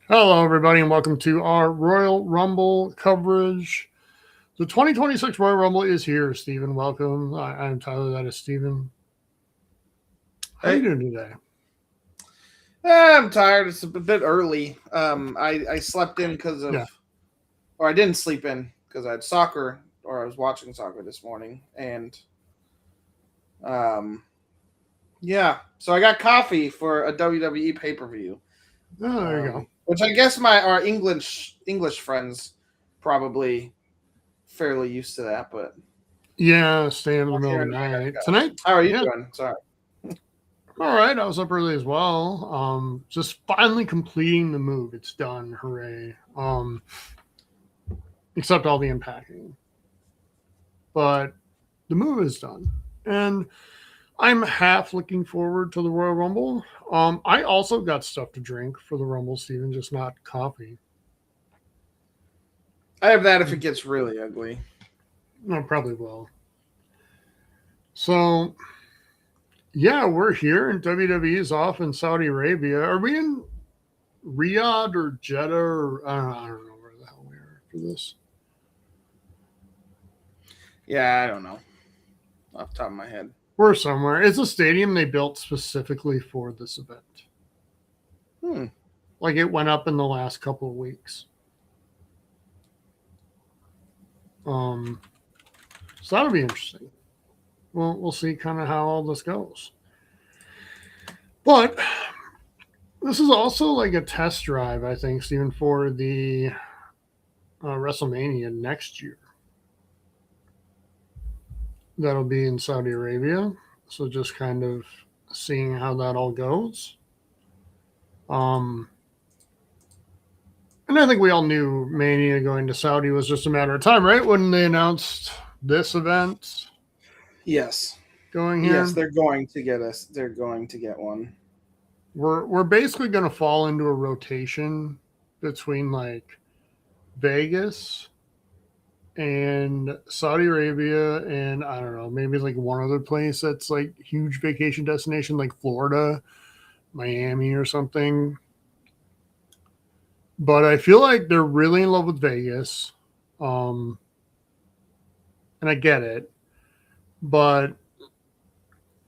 Hello, everybody, and welcome to our Royal Rumble coverage. The 2026 Royal Rumble is here, Stephen. Welcome. I'm Tyler. That is Stephen. How you Hey, doing today? I'm tired. It's a bit early. I slept in Yeah. or I didn't sleep in because I had soccer, or I was watching soccer this morning, and um, yeah. So I got coffee for a WWE pay per view, Oh, there you go. which I guess our English friends probably fairly used to that, but Yeah, staying in the middle here of in the night. America. Tonight, How are you yeah, doing? Sorry. all right. I was up early as well. Just finally completing the move. It's done. Hooray. Except all the unpacking. But the move is done. And I'm half looking forward to the Royal Rumble. I also got stuff to drink for the Rumble, Stephen, just not coffee. I have that if it gets really ugly. I probably will. So, yeah, we're here, and WWE is off in Saudi Arabia. Are we in Riyadh or Jeddah? Or I don't know where the hell we are for this. Yeah, I don't know off the top of my head. We're somewhere. It's a stadium they built specifically for this event. Hmm. Like it went up in the last couple of weeks. Um, so that'll be interesting. We'll see kind of how all this goes. But this is also like a test drive, I think, Stephen, for the WrestleMania next year. That'll be in Saudi Arabia. So just kind of seeing how that all goes. Um, and I think we all knew Mania going to Saudi was just a matter of time, right? When they announced this event Yes. going Yes, here, they're going to get us. They're going to get one. we're basically going to fall into a rotation between like Vegas and Saudi Arabia, and I don't know, maybe like one other place that's like huge vacation destination, like Florida, Miami, or something. But I feel like they're really in love with Vegas, um, and I get it. But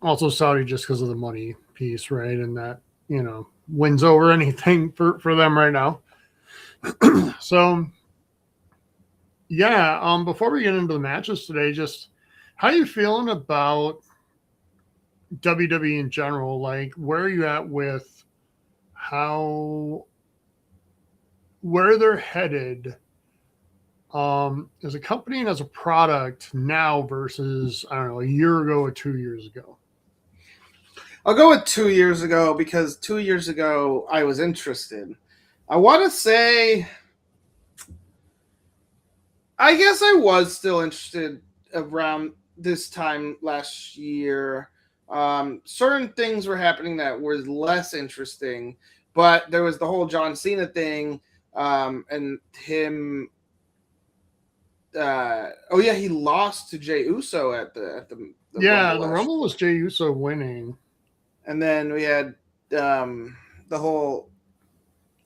also Saudi just because of the money piece, right? And that wins over anything for them right now. So yeah, before we get into the matches today, just how you feeling about WWE in general? Like, where are you at with how where they're headed as a company and as a product now versus I don't know a year ago or 2 years ago? I'll go with 2 years ago because 2 years ago I was interested. I want to say, I guess I was still interested around this time last year. Certain things were happening that were less interesting, but there was the whole John Cena thing, and him. Oh yeah, he lost to Jey Uso at the Yeah, Rumble the last Rumble year. was Jey Uso winning. And then we had the whole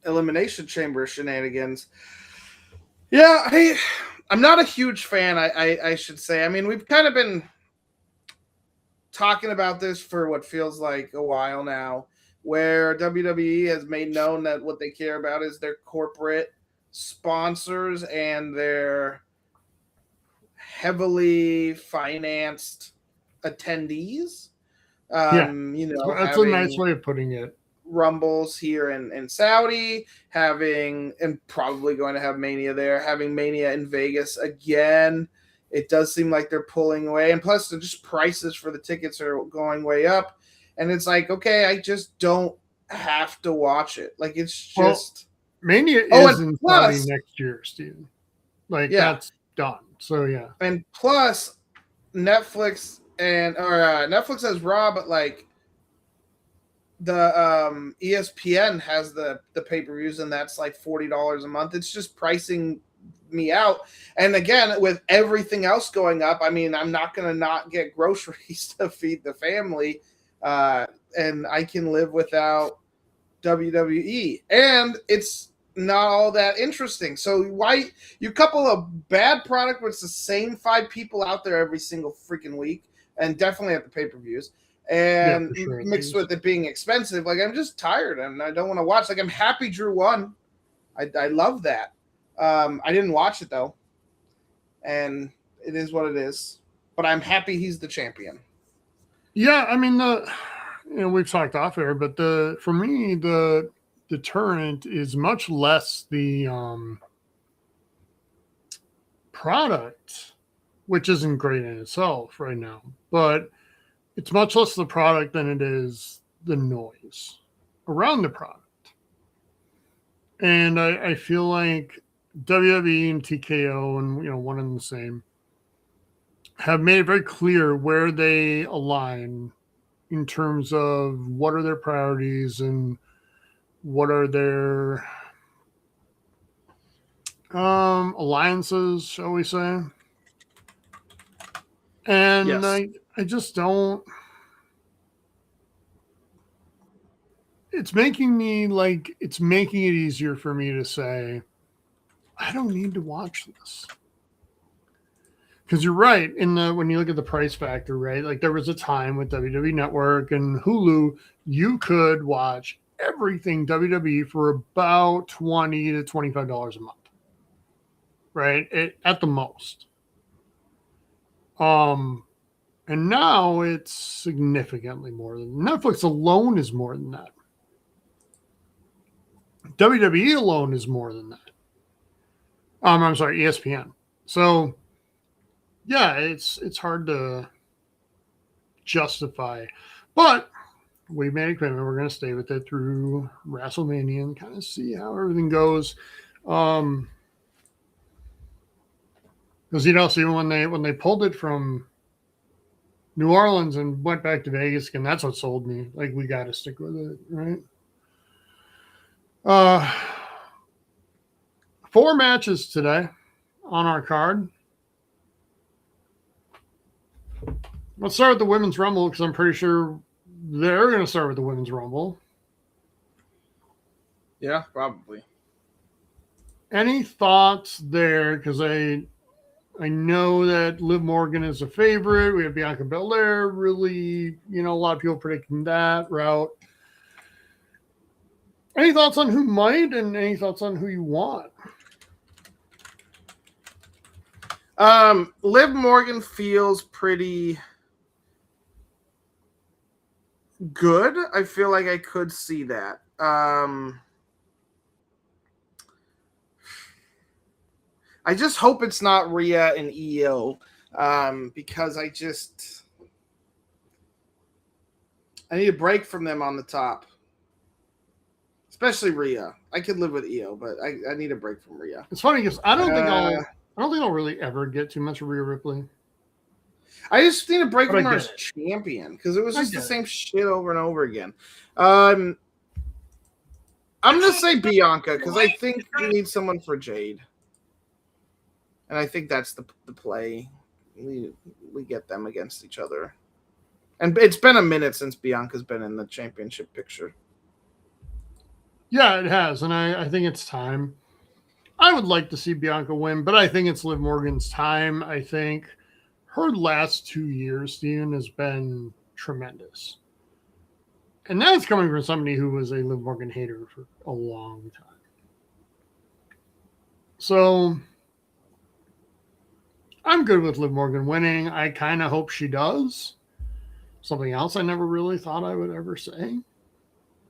elimination chamber shenanigans. Yeah, I'm not a huge fan. I should say. I mean, we've kind of been talking about this for what feels like a while now, where WWE has made known that what they care about is their corporate sponsors and their heavily financed attendees. Yeah, that's a nice Having way of putting it. Rumbles here in Saudi, having and probably going to have Mania there, having Mania in Vegas again. It does seem like they're pulling away, and plus, the just prices for the tickets are going way up. And it's like, okay, I just don't have to watch it. Like it's Well, just Mania oh, is and in Saudi plus, next year, Steven. Like yeah, that's done. So yeah, and plus Netflix Netflix has Raw, but like the ESPN has the pay per views, and that's like $40 a month. It's just pricing me out. And again, with everything else going up, I mean, I'm not gonna not get groceries to feed the family, and I can live without WWE. And it's not all that interesting. So why you couple a bad product with the same 5 people out there every single freaking week, and definitely at the pay-per-views, and for sure, mixed with it being expensive, like I'm just tired and I don't want to watch. Like I'm happy Drew won. I love that. I didn't watch it though, and it is what it is. But I'm happy he's the champion. Yeah, I mean we've talked off air, but for me the deterrent is much less the product, which isn't great in itself right now, but it's much less the product than it is the noise around the product. And I feel like WWE and TKO and one and the same have made it very clear where they align in terms of what are their priorities and what are their alliances, shall we say. And Yes. I just don't. It's making it easier for me to say, I don't need to watch this. Because you're right, when you look at the price factor, right? Like there was a time with WWE Network and Hulu, you could watch everything WWE for about $20 to $25 a month, right? At the most. And now it's significantly more than Netflix alone is more than that. WWE alone is more than that. I'm sorry, ESPN. So yeah, it's hard to justify, but we made a commitment. We're going to stay with it through WrestleMania and kind of see how everything goes. Because see when they pulled it from New Orleans and went back to Vegas again, that's what sold me. Like we got to stick with it, right? 4 matches today on our card. Let's start with the Women's Rumble because I'm pretty sure they're going to start with the Women's Rumble. Yeah, probably. Any thoughts there? Because I know that Liv Morgan is a favorite. We have Bianca Belair. Really, a lot of people predicting that route. Any thoughts on who might, and any thoughts on who you want? Liv Morgan feels pretty good. I feel like I could see that. I just hope it's not Rhea and Io, because I need a break from them on the top, especially Rhea. I could live with Io, but I need a break from Rhea. It's funny because I don't think I'll really ever get too much of Rhea Ripley. I just need a break from her as champion because it was just the same shit over and over again. I'm gonna say Bianca because I think you need someone for Jade. And I think that's the play. We get them against each other. And it's been a minute since Bianca's been in the championship picture. Yeah, it has. And I think it's time. I would like to see Bianca win, but I think it's Liv Morgan's time. I think her last 2 years, Steven, has been tremendous. And that's coming from somebody who was a Liv Morgan hater for a long time. So I'm good with Liv Morgan winning. I kind of hope she does. Something else I never really thought I would ever say.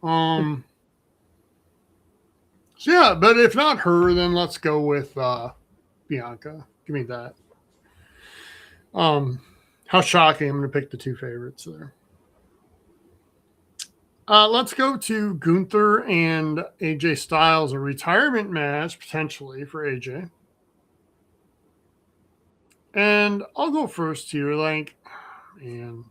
So yeah, but if not her, then let's go with Bianca. Give me that. How shocking. I'm going to pick the 2 favorites there. Let's go to Gunther and AJ Styles, a retirement match potentially for AJ. And I'll go first here. Man,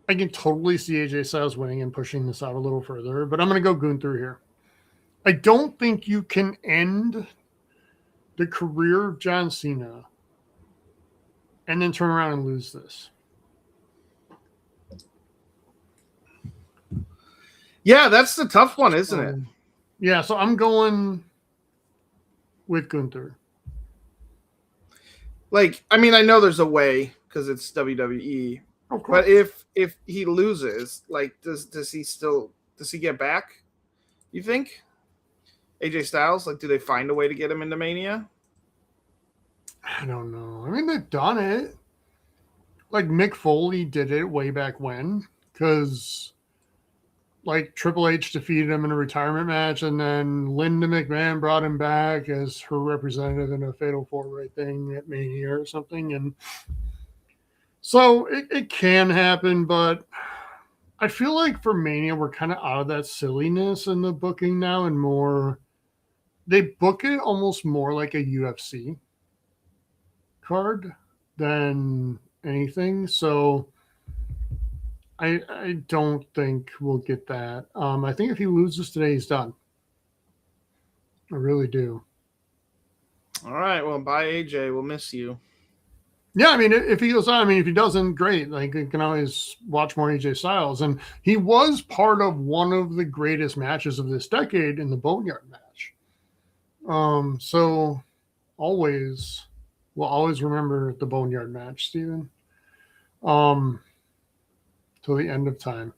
I can totally see AJ Styles winning and pushing this out a little further, but I'm going to go Gunther here. I don't think you can end the career of John Cena and then turn around and lose this. Yeah, that's the tough one, isn't it? Yeah, so I'm going with Gunther. Like, I mean, I know there's a way because it's WWE, Of course. but if he loses, like, does he get back? You think AJ Styles? Like, do they find a way to get him into Mania? I don't know. I mean, they've done it. Like Mick Foley did it way back when, because like Triple H defeated him in a retirement match, and then Linda McMahon brought him back as her representative in a Fatal 4-Way thing at Mania or something. And so it can happen, but I feel like for Mania, we're kind of out of that silliness in the booking now, and more, they book it almost more like a UFC card than anything. So I don't think we'll get that. I think if he loses today, he's done. I really do. All right. Well, bye, AJ. We'll miss you. Yeah, I mean, if he goes on, I mean, if he doesn't, great. Like, you can always watch more AJ Styles. And he was part of one of the greatest matches of this decade in the Boneyard match. So we'll always remember the Boneyard match, Steven. Till the end of time.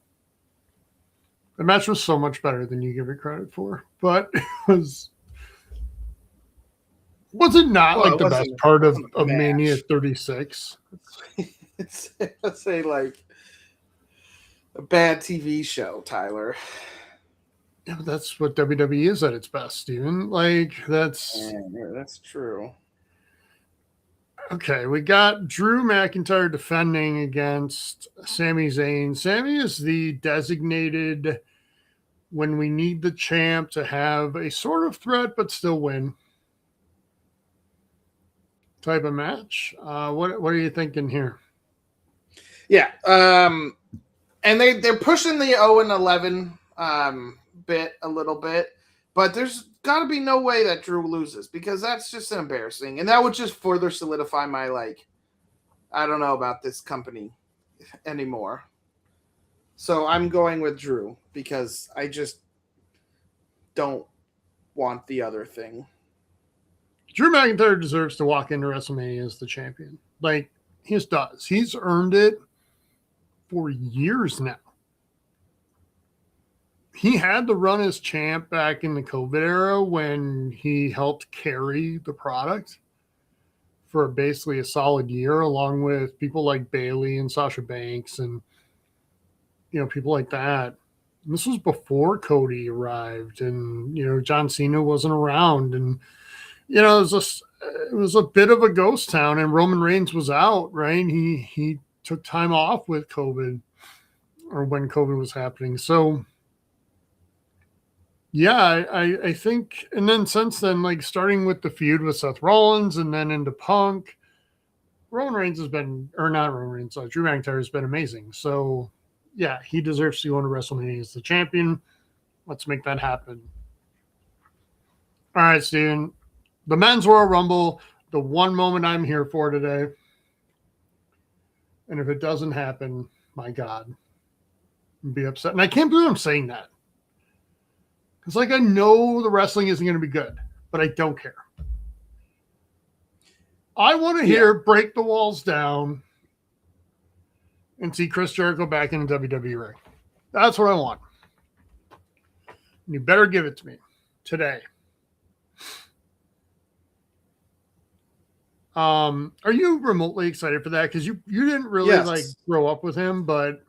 The match was so much better than you give it credit for, but it was it not like the best part of Mania 36? Let's say like a bad TV show, Tyler. Yeah, but that's what WWE is at its best, Steven. Like, that's true. Okay, we got Drew McIntyre defending against Sami Zayn. Sami is the designated when we need the champ to have a sort of threat but still win type of match. What are you thinking here? Yeah, and they're pushing the 0-11 bit a little bit, but there's got to be no way that Drew loses, because that's just embarrassing, and that would just further solidify my, like, I don't know about this company anymore. So I'm going with Drew because I just don't want the other thing. Drew McIntyre deserves to walk into WrestleMania as the champion. Like, he just does. He's earned it for years now. He had the run as champ back in the COVID era when he helped carry the product for basically a solid year, along with people like Bayley and Sasha Banks and, you know, people like that. And this was before Cody arrived, and, you know, John Cena wasn't around, and, you know, it was a bit of a ghost town, and Roman Reigns was out, right? He took time off with COVID, or when COVID was happening. So yeah, I think, and then since then, like starting with the feud with Seth Rollins and then into Punk, Roman Reigns has been, or not Roman Reigns, Drew McIntyre has been amazing. So yeah, he deserves to go into WrestleMania as the champion. Let's make that happen. All right, Steven. The Men's Royal Rumble, the one moment I'm here for today. And if it doesn't happen, my God, I'd be upset. And I can't believe I'm saying that. Because, like, I know the wrestling isn't going to be good, but I don't care. I want to hear Break the Walls Down and see Chris Jericho back in the WWE ring. That's what I want. And you better give it to me today. Are you remotely excited for that? Because you didn't really like grow up with him, but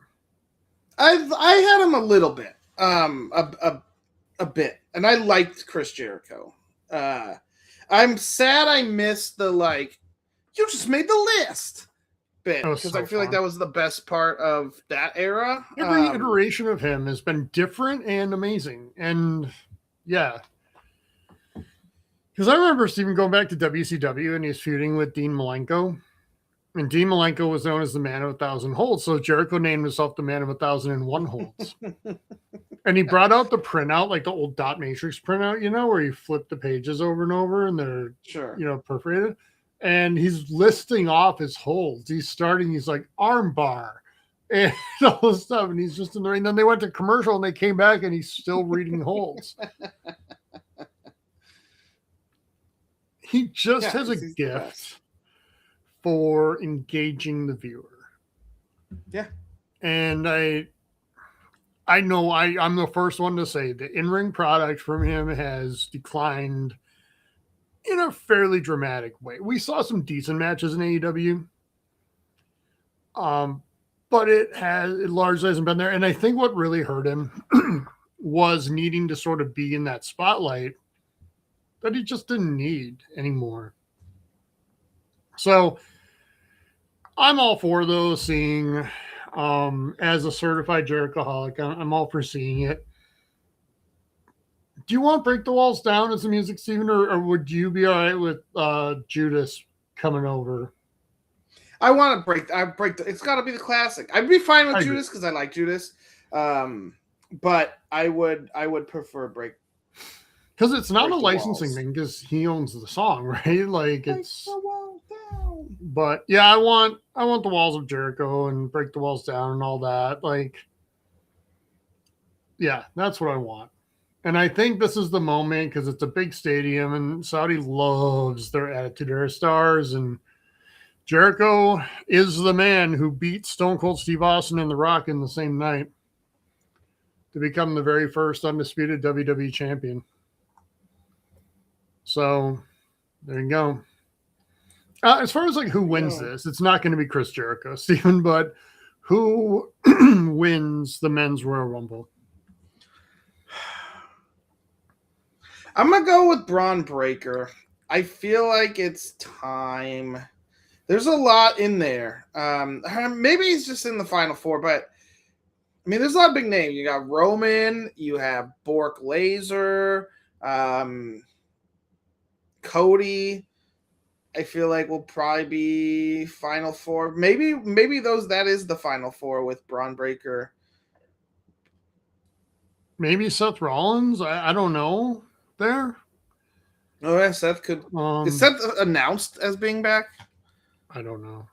I had him a little bit, a bit, and I liked Chris Jericho. I'm sad I missed the like, you just made the list bit, because I feel like that was the best part of that era. Every iteration of him has been different and amazing, and yeah. Because I remember Steven going back to WCW and he's feuding with Dean Malenko. And Dean Malenko was known as the man of 1,000 holds. So Jericho named himself the man of 1,001 holds. And he brought out the printout, like the old dot matrix printout, you know, where you flip the pages over and over and they're, you know, perforated. And he's listing off his holds. He's like arm bar and all this stuff. And he's just in the ring. Then they went to commercial and they came back and he's still reading holds. He just has a gift for engaging the viewer. Yeah. And I know I'm the first one to say the in-ring product from him has declined in a fairly dramatic way. We saw some decent matches in AEW. But it largely hasn't been there. And I think what really hurt him was needing to sort of be in that spotlight that he just didn't need anymore. So I'm all for those seeing, as a certified Jerichoholic, I'm all for seeing it. Do you want Break the Walls Down as the music, Steven, or would you be all right with Judas coming over? I want to it's got to be the classic. I'd be fine with Judas because I like Judas. But I would prefer Break. Because it's not a licensing thing because he owns the song, right? Like it's. But yeah, I want the Walls of Jericho and Break the Walls Down and all that. Like, yeah, that's what I want. And I think this is the moment because it's a big stadium and Saudi loves their Attitude Era stars. And Jericho is the man who beat Stone Cold Steve Austin and The Rock in the same night to become the very first undisputed WWE champion. So there you go. As far as like who wins this, it's not going to be Chris Jericho, Steven, but who wins the men's Royal Rumble? I'm going to go with Braun Breaker. I feel like it's time. There's a lot in there. Maybe he's just in the final four, but I mean, there's a lot of big names. You got Roman, you have Bork Laser, Cody. I feel like will probably be final four. Maybe that is the final four with Braun Breaker. Maybe Seth Rollins. I don't know. There. Oh yeah, Seth could. Is Seth announced as being back? I don't know.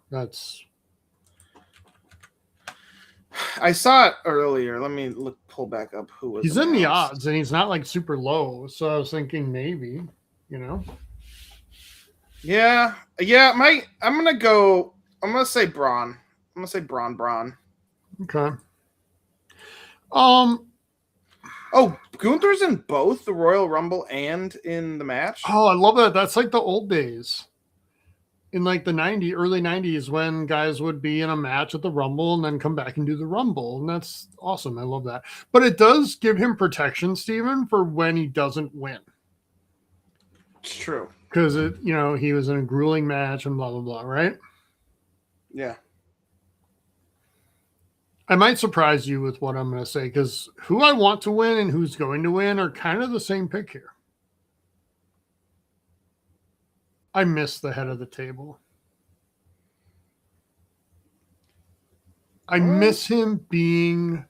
I saw it earlier. Let me pull back up who was. He's announced. In the odds, and he's not like super low. So I was thinking maybe, Yeah. I'm gonna say Braun. I'm gonna say Braun. Okay. Oh, Gunther's in both the Royal Rumble and in the match. Oh, I love that. That's like the old days. In like the early 90s when guys would be in a match at the Rumble and then come back and do the Rumble. And that's awesome. I love that. But it does give him protection, Steven, for when he doesn't win. It's true. Because he was in a grueling match and blah, blah, blah, right? Yeah. I might surprise you with what I'm going to say because who I want to win and who's going to win are kind of the same pick here. I miss the head of the table. I miss him being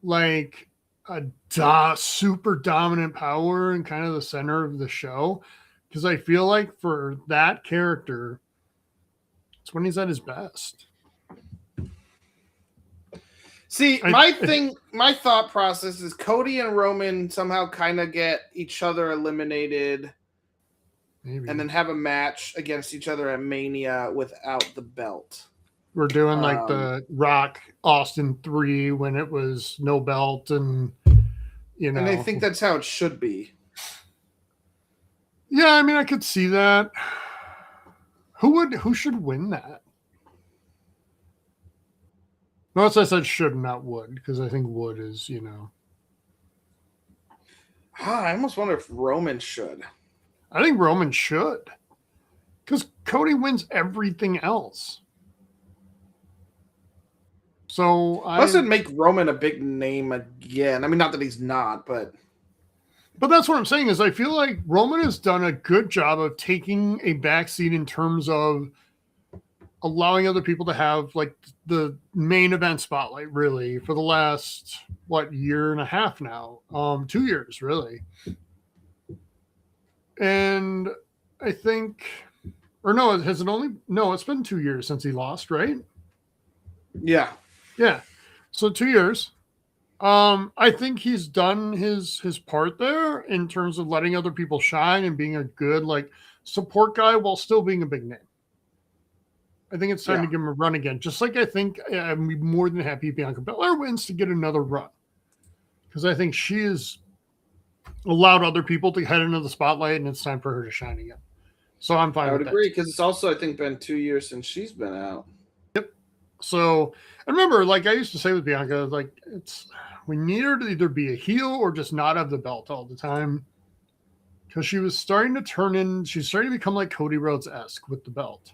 like a super dominant power and kind of the center of the show. Because I feel like for that character, it's when he's at his best. See, my thought process is Cody and Roman somehow kind of get each other eliminated. Maybe. And then have a match against each other at Mania without the belt. We're doing like the Rock Austin 3 when it was no belt and And I think that's how it should be. Yeah, I mean I could see that. Who should win that? Notice I said should, not would, because I think would is, I almost wonder if Roman should. I think Roman should. Because Cody wins everything else. So Plus it'd make Roman a big name again. I mean, not that he's not, but that's what I'm saying is I feel like Roman has done a good job of taking a backseat in terms of allowing other people to have like the main event spotlight really for the last, year and a half now, 2 years really. And I think, or no, it's been 2 years since he lost, right? Yeah. Yeah. So 2 years. I think he's done his part there in terms of letting other people shine and being a good like support guy while still being a big name. I think it's time to give him a run again. Just like I think I'm more than happy Bianca Belair wins to get another run. Because I think she has allowed other people to head into the spotlight and it's time for her to shine again. So I'm fine with that. I would agree because it's also, I think, been 2 years since she's been out. Yep. So I remember, like I used to say with Bianca, like we need her to either be a heel or just not have the belt all the time. Because she was starting to she's starting to become like Cody Rhodes-esque with the belt.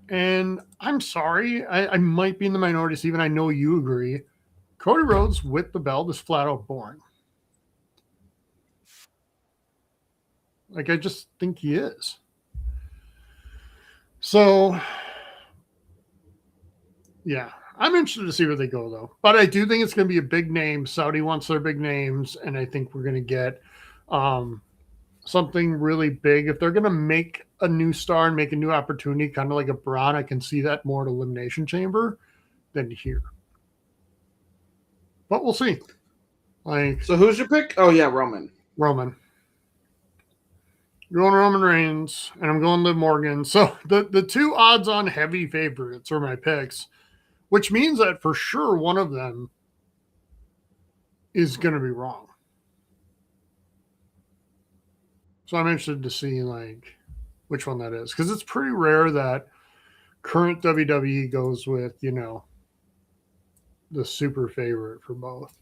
And I'm sorry, I might be in the minority, Steven. I know you agree. Cody Rhodes with the belt is flat out boring. Like, I just think he is. So, yeah, I'm interested to see where they go, though. But I do think it's going to be a big name. Saudi wants their big names, and I think we're going to get something really big. If they're going to make a new star and make a new opportunity, kind of like a Braun, I can see that more at Elimination Chamber than here. But we'll see. Like, so who's your pick? Oh yeah, Roman. Roman. Going Roman Reigns, and I'm going Liv Morgan. So the two odds-on heavy favorites are my picks, which means that for sure one of them is going to be wrong. So I'm interested to see like which one that is, because it's pretty rare that current WWE goes with, you know, the super favorite for both.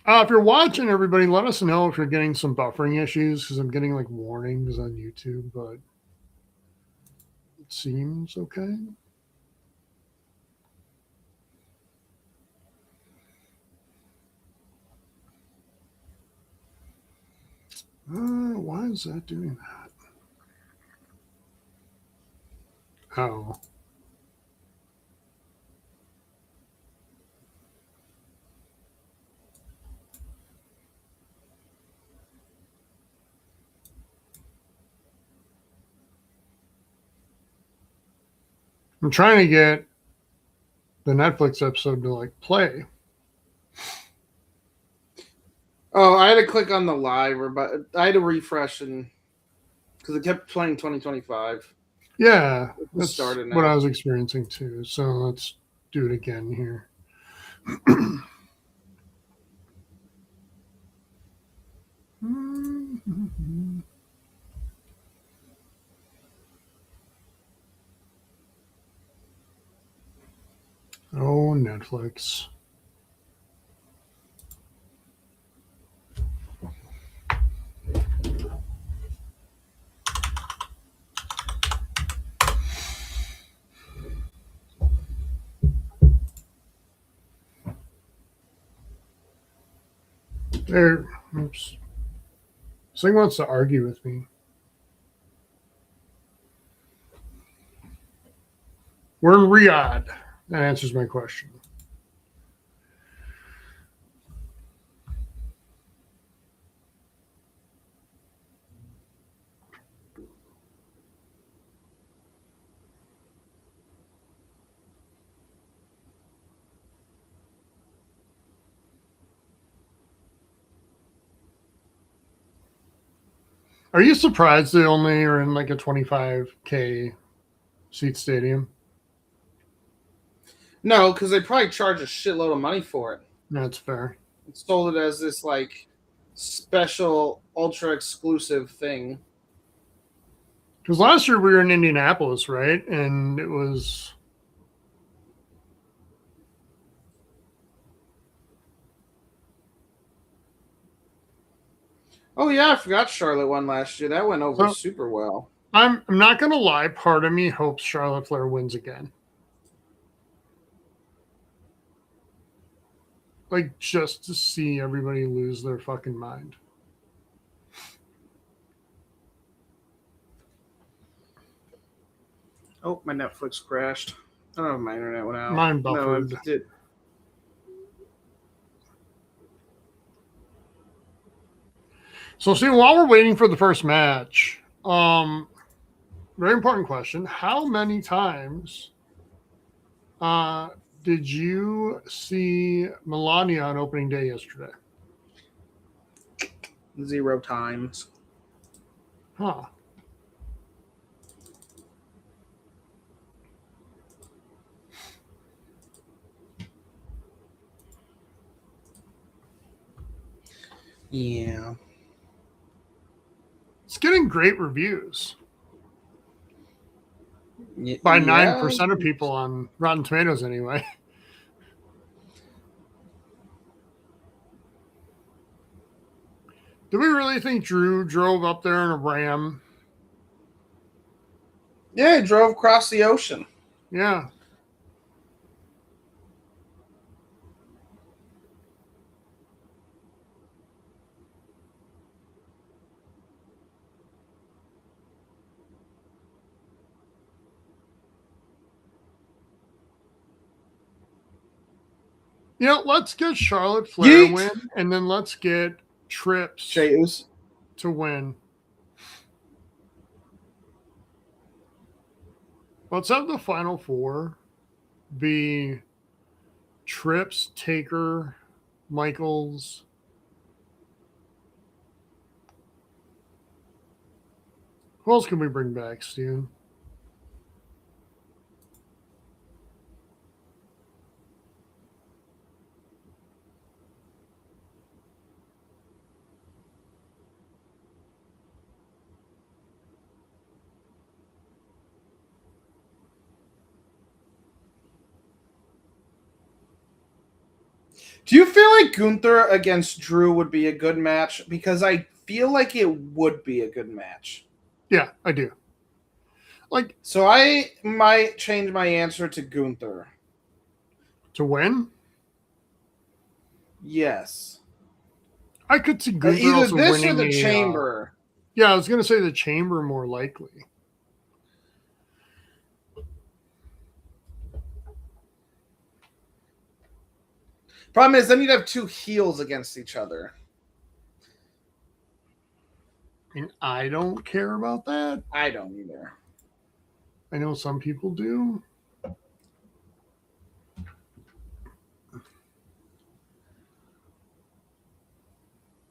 If you're watching, everybody, let us know if you're getting some buffering issues, because I'm getting like warnings on YouTube, but it seems okay. Why is that doing that? Oh. I'm trying to get the Netflix episode to like play. Oh, I had to click on the live, but I had to refresh and because it kept playing 2025. Yeah, that's started now. what I was experiencing too. So let's do it again here. Oh, Netflix. There. Oops. This thing wants to argue with me. We're in Riyadh. That answers my question. Are you surprised they only are in like a 25K seat stadium? No, because they probably charge a shitload of money for it. That's fair. It sold it as this like special ultra exclusive thing. Because last year we were in Indianapolis, right? And it was... Oh yeah, I forgot Charlotte won last year. That went over super well. I'm not going to lie. Part of me hopes Charlotte Flair wins again. Like, just to see everybody lose their fucking mind. Oh, my Netflix crashed. I don't know if my internet went out. Mine buffered. No, it did. So, see, while we're waiting for the first match, we're very important question. How many times did you see Melania on opening day yesterday? 0 times. Huh. Yeah. It's getting great reviews. Yeah, By 9% of people on Rotten Tomatoes, anyway. Do we really think Drew drove up there in a Ram? Yeah, he drove across the ocean. Yeah. You know, let's get Charlotte Flair to win, and then let's get Trips to win. Let's have the final four be Trips, Taker, Michaels. Who else can we bring back, Steven? Do you feel like Gunther against Drew would be a good match? Because I feel like it would be a good match. Yeah, I do. So I might change my answer to Gunther. To win? Yes. I could see Gunther Either also this winning or the Chamber. Yeah, I was going to say the Chamber more likely. Problem is, then you'd have two heels against each other. And I don't care about that. I don't either. I know some people do.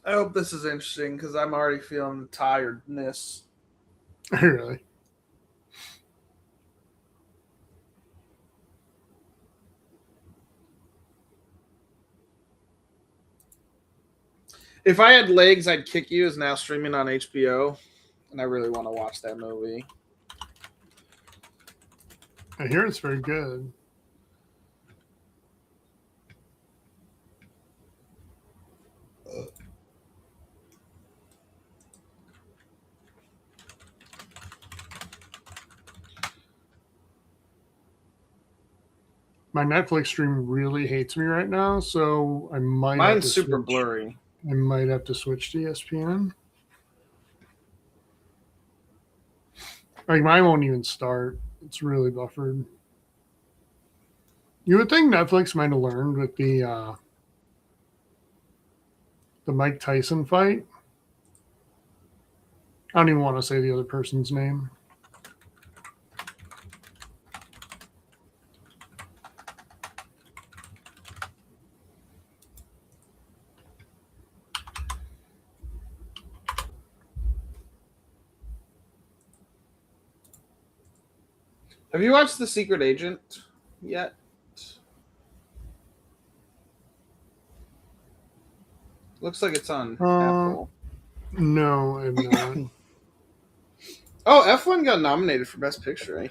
I hope this is interesting because I'm already feeling tiredness. Really? If I Had Legs, I'd Kick You is now streaming on HBO, and I really want to watch that movie. I hear it's very good. My Netflix stream really hates me right now, so I might. Mine's super blurry. I might have to switch to ESPN. Like mine won't even start. It's really buffered. You would think Netflix might have learned with the Mike Tyson fight. I don't even want to say the other person's name. Have you watched The Secret Agent yet? Looks like it's on Apple. No, I'm not. Oh, F1 got nominated for Best Picture, eh?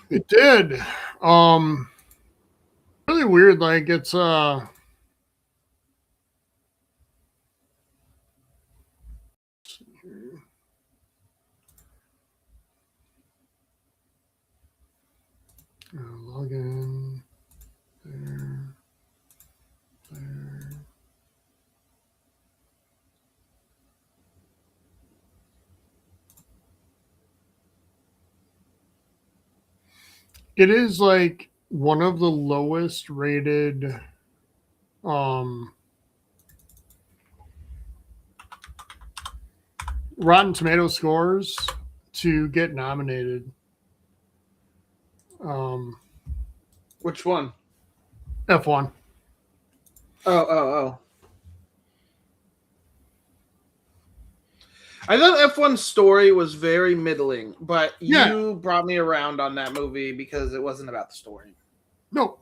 It did. Really weird. Like it's log in there. It is like one of the lowest rated Rotten Tomato scores to get nominated. Which one? F1. Oh. I thought F1's story was very middling, but you brought me around on that movie because it wasn't about the story. No.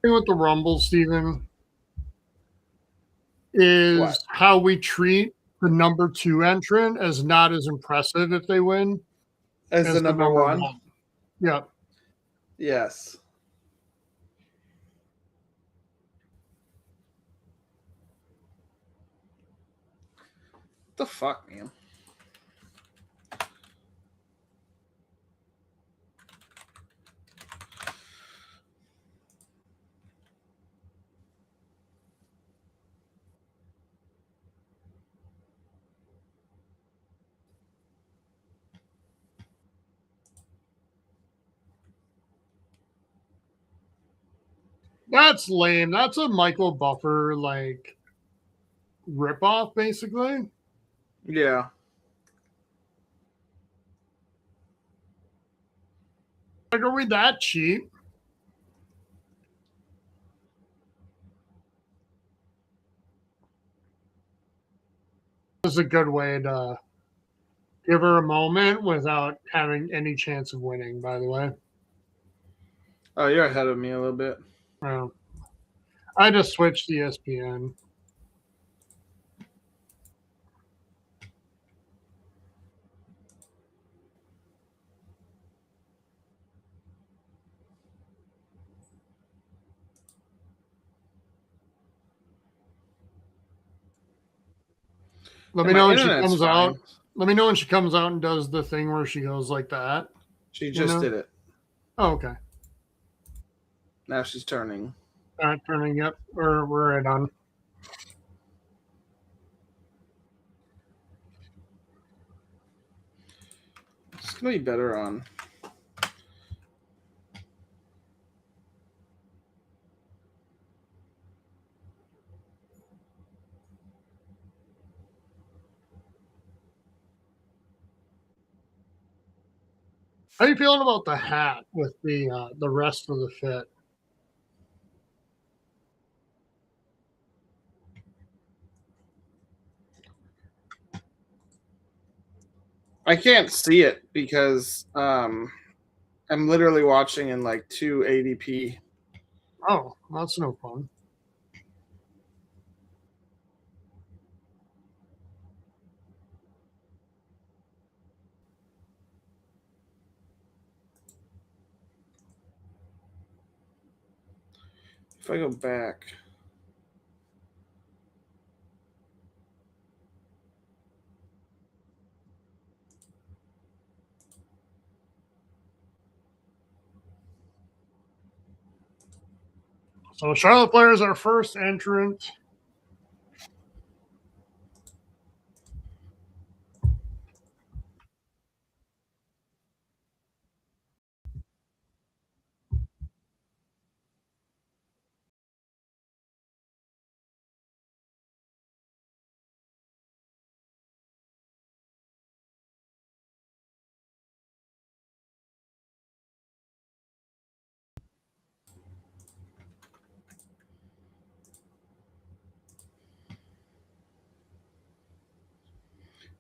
With the Rumble, Steven, is how we treat the number 2 entrant as not as impressive if they win as the number one. Yeah. Yes. What the fuck, man? That's lame. That's a Michael Buffer like ripoff, basically. Yeah. Like, are we that cheap? This is a good way to give her a moment without having any chance of winning, by the way. Oh, you're ahead of me a little bit. Well, I just switched to ESPN. Let me know when she comes out. Let me know when she comes out and does the thing where she goes like that. She just did it. Oh, okay. Now she's turning. Turning, yep. We're right on. It's going to be better on. How are you feeling about the hat with the rest of the fit? I can't see it because I'm literally watching in like 280p. Oh, that's no fun. If I go back. So Charlotte Flair is our first entrant.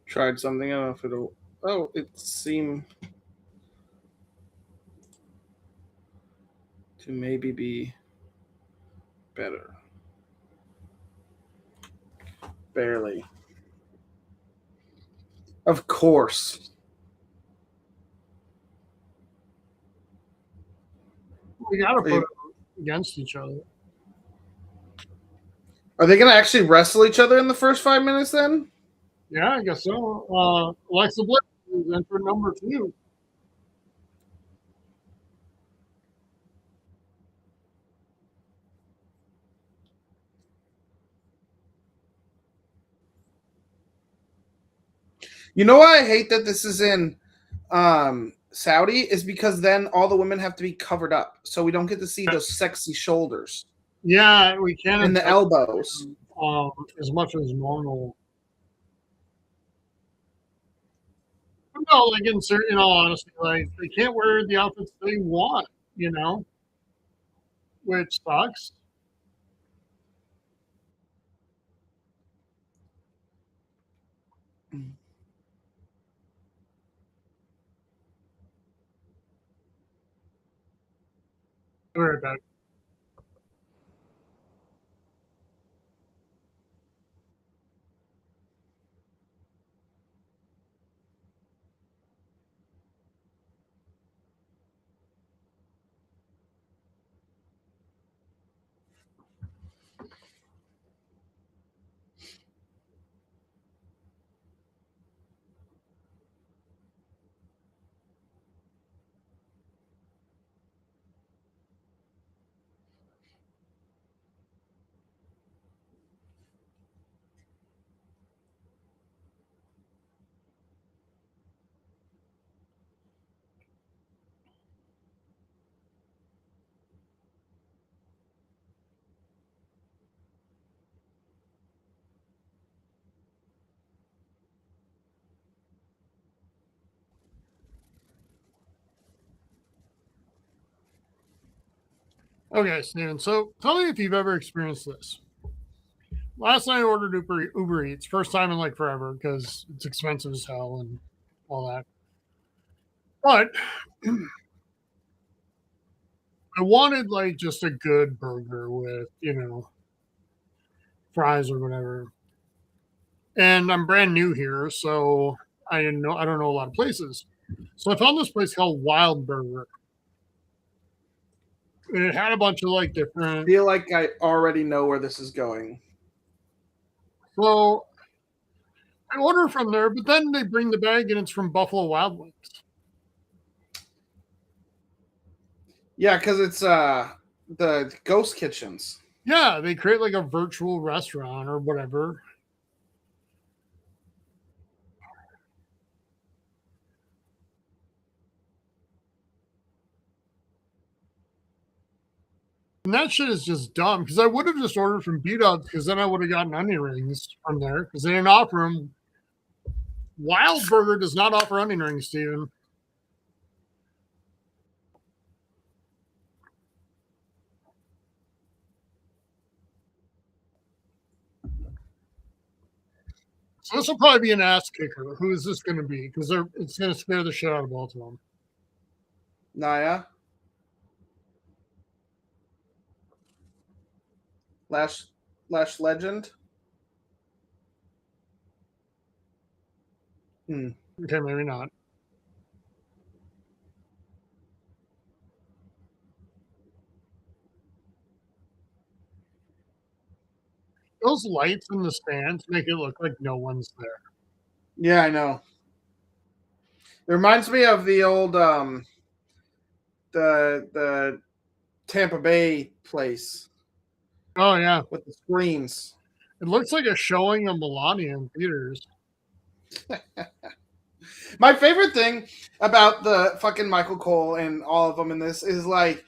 Tried something. I don't know if it'll. Oh, it seemed to maybe be better. Barely. Of course. We got to put them against each other. Are they going to actually wrestle each other in the first 5 minutes then? Yeah, I guess so. Alexa Bliss is entrant number 2. You know why I hate that this is in Saudi is because then all the women have to be covered up, so we don't get to see those sexy shoulders. Yeah, we can't. And the elbows. As much as normal. But no, like in all honesty, like they can't wear the outfits they want, which sucks. Be right back. Okay, Steven. So tell me if you've ever experienced this. Last night I ordered Uber Eats, first time in like forever because it's expensive as hell and all that. But I wanted like just a good burger with, fries or whatever. And I'm brand new here, so I don't know a lot of places. So I found this place called Wild Burger. And it had a bunch of like I different. feel like I already know where this is going. So I order from there, but then they bring the bag and it's from Buffalo Wild Wings. Yeah, because it's the ghost kitchens. Yeah, they create like a virtual restaurant or whatever. And that shit is just dumb because I would have just ordered from B Dubs because then I would have gotten onion rings from there because they didn't offer them. Wild Burger does not offer onion rings, Steven. So this will probably be an ass kicker. Who is this going to be? Because it's going to scare the shit out of both of them. Naya. Lash Legend. Okay, maybe not. Those lights in the stands make it look like no one's there. Yeah, I know. It reminds me of the old the Tampa Bay place. Oh yeah, with the screens. It looks like a showing of Melania in theaters. My favorite thing about the fucking Michael Cole and all of them in this is like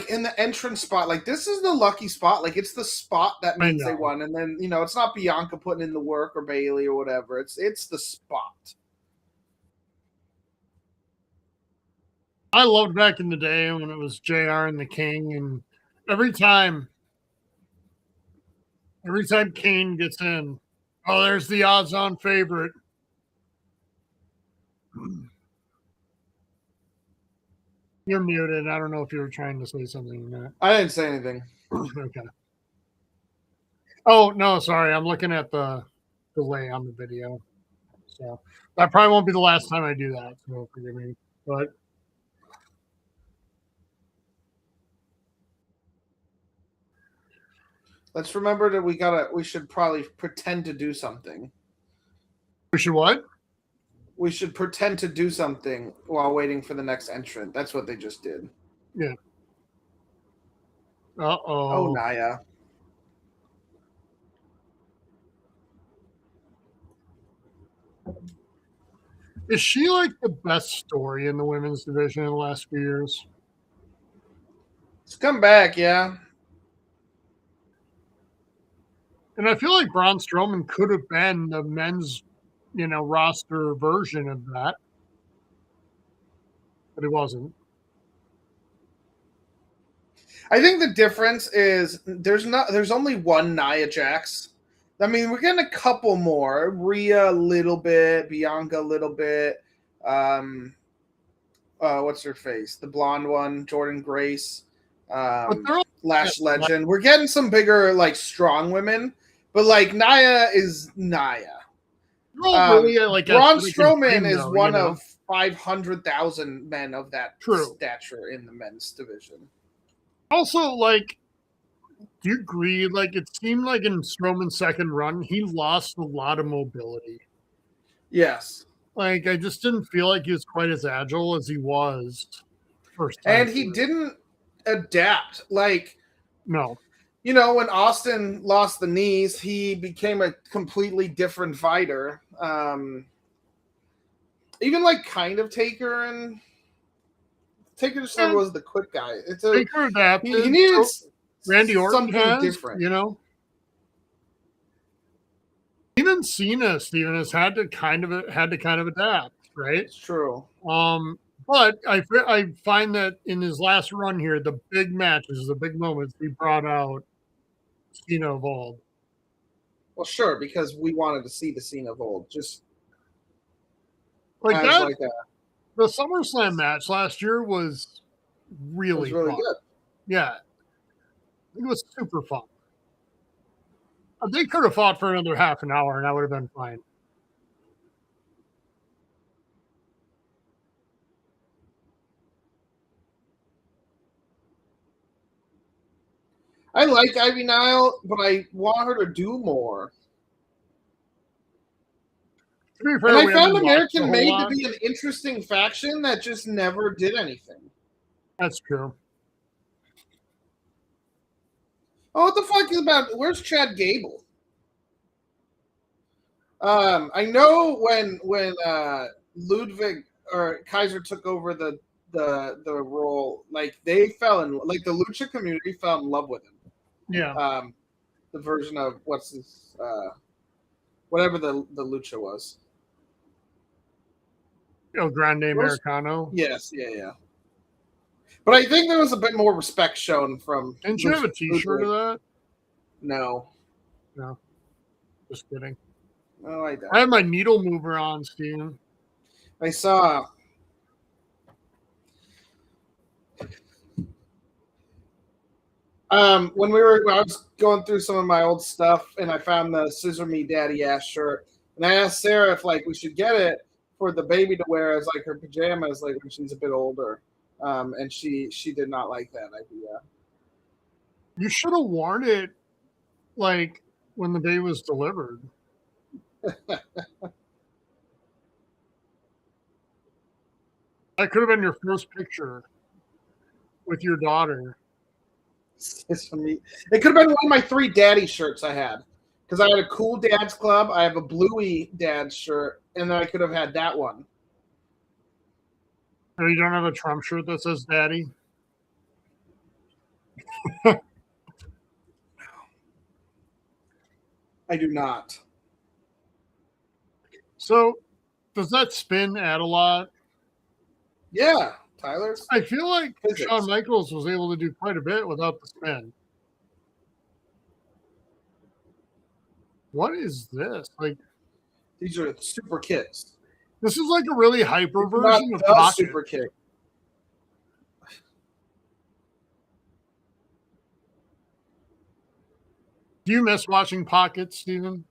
in the entrance spot. Like this is the lucky spot. Like it's the spot that means they won. And then it's not Bianca putting in the work or Bailey or whatever. It's the spot. I loved back in the day when it was JR and the King, and every time Kane gets in, oh, there's the odds-on favorite. You're muted. I don't know if you were trying to say something or not. I didn't say anything. Okay. Oh, no, sorry. I'm looking at the delay on the video. So that probably won't be the last time I do that. So forgive me. But let's remember that we should probably pretend to do something. We should what? We should pretend to do something while waiting for the next entrant. That's what they just did. Yeah. Uh-oh. Oh, Naya. Is she like the best story in the women's division in the last few years? It's come back, yeah. And I feel like Braun Strowman could have been the men's, roster version of that, but it wasn't. I think the difference is there's only one Nia Jax. I mean, we're getting a couple more. Rhea a little bit, Bianca a little bit. What's her face? The blonde one, Jordan Grace, But they're all Lash Legend. We're getting some bigger, like, strong women, but like Nia is Nia. really like Braun athletic Strowman and is though, one of 500,000 men of that True. stature in the men's division. Also, like, do you agree? Like, it seemed like in Strowman's second run, he lost a lot of mobility. Yes. Like, I just didn't feel like he was quite as agile as he was first time. And he didn't adapt. Like, No. you know, when Austin lost the knees, he became a completely different fighter. Even like kind of Taker, and Taker just never was the quick guy. Taker adapted. He needed Randy Orton something different. Even Cena, Steven, has had to kind of adapt, right? It's true. But I find that in his last run here, the big matches, the big moments, he brought out Cena of old. Well, sure, because we wanted to see the Cena of old. Just like that. The SummerSlam match last year was really fun. Good. Yeah, it was super fun. They could have fought for another half an hour, and that would have been fine. I like Ivy Nile, but I want her to do more. To be fair, and I found American Made to be an interesting faction that just never did anything. That's true. Oh, what the fuck is about? Where's Chad Gable? I know when Ludwig or Kaiser took over the role, like they fell in, like the Lucha community fell in love with him. Yeah. The version of what's this, whatever the Lucha was. El Grande Americano. Yes, yeah. But I think there was a bit more respect shown from. Didn't you have a T-shirt of that? No. Just kidding. No, I don't. I have my needle mover on, Steven. I saw. When I was going through some of my old stuff, and I found the Scissor Me Daddy Ass shirt, and I asked Sarah if like we should get it for the baby to wear as like her pajamas, like when she's a bit older. And she did not like that idea. You should have worn it like when the baby was delivered. That could have been your first picture with your daughter. It's for me. It could have been one of my 3 daddy shirts I had. Because I had a Cool Dads Club, I have a Bluey Dads shirt, and then I could have had that one. Oh, you don't have a Trump shirt that says Daddy? I do not. So, does that spin add a lot? Yeah, Tyler's. I feel like Shawn Michaels was able to do quite a bit without the spin. What is this? Like, these are super kicks. This is like a really hyper version of Pocket. Super kick. Do you miss watching Pocket, Steven?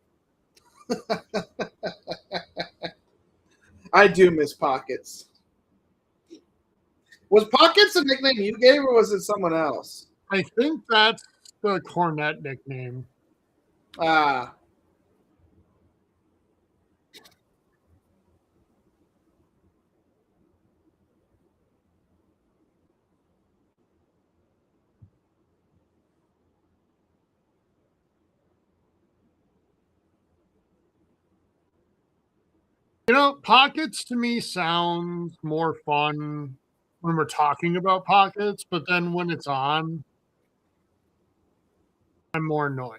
I do miss Pockets. Was Pockets a nickname you gave, or was it someone else? I think that's the Cornette nickname. You know, pockets to me sounds more fun when we're talking about pockets, but then when it's on, I'm more annoyed.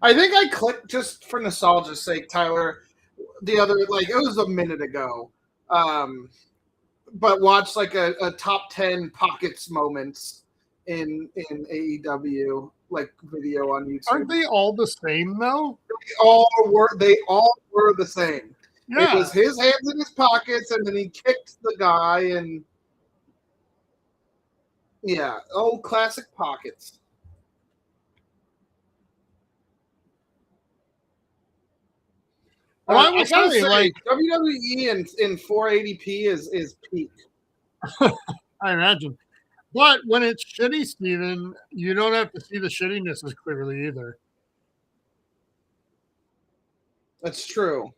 I think I clicked just for nostalgia's sake, Tyler. The other, like, it was a minute ago. But watch like a top 10 pockets moments in AEW like video on Aren't YouTube. they all the same though? They all were the same. It Yeah. was his hands in his pockets, and then he kicked the guy, and yeah, old classic pockets. Well, I will I gotta say, say, like, WWE in 480p is peak. I imagine. But when it's shitty, Steven, you don't have to see the shittiness as clearly either. That's true.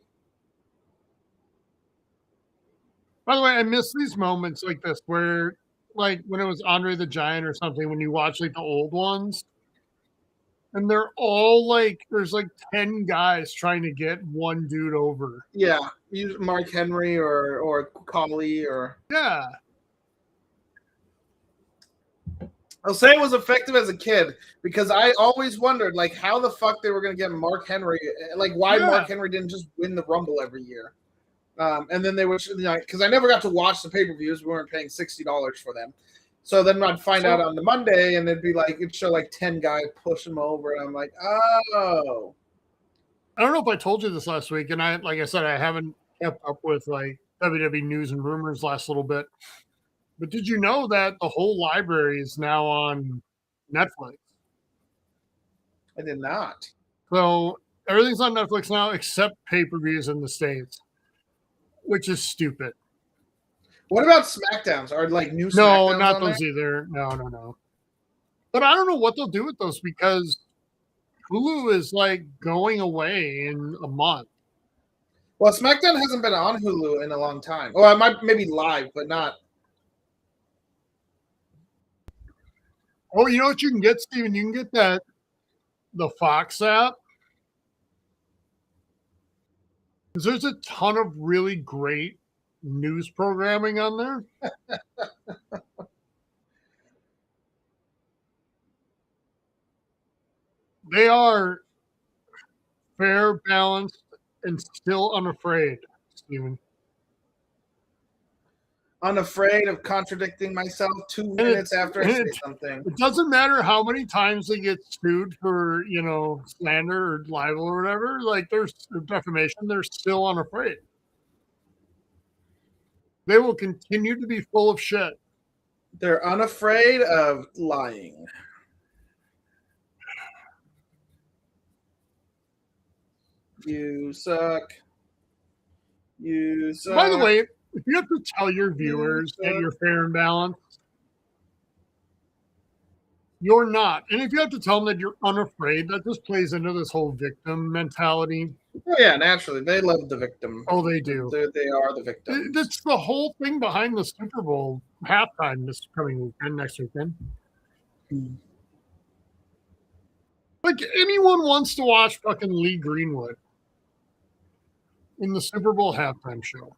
By the way, I miss these moments like this where, like, when it was Andre the Giant or something, when you watch like the old ones, and they're all like, there's like 10 guys trying to get one dude over. Yeah, use Mark Henry or Collie or. Yeah. I'll say it was effective as a kid because I always wondered like how the fuck they were going to get Mark Henry, like why Yeah. Mark Henry didn't just win the Rumble every year. And then they would, because I never got to watch the pay-per-views. We weren't paying $60 for them. So then I'd find out on the Monday, and it'd be like, it'd show like 10 guys push him over. And I'm like, oh. I don't know if I told you this last week, and like I said, I haven't kept up with like WWE news and rumors last little bit. But did you know that the whole library is now on Netflix? I did not. So everything's on Netflix now except pay-per-views in the States, which is stupid. What about SmackDowns? Are like new SmackDowns? No, not on those there? either. No. But I don't know what they'll do with those because Hulu is like going away in a month. Well, SmackDown hasn't been on Hulu in a long time. Oh, I might maybe live, but not. Oh, you know what you can get, Steven? You can get the Fox app. Because there's a ton of really great news programming on there. They are fair, balanced, and still unafraid, Steven. Unafraid of contradicting myself 2 minutes after I say something. It doesn't matter how many times they get sued for, slander or libel or whatever, like there's defamation, they're still unafraid. They will continue to be full of shit. They're unafraid of lying. You suck. You suck. By the way, if you have to tell your viewers that you're fair and balanced, you're not. And if you have to tell them that you're unafraid, that just plays into this whole victim mentality. Oh, yeah, naturally. They love the victim. Oh, they do. They are the victim. That's the whole thing behind the Super Bowl halftime this coming weekend, next weekend. Like, anyone wants to watch fucking Lee Greenwood in the Super Bowl halftime show.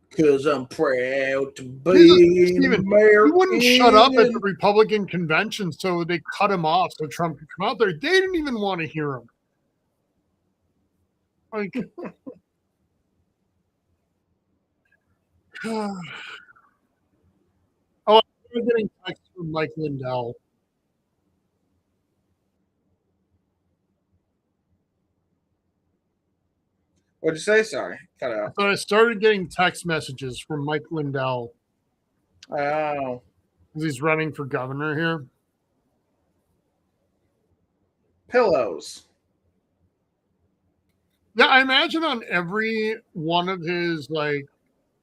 Because I'm proud to be Steven, American. He wouldn't shut up at the Republican convention, so they cut him off so Trump could come out there. They didn't even want to hear him. Like, oh, I'm getting texts from Mike Lindell. What'd you say? Sorry, cut out. So I started getting text messages from Mike Lindell. Oh. Because he's running for governor here. Pillows. Yeah, I imagine on every one of his like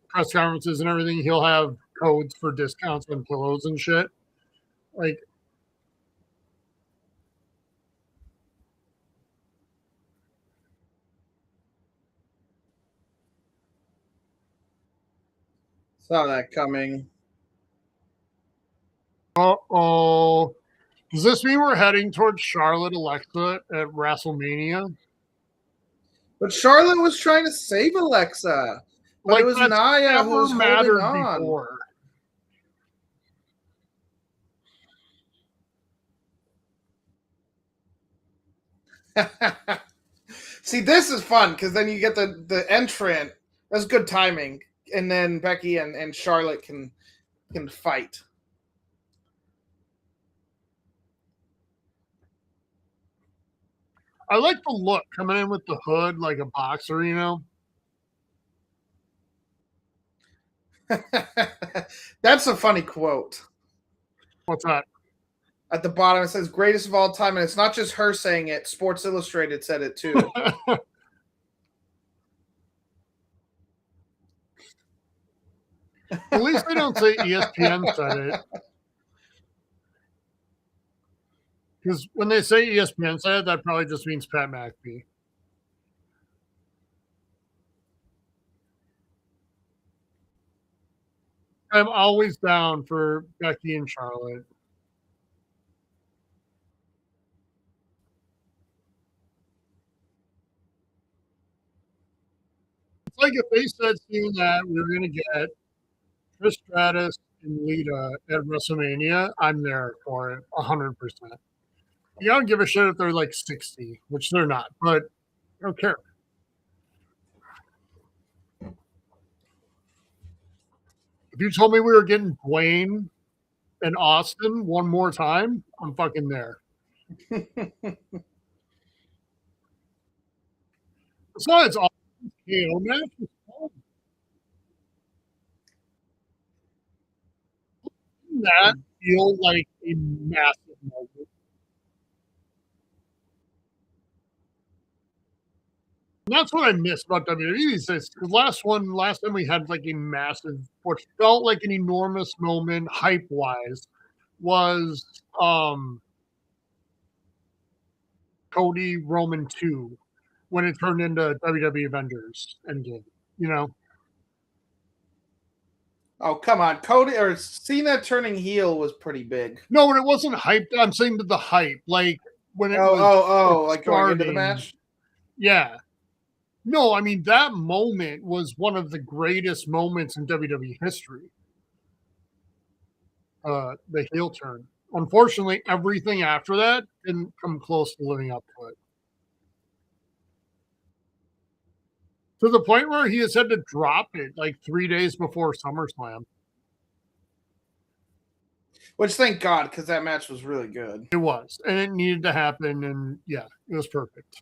press conferences and everything, he'll have codes for discounts on pillows and shit. Like, saw that coming. uh-oh. Does this mean we're heading towards Charlotte Alexa at WrestleMania? But Charlotte was trying to save Alexa, but it was that's Nia who never was holding mattered on. before. See, this is fun because then you get the entrant. That's good timing, and then Becky and Charlotte can fight. I like the look coming in with the hood like a boxer, you know. That's a funny quote. What's that? At the bottom, it says "greatest of all time," and it's not just her saying it. Sports Illustrated said it too. At least they don't say ESPN said it. Because when they say ESPN said it, that probably just means Pat McAfee. I'm always down for Becky and Charlotte. It's like if they said seeing that we were going to get Trish Stratus and Lita at WrestleMania, I'm there for it 100%. You don't give a shit if they're like 60, which they're not, but I don't care. If you told me we were getting Dwayne and Austin one more time, I'm fucking there. Besides, Austin's KO match was fun. Didn't that feel like a massive moment? And that's what I miss about WWE these days. The last time we had like a massive, what felt like an enormous moment hype wise was Cody Roman 2 when it turned into WWE Avengers Endgame, you know? Oh, come on. Cody or Cena turning heel was pretty big. No, when it wasn't hyped, I'm saying the hype, like when it was like going into the match? Yeah. No, I mean that moment was one of the greatest moments in WWE history. The heel turn. Unfortunately, everything after that didn't come close to living up to it. To the point where he has had to drop it like 3 days before SummerSlam. Which thank God, because that match was really good. It was, and it needed to happen, and yeah, it was perfect.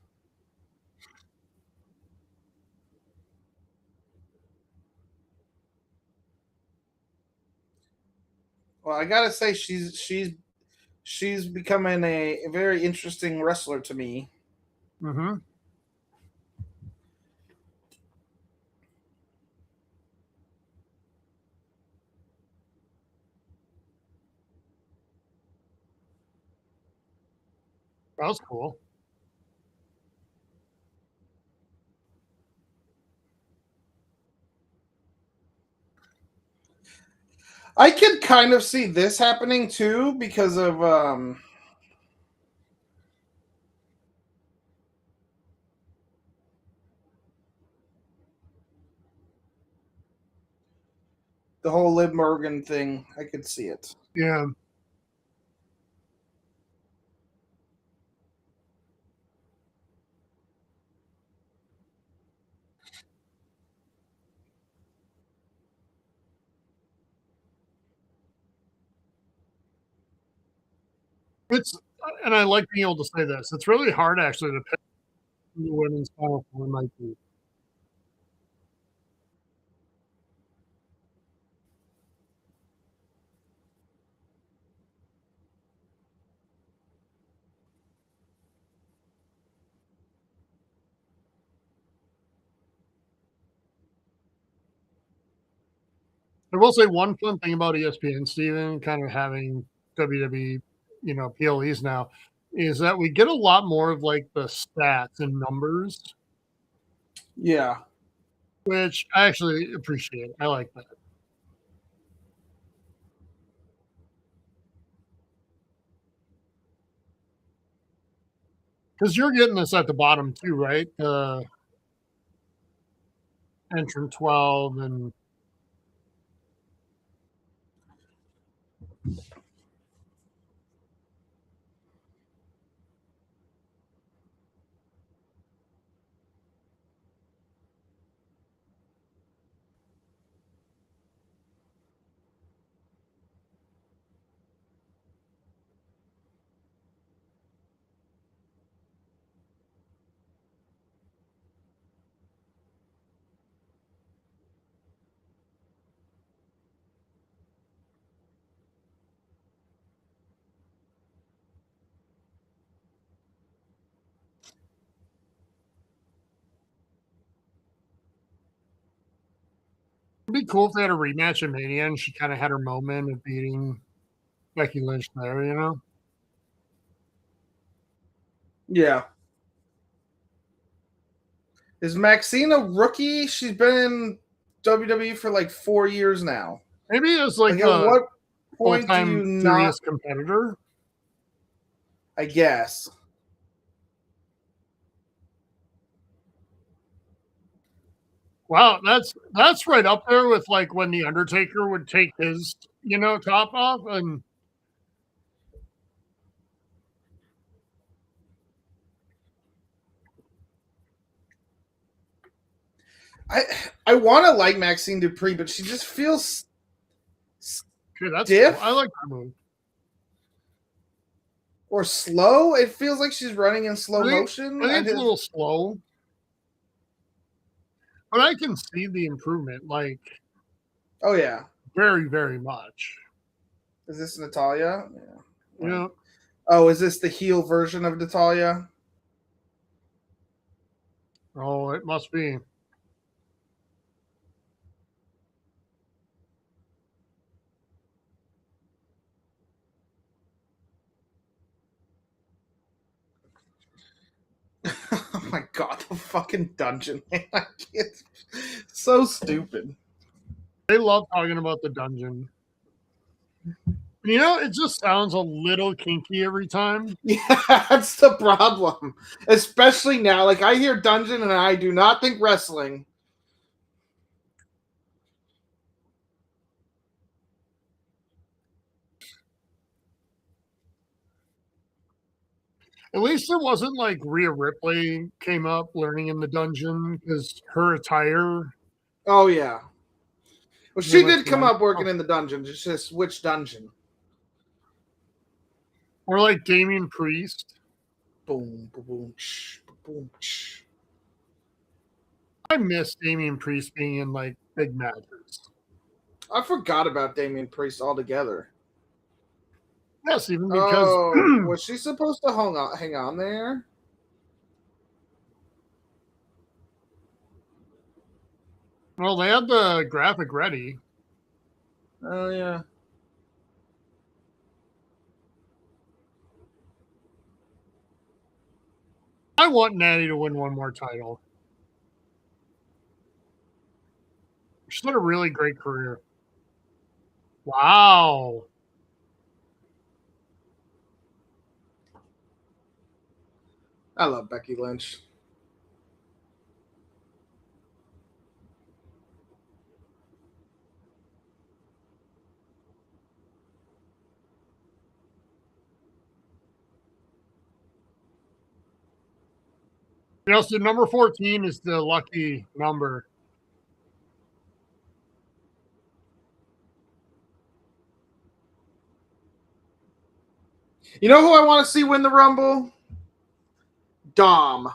Well, I gotta say she's becoming a very interesting wrestler to me. Mm-hmm. That was cool. I could kind of see this happening too because of the whole Liv Morgan thing. I could see it. Yeah. It's and I like being able to say this. It's really hard actually to pick who the women's final four might be. I will say one fun thing about ESPN, Steven, kind of having WWE, PLEs now, is that we get a lot more of like the stats and numbers, Yeah. which I actually appreciate. I like that. Because you're getting this at the bottom too, right? The entrant 12 and it'd be cool if they had a rematch in Mania and she kind of had her moment of beating Becky Lynch there, you know? Yeah. Is Maxine a rookie? She's been in WWE for like 4 years now. Maybe it's like At a what point do full-time you not? serious competitor. I guess. Wow, that's right up there with like when the Undertaker would take his, top off and I want to like Maxine Dupree, but she just feels that's stiff. Cool. I like that move. Or slow. It feels like she's running in slow motion. I think it's a little slow. But I can see the improvement, like, oh yeah, very, very much. Is this Natalya? Yeah. Yeah. Oh, is this the heel version of Natalya? Oh, it must be. Oh my god, the fucking dungeon, man. I can't. So stupid. They love talking about the dungeon. It just sounds a little kinky every time. Yeah, that's the problem. Especially now. Like, I hear dungeon and I do not think wrestling. At least it wasn't like Rhea Ripley came up learning in the dungeon because her attire. Oh, yeah. Well, she did come up working in the dungeon. It's just which dungeon? Or like Damian Priest. Boom, boom, boom, boom. I miss Damian Priest being in like big matches. I forgot about Damian Priest altogether. Yes, even because was she supposed to hang on there? Well, they had the graphic ready. Oh yeah. I want Natty to win one more title. She's had a really great career. Wow. I love Becky Lynch. So number 14 is the lucky number. You know who I want to see win the Rumble? Dom.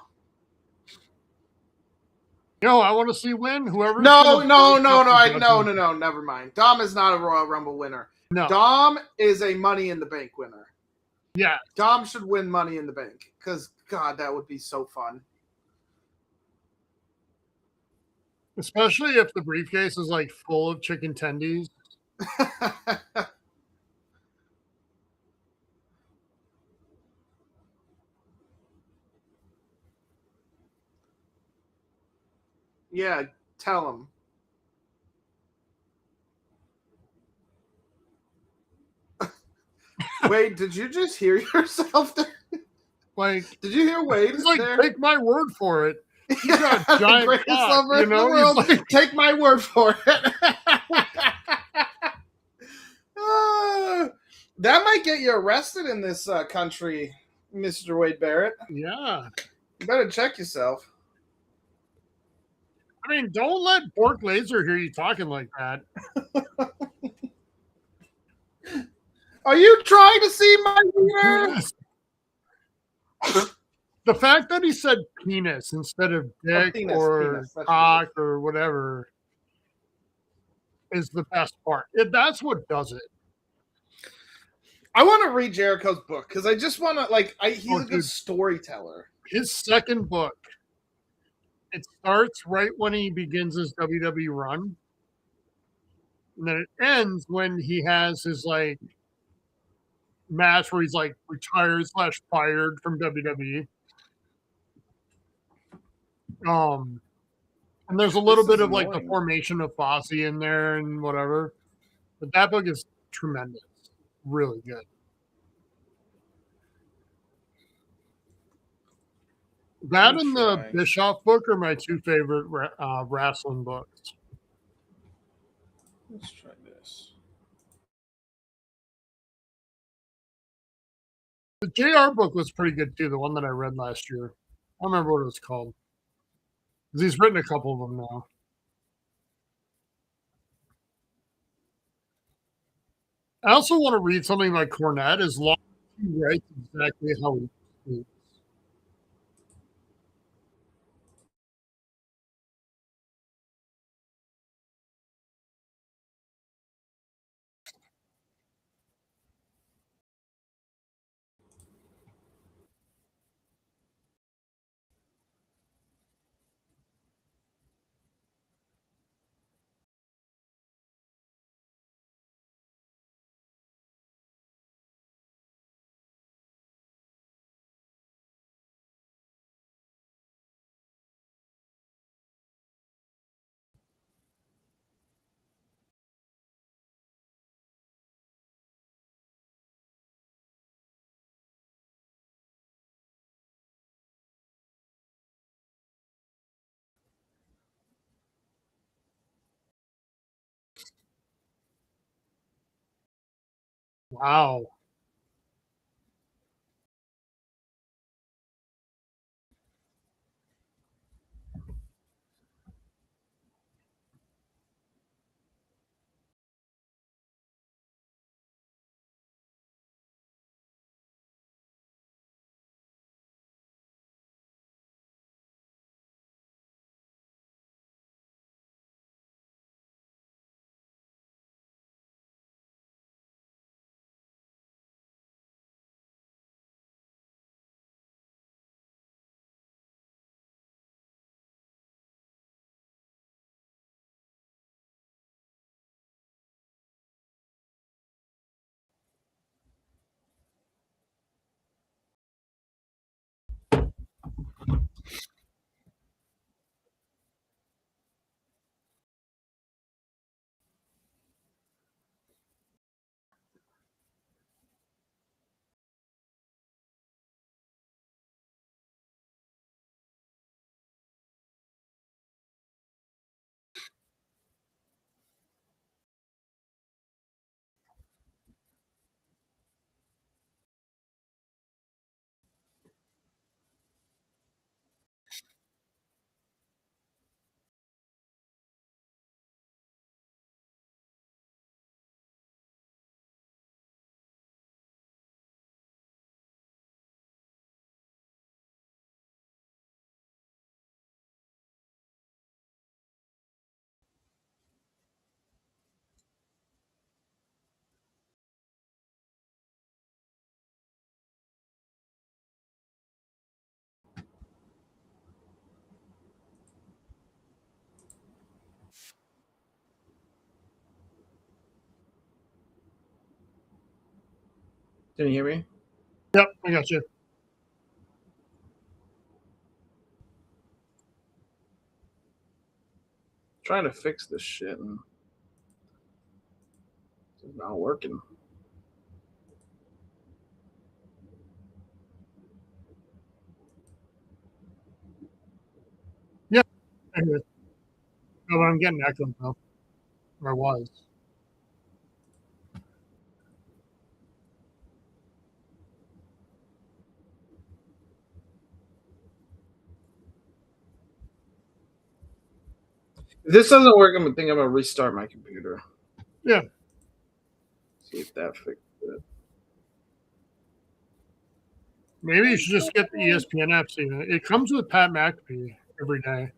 I want to see win whoever. No. Never mind. Dom is not a Royal Rumble winner. No. Dom is a Money in the Bank winner. Yeah. Dom should win Money in the Bank because God, that would be so fun. Especially if the briefcase is like full of chicken tendies. Yeah, tell him. Wait, did you just hear yourself there? Like, Did you hear Wade he's like, there? take my word for it. He's got a The giant greatest cock, lover in the He's world. like, Take my word for it. That might get you arrested in this country, Mr. Wade Barrett. yeah. You better check yourself. I mean, don't let Bork Laser hear you talking like that. Are you trying to see my wiener? The fact that he said penis instead of dick penis. cock or whatever is the best part. That's what does it. I want to read Jericho's book because I just want to, he's a good storyteller. His second book, it starts right when he begins his WWE run. And then it ends when he has his, match where he's, retired / fired from WWE. And there's a little bit of, the formation of Fosse in there and whatever. But that book is tremendous. Really good. That and the Bischoff book are my two favorite wrestling books. Let's try this. The JR book was pretty good too, the one that I read last year. I don't remember what it was called. He's written a couple of them now. I also want to read something like Cornette as long as he writes exactly how he speaks. Wow. Can you hear me? Yep, I got you. Trying to fix this shit and it's not working. I'm getting echoed though. Or was. If this doesn't work, I'm gonna restart my computer. Yeah. See if that fixes it. Maybe you should just get the ESPN app. See, it comes with Pat McAfee every day.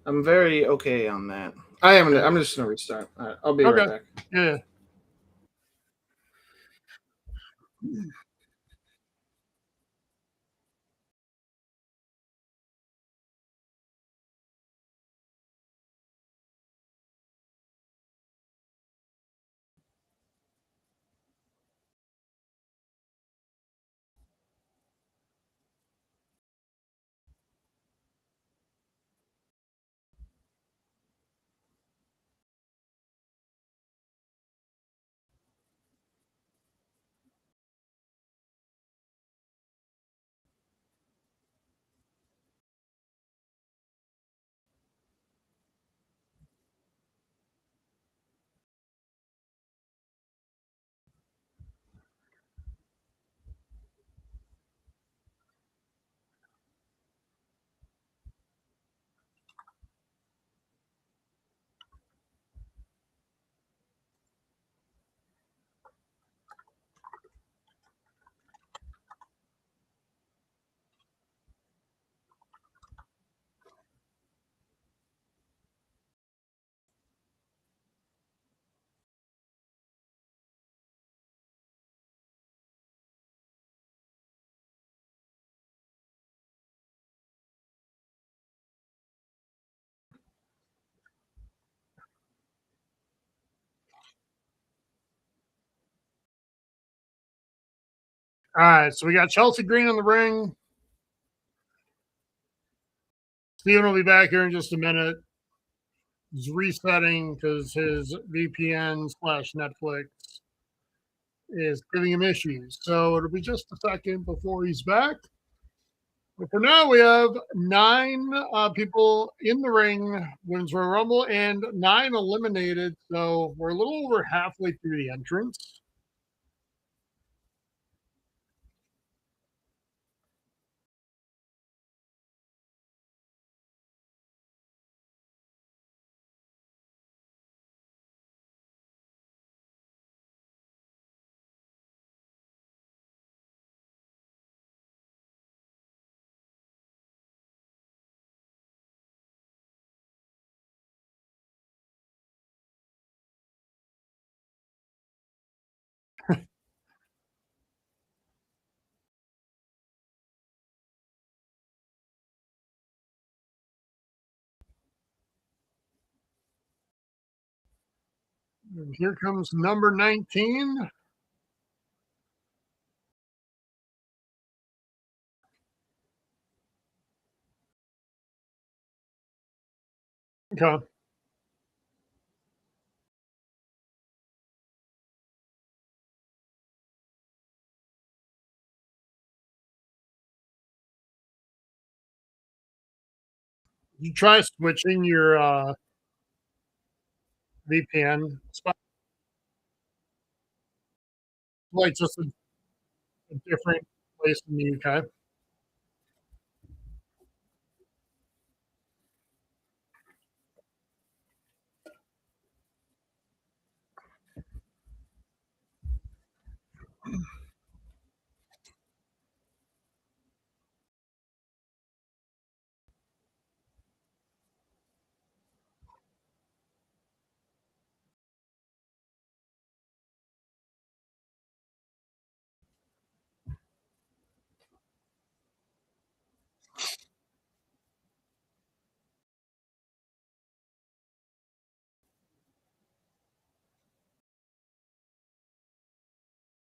I'm very okay on that. I'm just gonna restart. All right, I'll be right Okay. back. Yeah. All right. So we got Chelsea Green in the ring. Steven will be back here in just a minute. He's resetting because his VPN slash Netflix is giving him issues. So it'll be just a second before he's back. But for now, we have 9 people in the ring, Women's Royal Rumble, and 9 eliminated. So we're a little over halfway through the entrance. And here comes number 19. Okay. You try switching your VPN spot, like just a different place in the UK.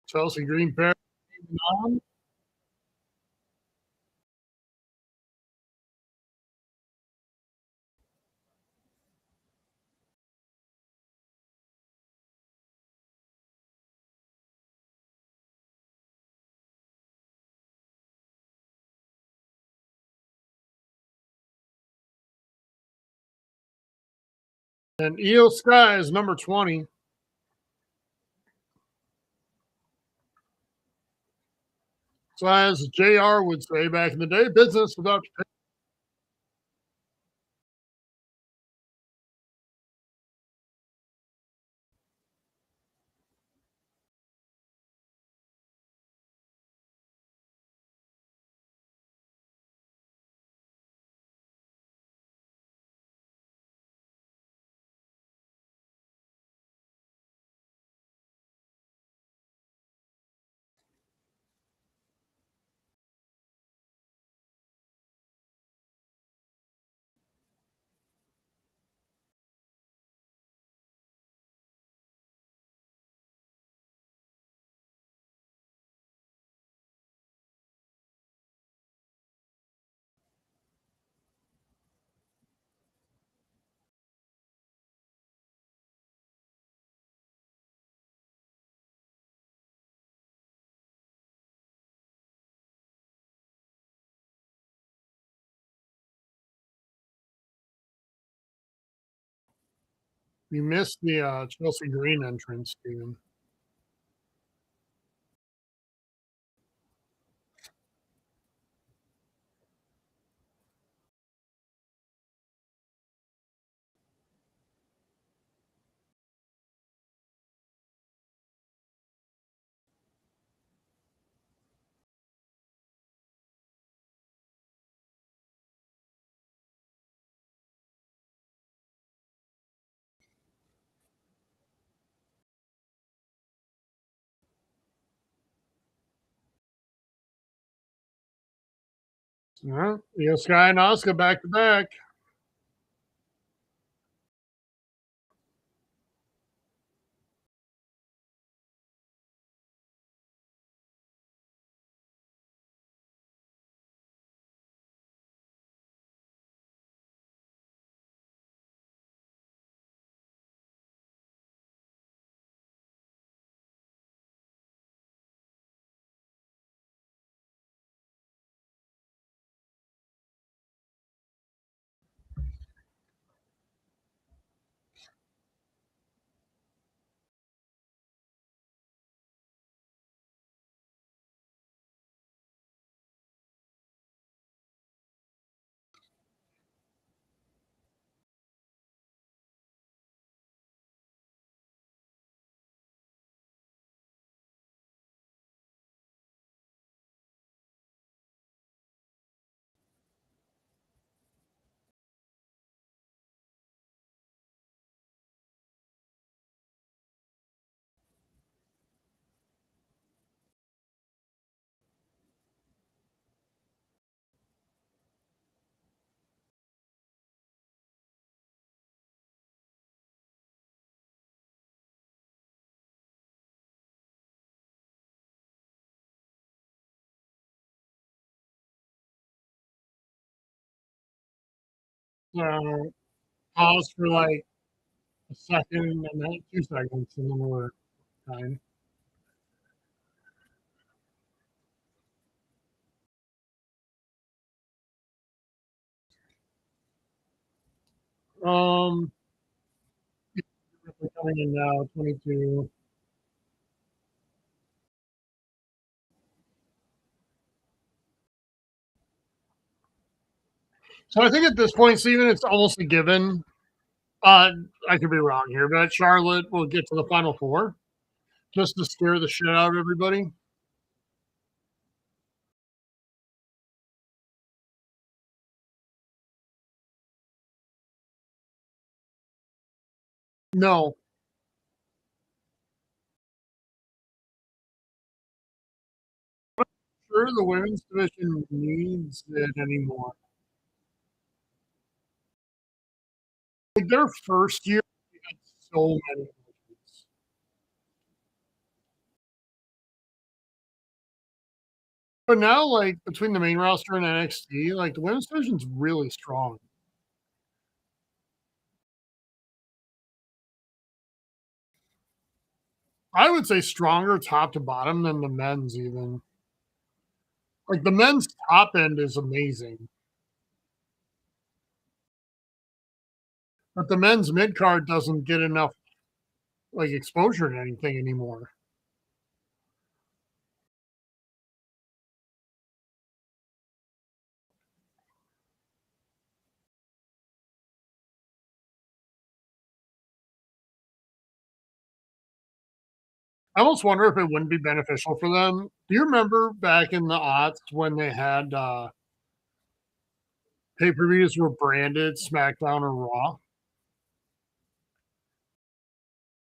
Chelsea Green pair on. And Io Sky is number 20. So as JR would say back in the day, business without you missed the Chelsea Green entrance, Steven. All right. Io Sky and Asuka back to back. So pause for like a second and then 2 seconds, and then we're fine. Um, coming in now, 22. So I think at this point, Steven, it's almost a given. Uh, I could be wrong here, but Charlotte will get to the final four just to scare the shit out of everybody. No, sure, the women's division needs it anymore. Like their first year, they had so many injuries. But now, like between the main roster and NXT, like the women's division's really strong. I would say stronger top to bottom than the men's even. Like the men's top end is amazing. but the men's mid card doesn't get enough like exposure to anything anymore. I almost wonder if it wouldn't be beneficial for them. Do you remember back in the aughts when they had pay per views were branded SmackDown or Raw?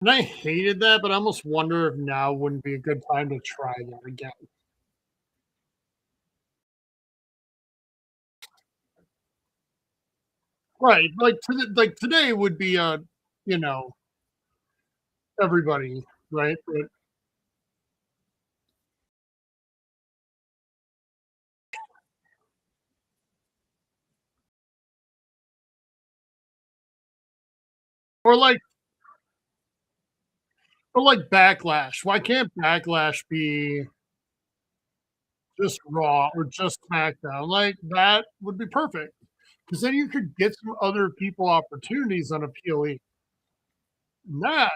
And I hated that, but I almost wonder if now wouldn't be a good time to try that again. Right, like today would be you know, everybody, right? But or like Backlash. Why can't Backlash be just Raw or just SmackDown? Like that would be perfect because then you could get some other people opportunities on a PLE. That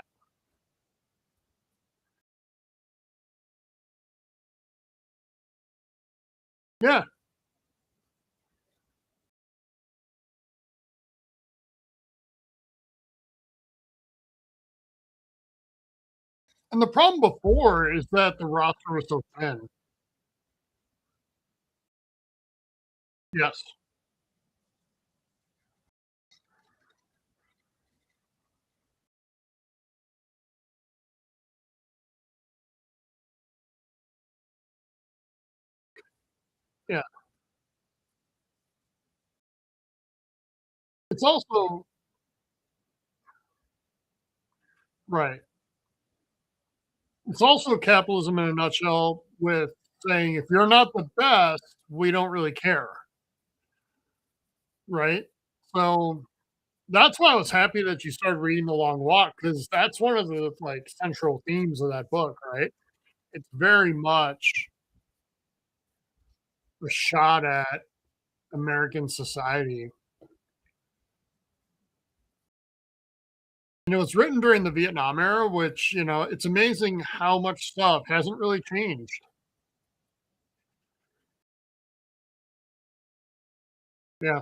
yeah. And the problem before is that the roster was so thin. Yes. Yeah. It's also right. It's also capitalism in a nutshell with saying if you're not the best, we don't really care, right? So that's why I was happy that you started reading The Long Walk because that's one of the like central themes of that book, right? It's very much a shot at American society. And it was written during the Vietnam era, which, it's amazing how much stuff hasn't really changed. Yeah.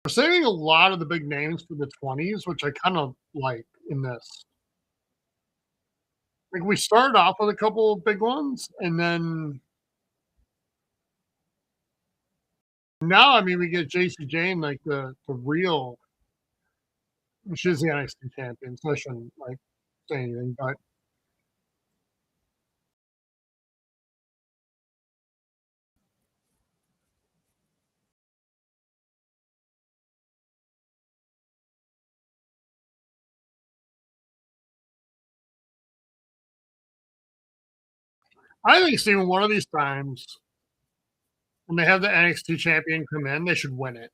We're saving a lot of the big names for the 20s, which I kind of like in this. Like we started off with a couple of big ones, and then now, I mean, we get JC Jane, like the real, she's the NXT champion, so I shouldn't like say anything, but I think Steven, one of these times when they have the NXT champion come in, they should win it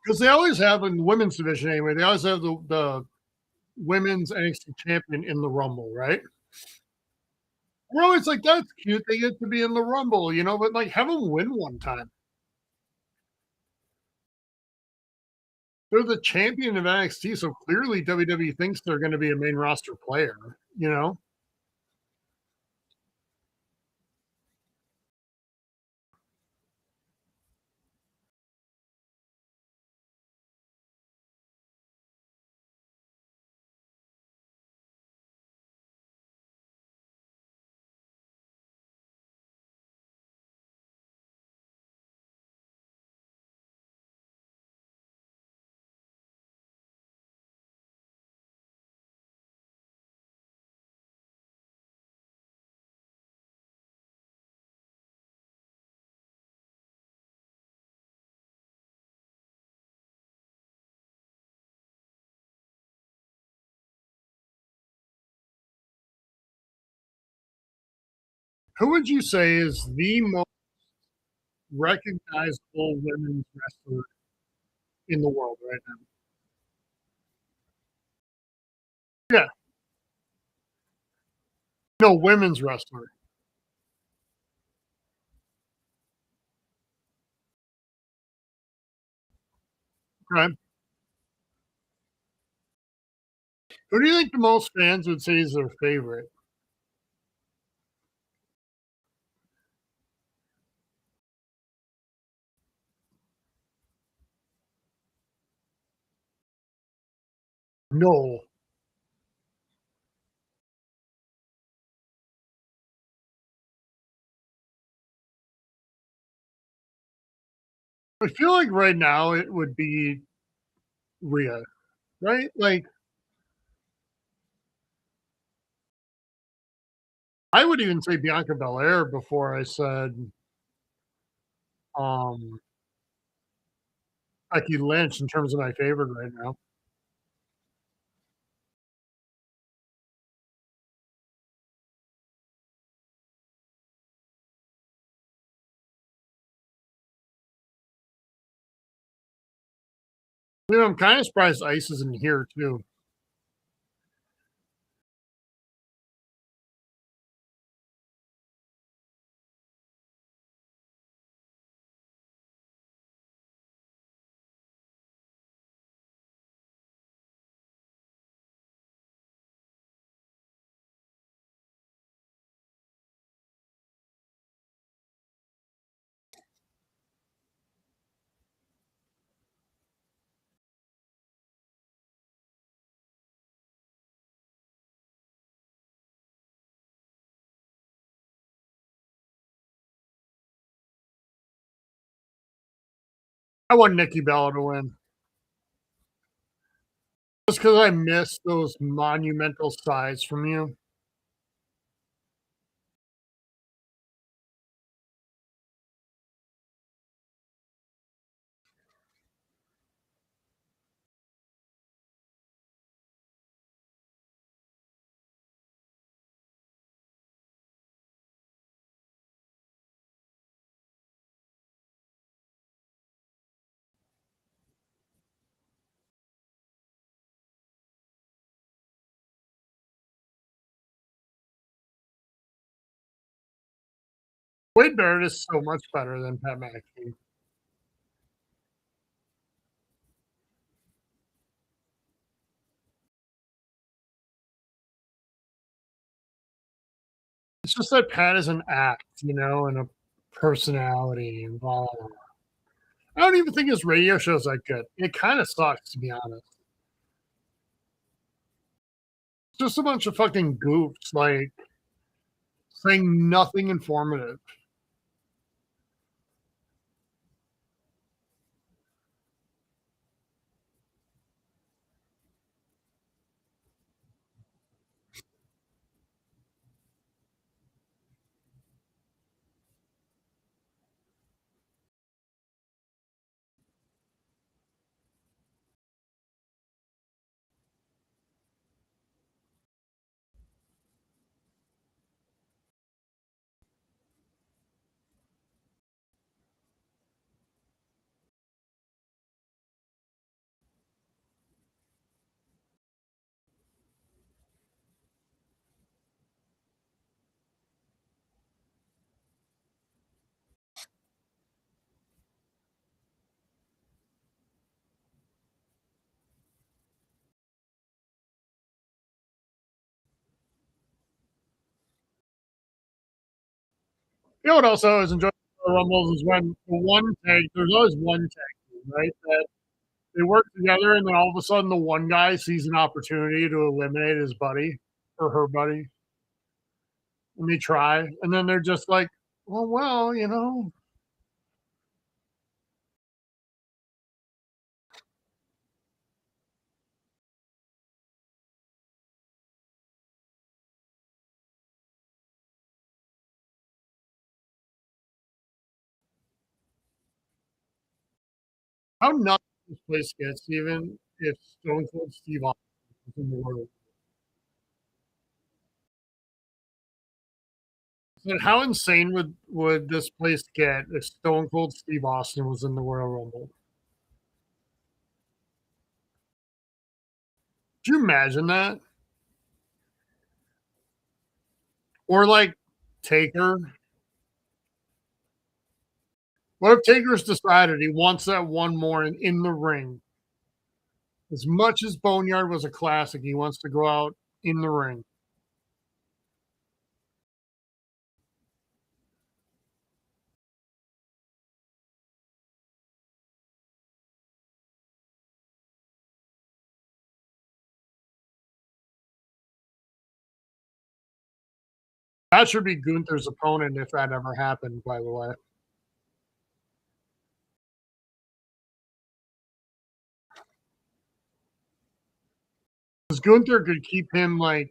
because they always have in the women's division anyway. They always have the women's NXT champion in the Rumble, right? We're always like, that's cute. They get to be in the Rumble, but like have them win one time. They're the champion of NXT, so clearly WWE thinks they're going to be a main roster player. Who would you say is the most recognizable women's wrestler in the world right now? Yeah, no, women's wrestler. Okay. Who do you think the most fans would say is their favorite? No. I feel like right now it would be Rhea, right? Like, I would even say Bianca Belair before I said um, Becky Lynch in terms of my favorite right now. You know, I'm kind of surprised Ice isn't here too. I want Nikki Bella to win just because I miss those monumental sides from you. Wade Barrett is so much better than Pat McAfee. It's just that Pat is an act, you know, and a personality involved. I don't even think his radio show's that good. It kind of sucks, to be honest. It's just a bunch of fucking goofs, like saying nothing informative. You know what else I always enjoy the Rumbles is when the one tag, there's always one tag team, right? That they work together and then all of a sudden the one guy sees an opportunity to eliminate his buddy or her buddy and they try. And then they're just like, well, you know, how nuts this place gets, even if Stone Cold Steve Austin is in the world. And how insane would this place get if Stone Cold Steve Austin was in the Royal Rumble? Could you imagine that? Or like Taker? What if Taker's decided he wants that one more in the ring? As much as Boneyard was a classic, he wants to go out in the ring. That should be Gunther's opponent if that ever happened, by the way. Because Gunther could keep him like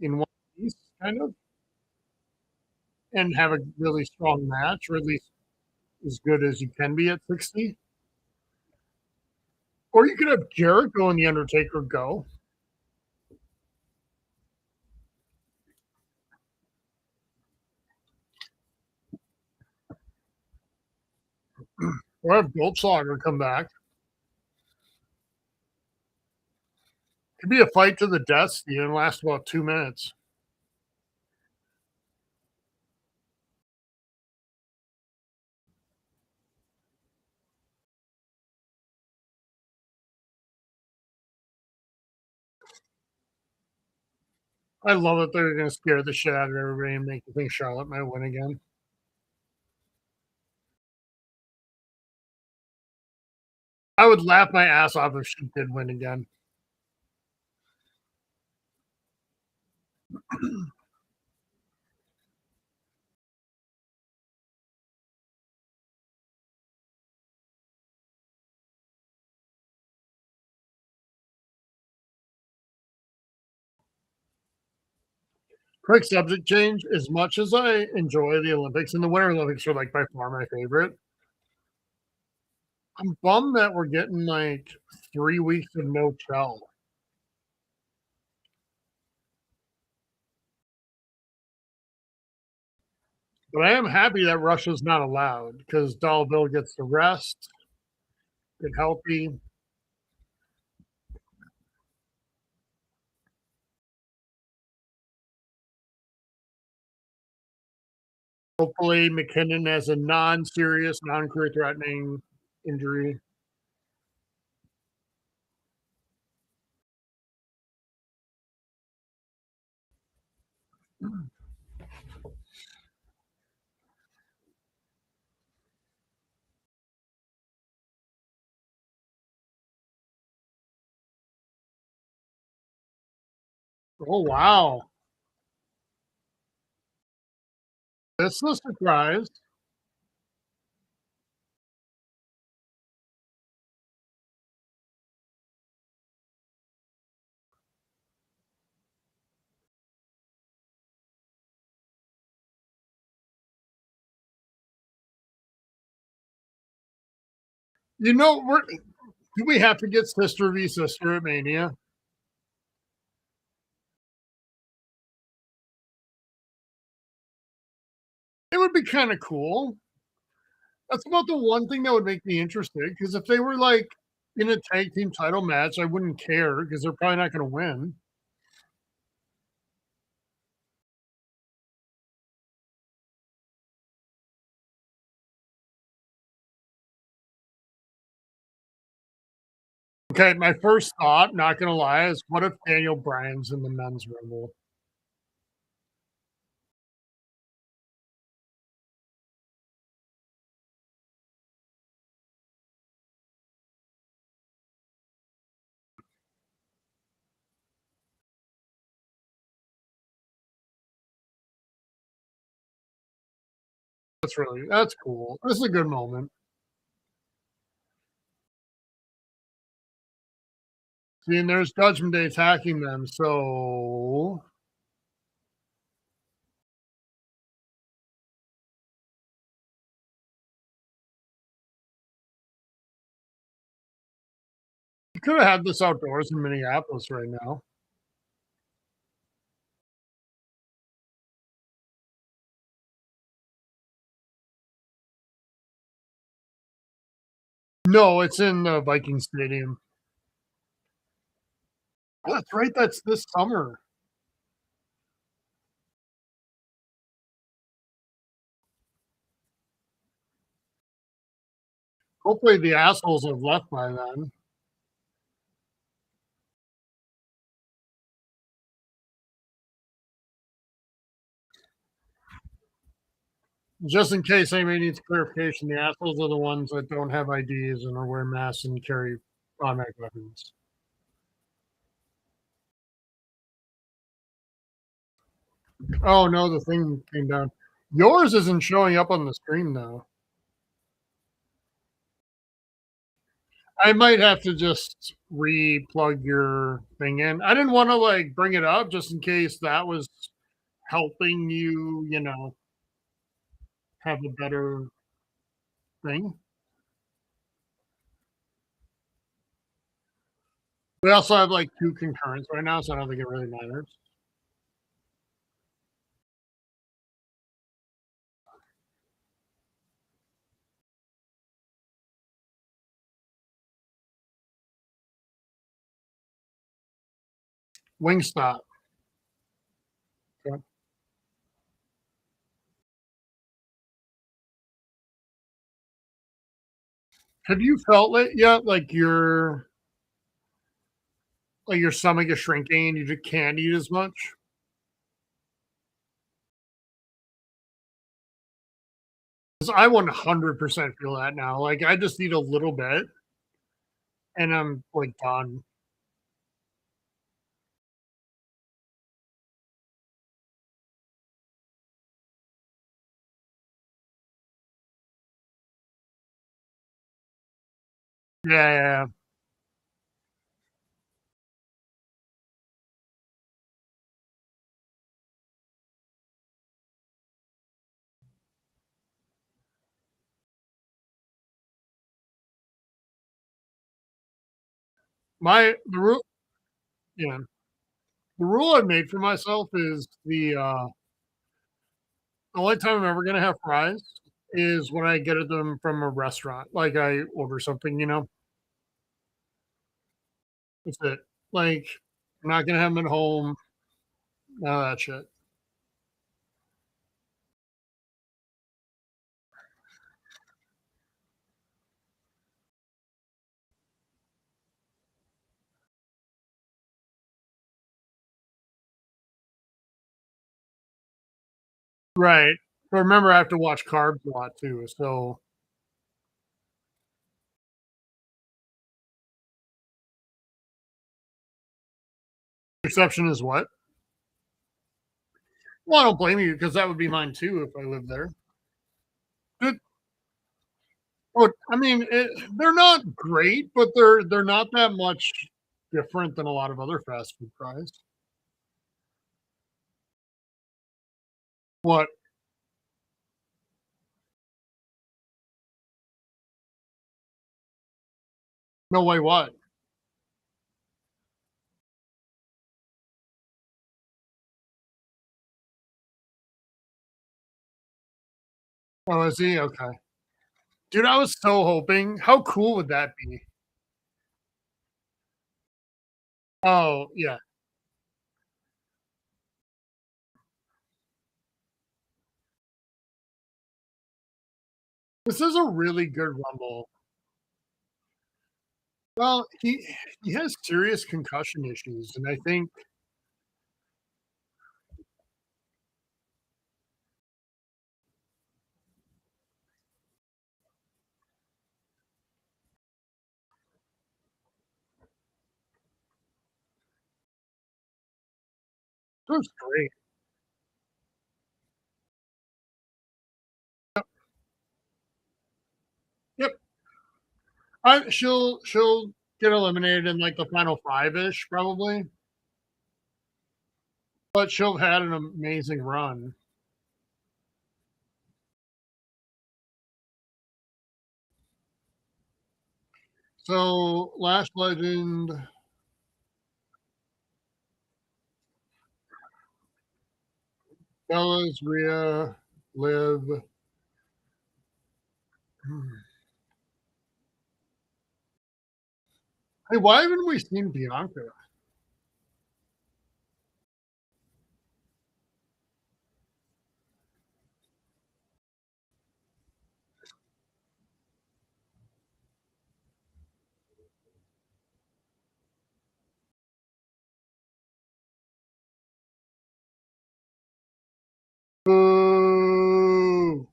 in one piece, kind of, and have a really strong match, or at least as good as you can be at 60. Or you could have Jericho and The Undertaker go. Or have Goldschlager come back. Could be a fight to the death, Steve, and last about 2 minutes. I love that they're going to scare the shit out of everybody and make you think Charlotte might win again. I would laugh my ass off if she did win again. Quick subject change. As much as I enjoy the Olympics, and the Winter Olympics are like by far my favorite, I'm bummed that we're getting like 3 weeks of no Chell. But I am happy that Russia's not allowed because Bill gets to rest, get healthy. Hopefully, McKinnon has a non-serious, non-career threatening injury. Oh wow, this is a surprise. Do we have to get sister v sister at Mania? It would be kind of cool. That's about the one thing that would make me interested. Because if they were like in a tag team title match, I wouldn't care because they're probably not going to win. Okay, my first thought, not going to lie, is what if Daniel Bryan's in the men's rumble? That's cool. This is a good moment. See, and there's Judgment Day attacking them, so you could have had this outdoors in Minneapolis right now. No, it's in the Viking Stadium. Oh, that's right, that's this summer. Hopefully, the assholes have left by then. Just in case anybody needs clarification, the assholes are the ones that don't have IDs and are wearing masks and carry automatic weapons. Oh, no, the thing came down. Yours isn't showing up on the screen, though. I might have to just re-plug your thing in. I didn't wanna, like, bring it up just in case that was helping you, have a better thing. We also have, like, 2 concurrents right now, so I don't think it really matters. Wingstop. Yeah. Have you felt it yet, like your stomach is shrinking and you just can't eat as much? 'Cause I 100% feel that now, like, I just eat a little bit and I'm, like, done. Yeah, yeah, yeah. The rule yeah, the rule I've made for myself is the only time I'm ever gonna have fries is when I get them from a restaurant, like, I order something. That's it. Like, I'm not gonna have them at home, none of that shit. Right. But remember, I have to watch carbs a lot too, so perception is what? Well, I don't blame you because that would be mine too if I lived there. It I mean, they're not great, but they're not that much different than a lot of other fast food fries. What? No way, what? Oh, is he? Okay. Dude, I was so hoping how cool would that be? Oh, yeah. This is a really good Rumble. Well, he has serious concussion issues, and I think that's great. Yep. She'll get eliminated in, like, the final 5-ish probably, but she'll have had an amazing run. So, Lash Legend, Bella's, Rhea, Liv, Hey, why haven't we seen Bianca? Boo!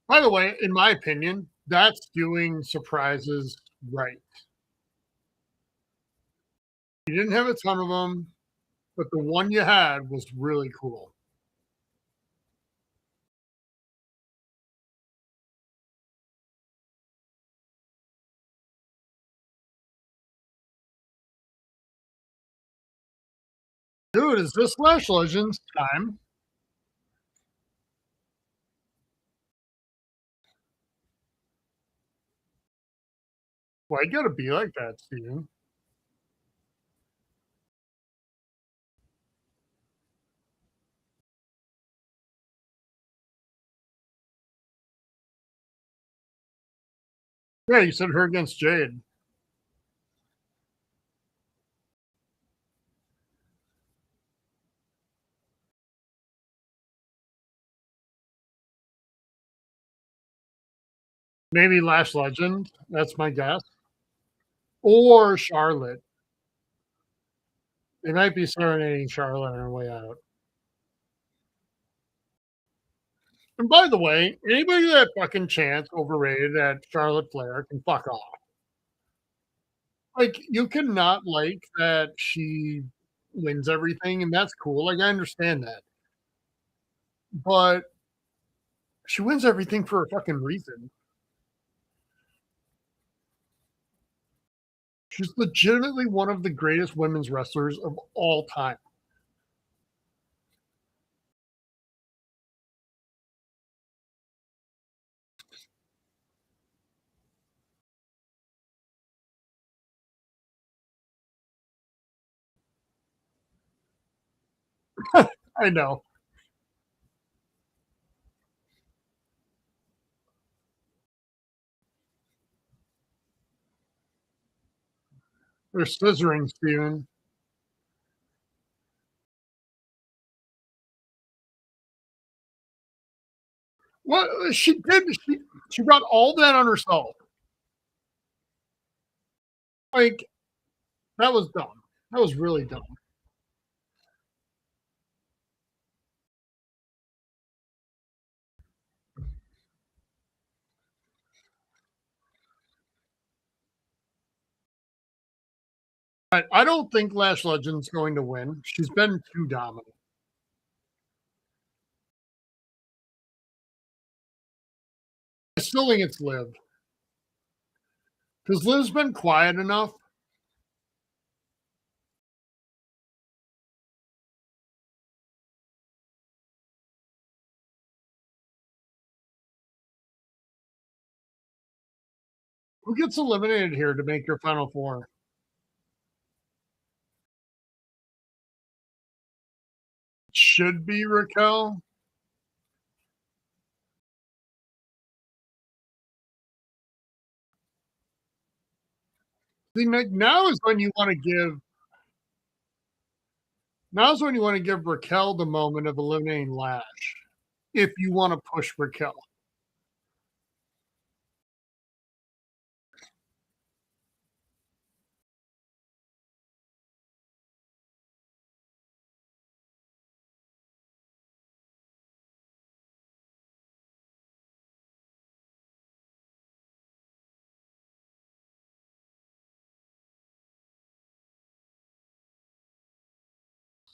By the way, in my opinion, that's doing surprises right. You didn't have a ton of them, but the one you had was really cool. Dude, is this Lash Legends time? Why you gotta be like that, Steven? Yeah, you said her against Jade. Maybe Lash Legend. That's my guess. Or Charlotte. They might be serenading Charlotte on her way out. And by the way, anybody that fucking chants overrated at Charlotte Flair can fuck off. Like, you cannot like that she wins everything, and that's cool. Like, I understand that. But she wins everything for a fucking reason. She's legitimately one of the greatest women's wrestlers of all time. I know. They're scissoring, Steven. What she did, she got all that on herself. Like, that was dumb. That was really dumb. I don't think Lash Legend's going to win. She's been too dominant. I still think it's Liv because Liv's been quiet enough. Who gets eliminated here to make your final four? Should be Raquel. See, now is when you want to give. Now's when you want to give Raquel the moment of eliminating Lash. If you want to push Raquel,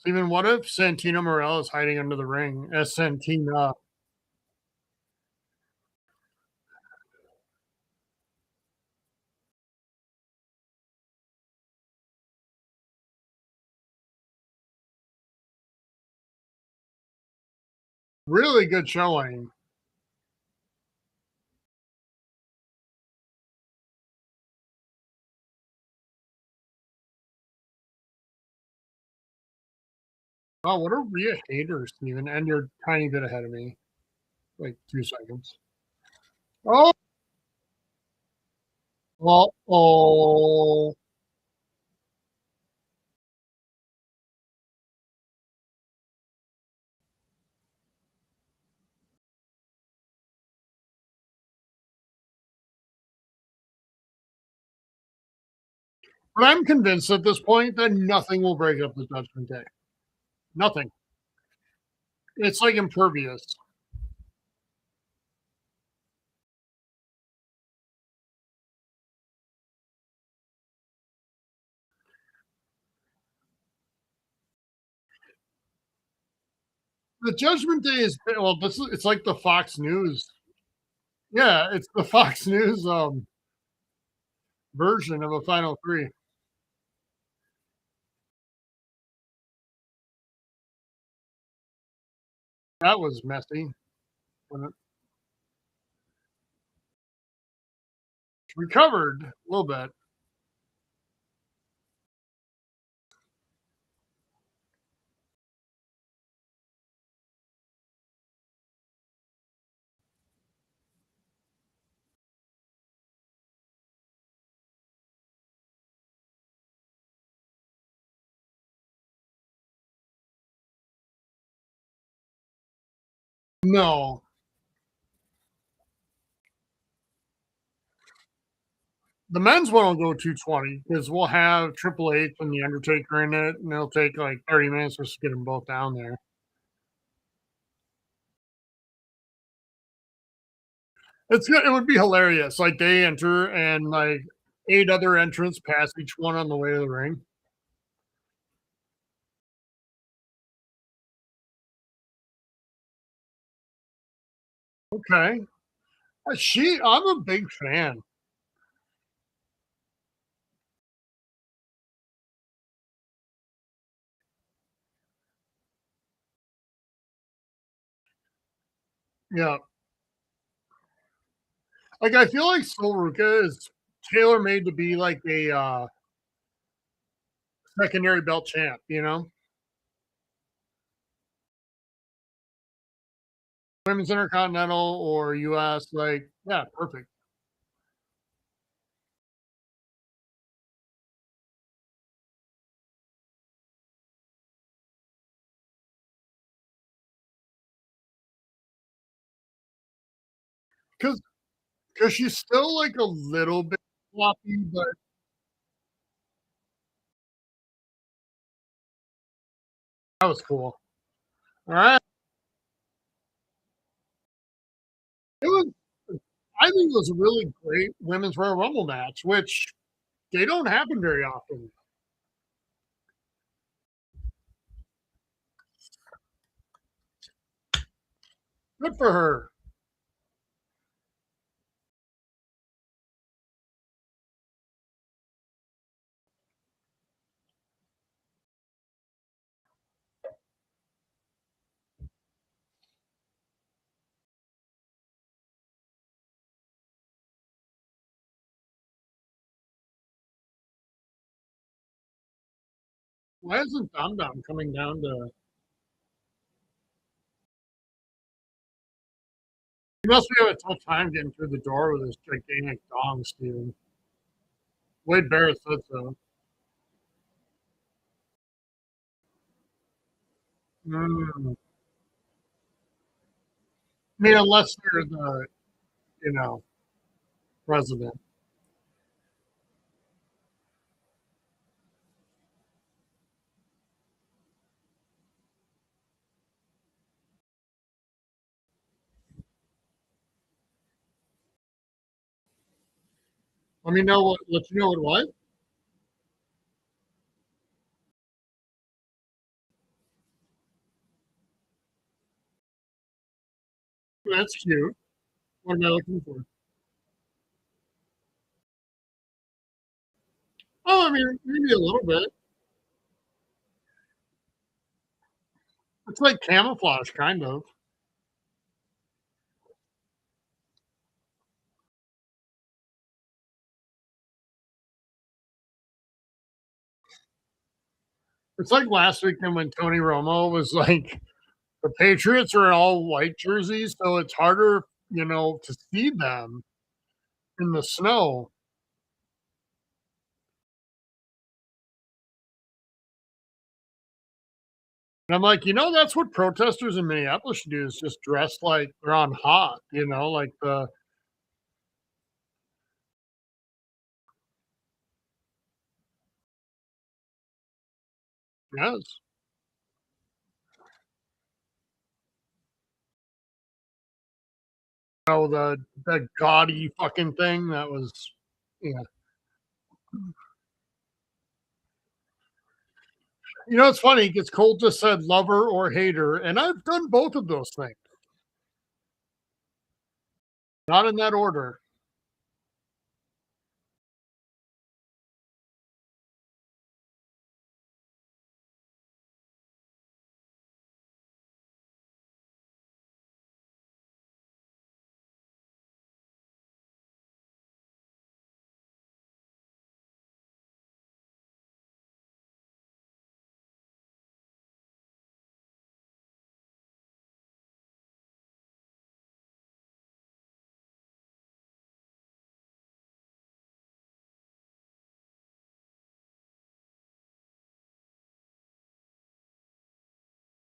even what if Santino Morel is hiding under the ring as Santina? Really good showing. Oh, what are we a hater, Steven? And you're a tiny bit ahead of me, like 2 seconds. Oh, well, oh. But I'm convinced at this point that nothing will break up the Judgment Day. Nothing. It's like impervious. The Judgment Day is well. It's like the Fox News. Yeah, it's the Fox News version of a Final Three. That was messy. When it recovered a little bit. No, the men's one will go 220 because we'll have Triple H and the Undertaker in it, and it'll take like 30 minutes just to get them both down there. It would be hilarious. Like they enter and like 8 other entrants pass each one on the way to the ring. Okay. I'm a big fan. Yeah. Like I feel like Sil is tailor made to be like a secondary belt champ, you know? Women's Intercontinental or US, like, yeah, perfect. Because she's still like a little bit floppy, but that was cool. All right. It was I think it was a really great women's Royal Rumble match, which they don't happen very often. Good for her. Why isn't Dom Dom coming down to he must be having a tough time getting through the door with his gigantic dong, Steven. Wade Barrett said so. Mm. I mean, unless they're the, you know, president. Let you know what was. That's cute. What am I looking for? Oh, I mean, maybe a little bit. It's like camouflage, kind of. It's like last weekend when Tony Romo was like, the Patriots are in all white jerseys, so it's harder, to see them in the snow. And I'm like, that's what protesters in Minneapolis should do is just dress like they're on hot, like the yes. Oh, the gaudy fucking thing that was yeah. It's funny because Cole just said lover or hater, and I've done both of those things, not in that order.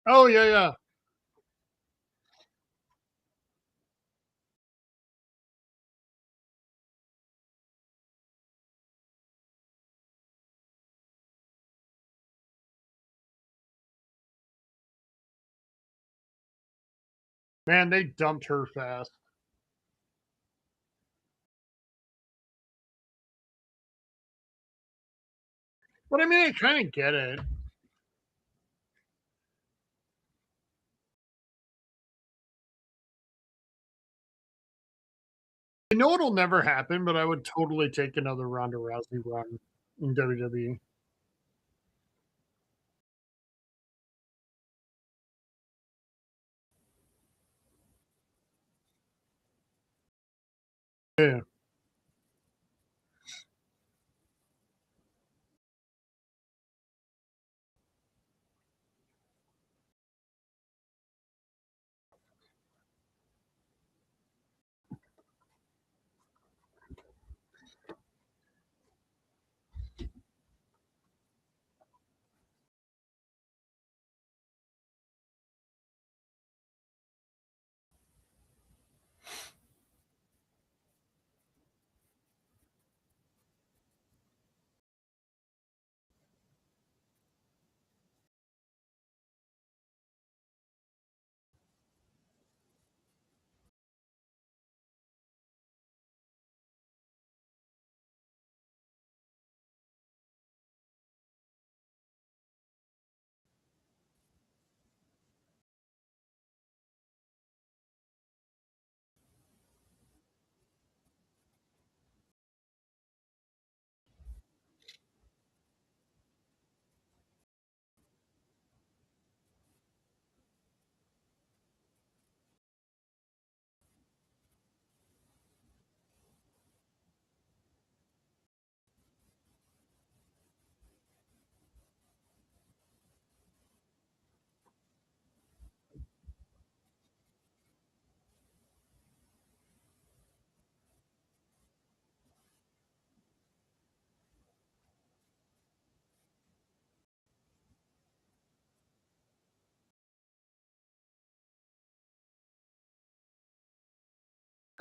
Oh, yeah, yeah. Man, they dumped her fast. But I mean, I kind of get it. I know it'll never happen, but I would totally take another Ronda Rousey run in WWE. Yeah.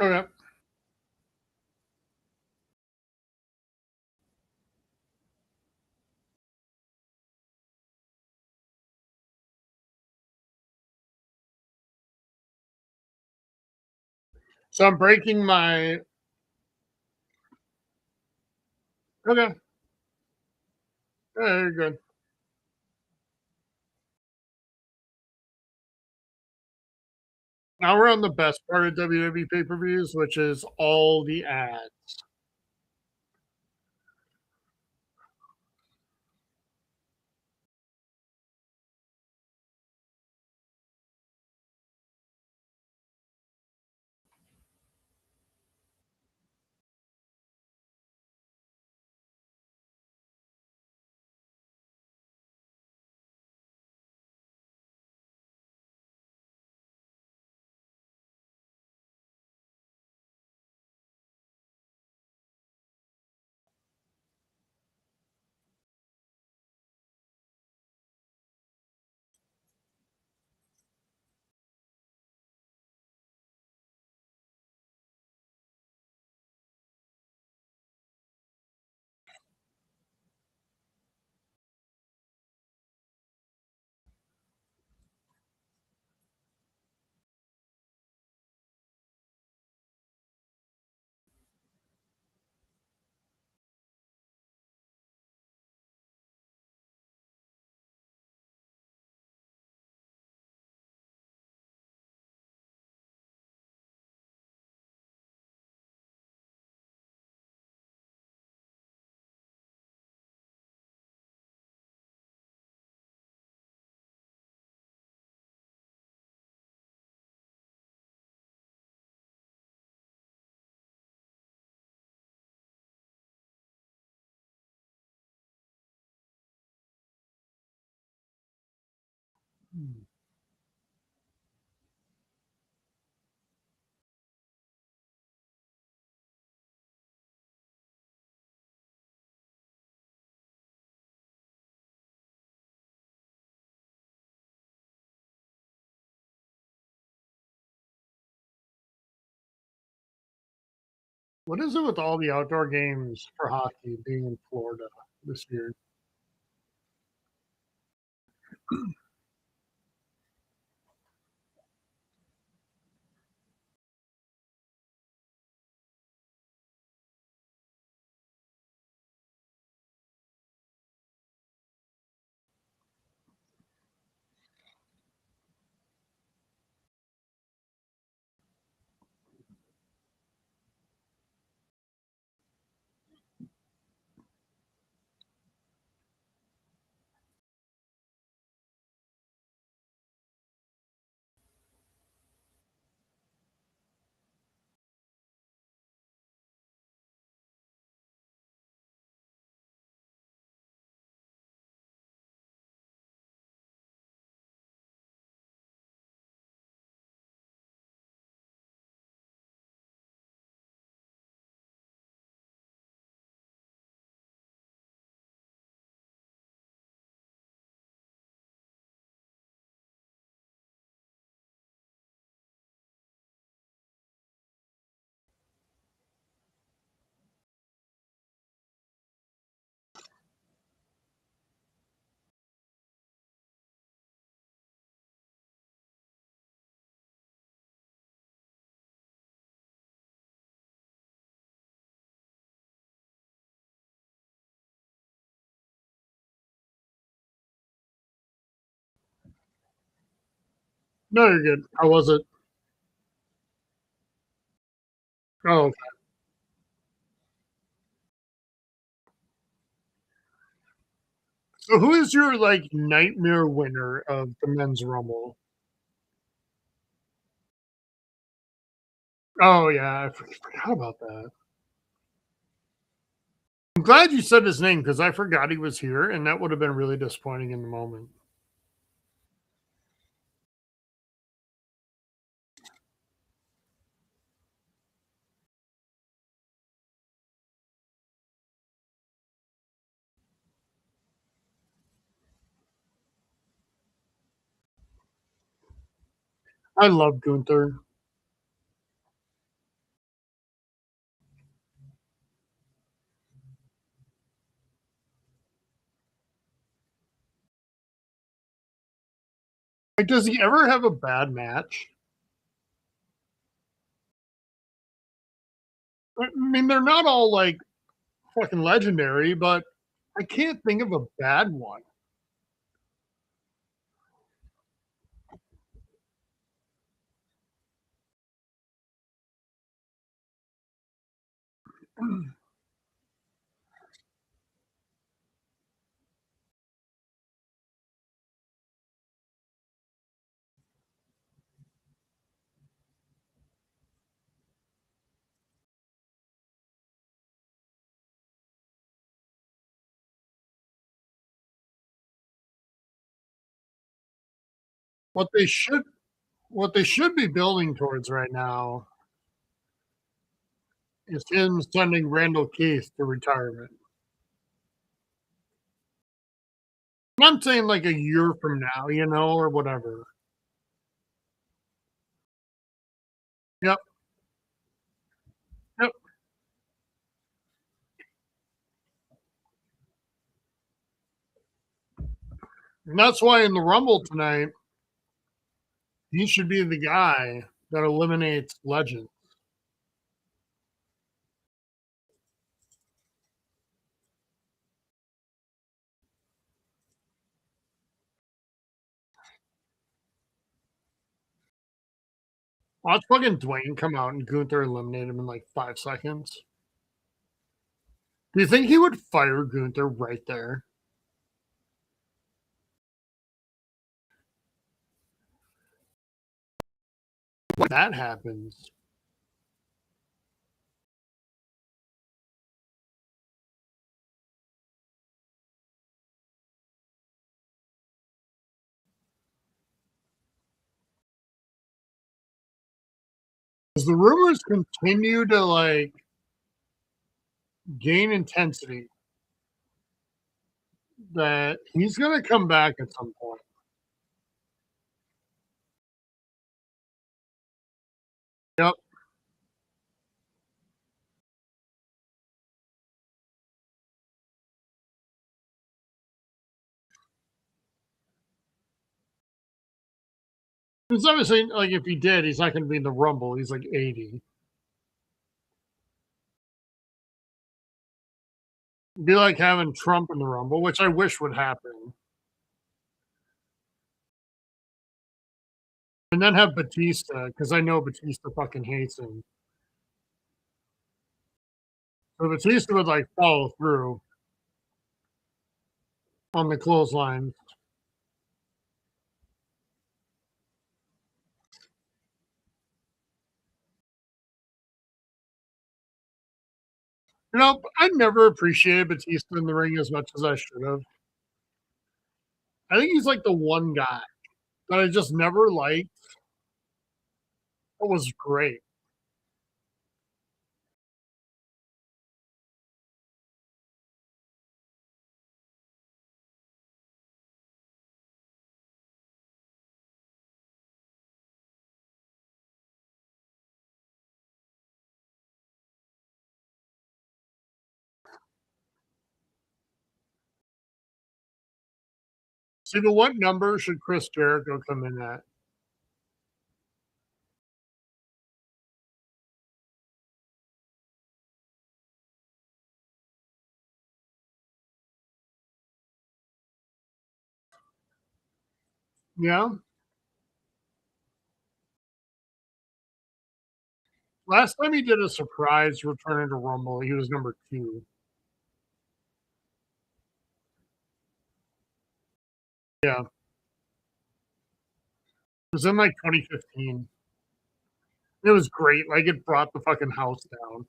Okay. So I'm breaking my okay. Yeah, you're good. Now we're on the best part of WWE pay-per-views, which is all the ads. What is it with all the outdoor games for hockey being in Florida this year? No, you're good. How was it? Oh, okay. So who is your like nightmare winner of the men's rumble? Oh yeah, forgot about that. I'm glad you said his name because I forgot he was here, and that would have been really disappointing in the moment. I love Gunther. Like, does he ever have a bad match? I mean, they're not all like fucking legendary, but I can't think of a bad one. What they should what they should be building towards right now is him sending Randall Keith to retirement. And I'm saying like a year from now, or whatever. Yep, yep. And that's why in the Rumble tonight, he should be the guy that eliminates legends. Watch fucking Dwayne come out and Gunther eliminate him in like 5 seconds. Do you think he would fire Gunther right there? When that happens, the rumors continue to like gain intensity that he's going to come back at some point. Yep. It's obviously like if he did, he's not going to be in the Rumble. He's like 80. It'd be like having Trump in the Rumble, which I wish would happen. And then have Batista, because I know Batista fucking hates him. So Batista would like follow through on the clothesline. You know, I never appreciated Batista in the ring as much as I should have. I think he's like the one guy that I just never liked. It was great. See, but what number should Chris Jericho come in at? Yeah. Last time he did a surprise return to Rumble, he was number 2. Yeah. It was in like 2015. It was great. Like it brought the fucking house down.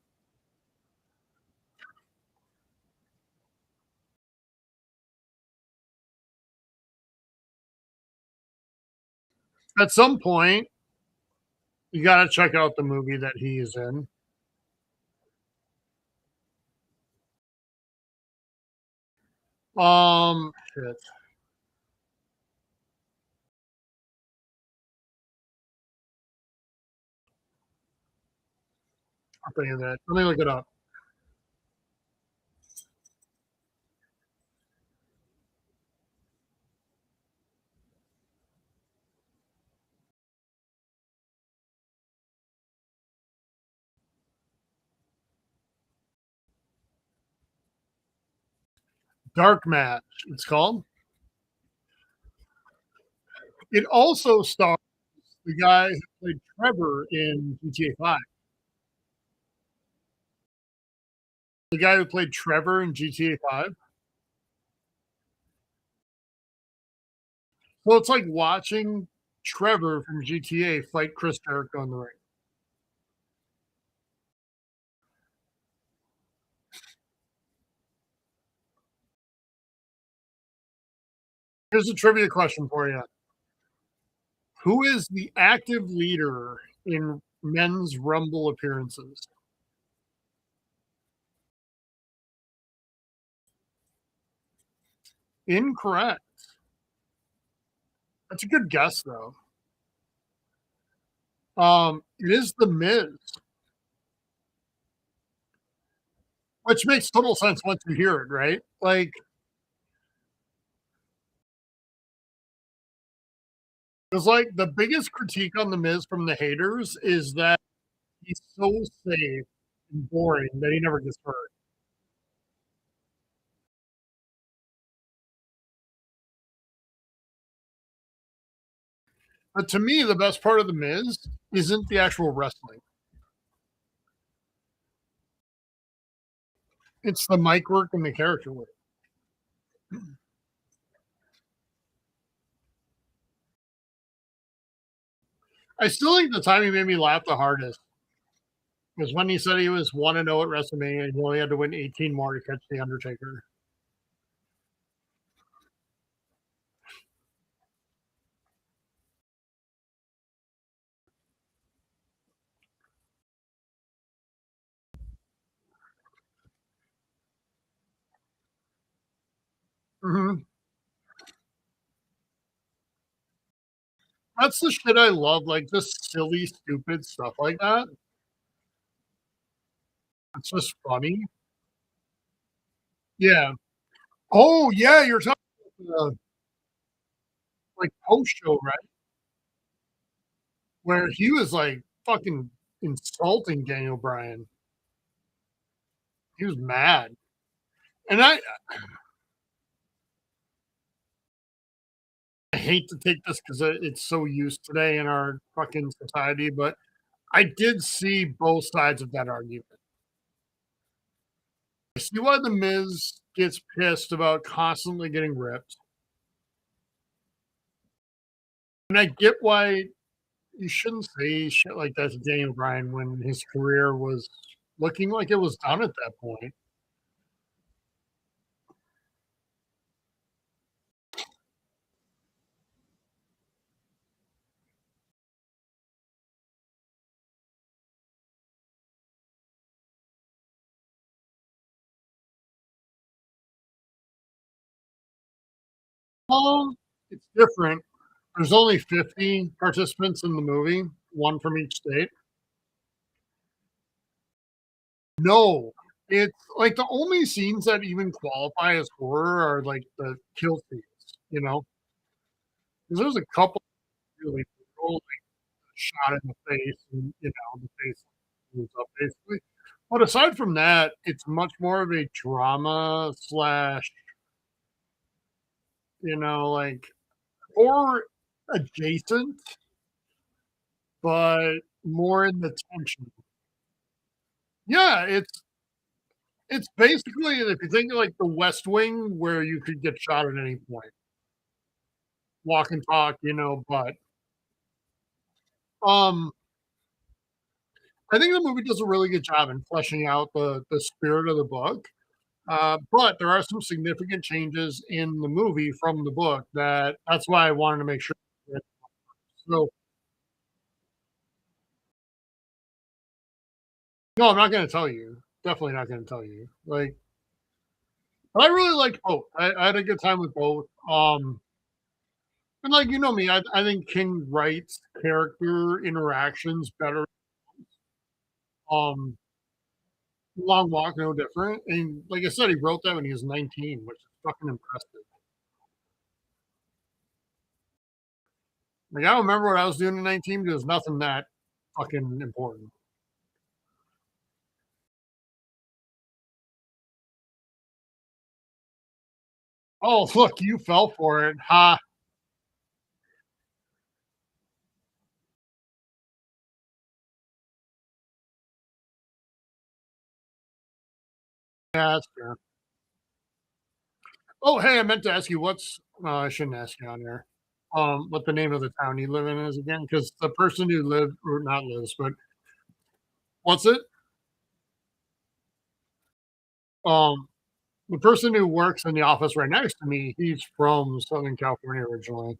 At some point, you got to check out the movie that he is in. Shit. I'll tell you that. Let me look it up. Dark Match, it's called. It also stars the guy who played Trevor in GTA 5. The guy who played Trevor in GTA 5. So it's like watching Trevor from GTA fight Chris Jericho in the ring. Here's a trivia question for you. Who is the active leader in men's Rumble appearances? Incorrect. That's a good guess, though. It is The Miz, which makes total sense once you hear it, right? Like, it's like the biggest critique on The Miz from the haters is that he's so safe and boring that he never gets hurt. But to me, the best part of The Miz isn't the actual wrestling. It's the mic work and the character work. I still think the time he made me laugh the hardest was when he said he was 1-0 at WrestleMania and he only had to win 18 more to catch The Undertaker. Mhm. That's the shit I love, like, this silly, stupid stuff like that. It's just funny. Yeah. Oh, yeah, you're talking about the, like, post show, right? Where he was, like, fucking insulting Daniel Bryan. He was mad. And I hate to take this 'cause it's so used today in our fucking society, but I did see both sides of that argument. I see why The Miz gets pissed about constantly getting ripped, and I get why you shouldn't say shit like that to Daniel Bryan when his career was looking like it was done at that point. Um, it's different. There's only 50 participants in the movie, one from each state. No, it's like the only scenes that even qualify as horror are like the kill scenes, you know? 'Cause there's a couple really brutal, like shot in the face and, the face moves up basically. But aside from that, it's much more of a drama slash, like horror adjacent, but more in the tension. Yeah, it's basically if you think of like the West Wing where you could get shot at any point, walk and talk, but um I think the movie does a really good job in fleshing out the spirit of the book. But there are some significant changes in the movie from the book that's why I wanted to make sure. So no, I'm not going to tell you. Definitely not going to tell you. Like, but I really liked both. I had a good time with both. And like me, I think King writes character interactions better. Um, Long Walk, no different. And like I said, he wrote that when he was 19, which is fucking impressive. Like I don't remember what I was doing at 19, but it was nothing that fucking important. Oh, look, you fell for it. Ha. Yeah, that's fair. Oh, hey, I meant to ask you I shouldn't ask you on there. What the name of the town you live in is again? Because the person who lived or not lives, but what's it? Um, the person who works in the office right next to me, he's from Southern California originally.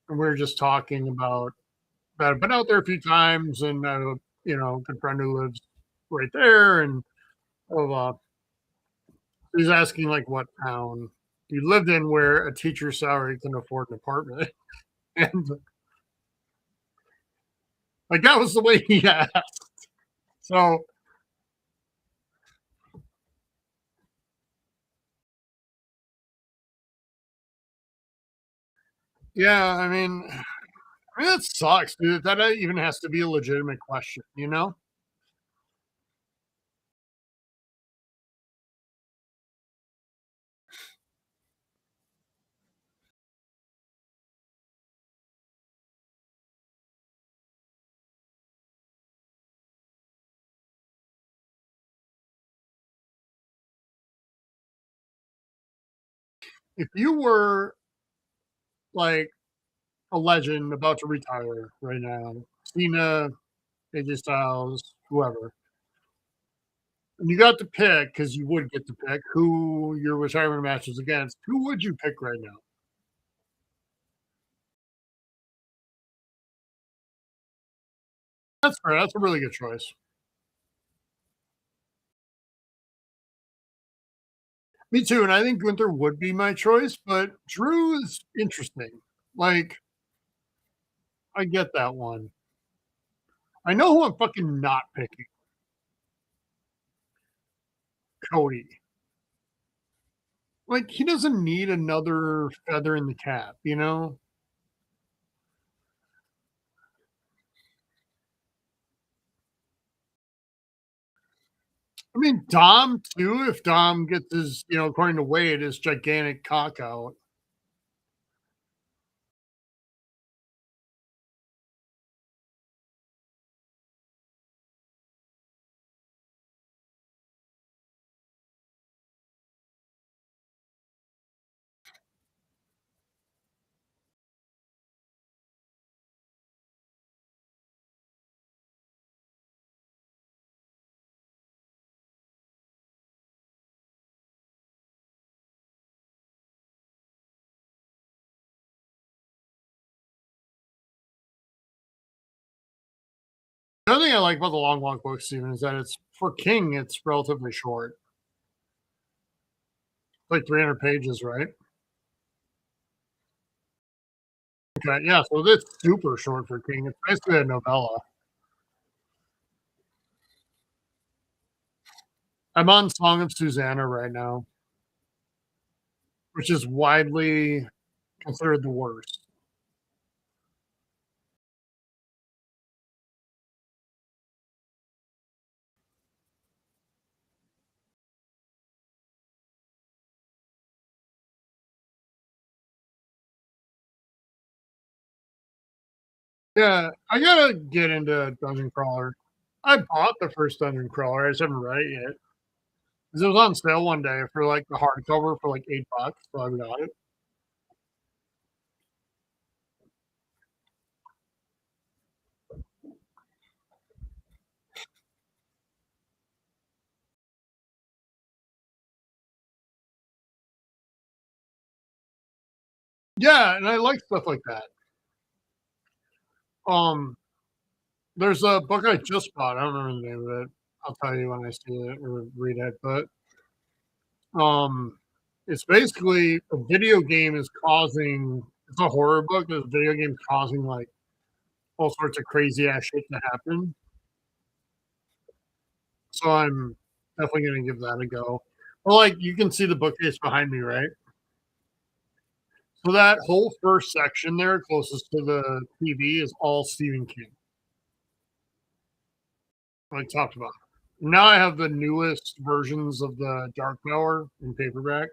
And we were just talking about that. I've been out there a few times and good friend who lives right there and of he's asking like what town you lived in where a teacher's salary can afford an apartment. And like that was the way he asked. So yeah, I mean that sucks, dude. That even has to be a legitimate question. If you were like a legend about to retire right now, Cena, AJ Styles, whoever, and you got to pick because you would get to pick who your retirement match is against, who would you pick right now? That's fair. That's a really good choice. Me too, and I think Gunther would be my choice, but Drew is interesting. Like, I get that one. I know who I'm fucking not picking. Cody. Like, he doesn't need another feather in the cap, you know? I mean, Dom too, if Dom gets his, according to Wade, his gigantic cock out. The other thing I like about the long walk book, Steven, is that it's for King, it's relatively short. Like 300 pages, right? Okay, yeah, so it's super short for King. It's basically a novella. I'm on Song of Susanna right now, which is widely considered the worst. Yeah, I gotta get into Dungeon Crawler. I bought the first Dungeon Crawler. I just haven't read it yet. 'Cause it was on sale one day for like the hardcover for like $8, so I got it. Yeah, and I like stuff like that. Um, there's a book I just bought. I don't remember the name of it. I'll tell you when I see it or read it. But um, it's basically a video game is causing. It's a horror book. This video game causing like all sorts of crazy ass shit to happen. So I'm definitely gonna give that a go. Well, like you can see the bookcase behind me, right? So that whole first section there, closest to the TV, is all Stephen King, like top to bottom. Now I have the newest versions of the Dark Tower in paperback.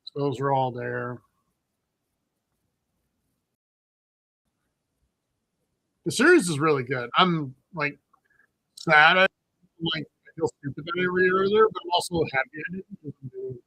So those are all there. The series is really good. I'm like sad. I feel stupid that I read earlier, but I'm also happy I did because I'm doing.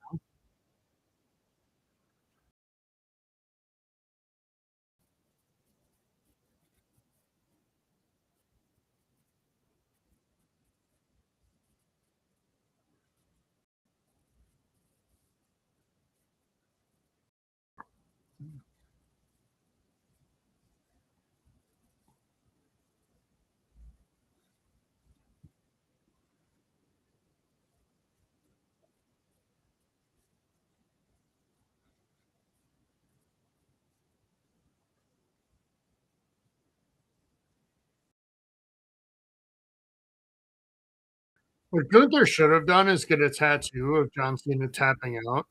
What Gunther should have done is get a tattoo of John Cena tapping out.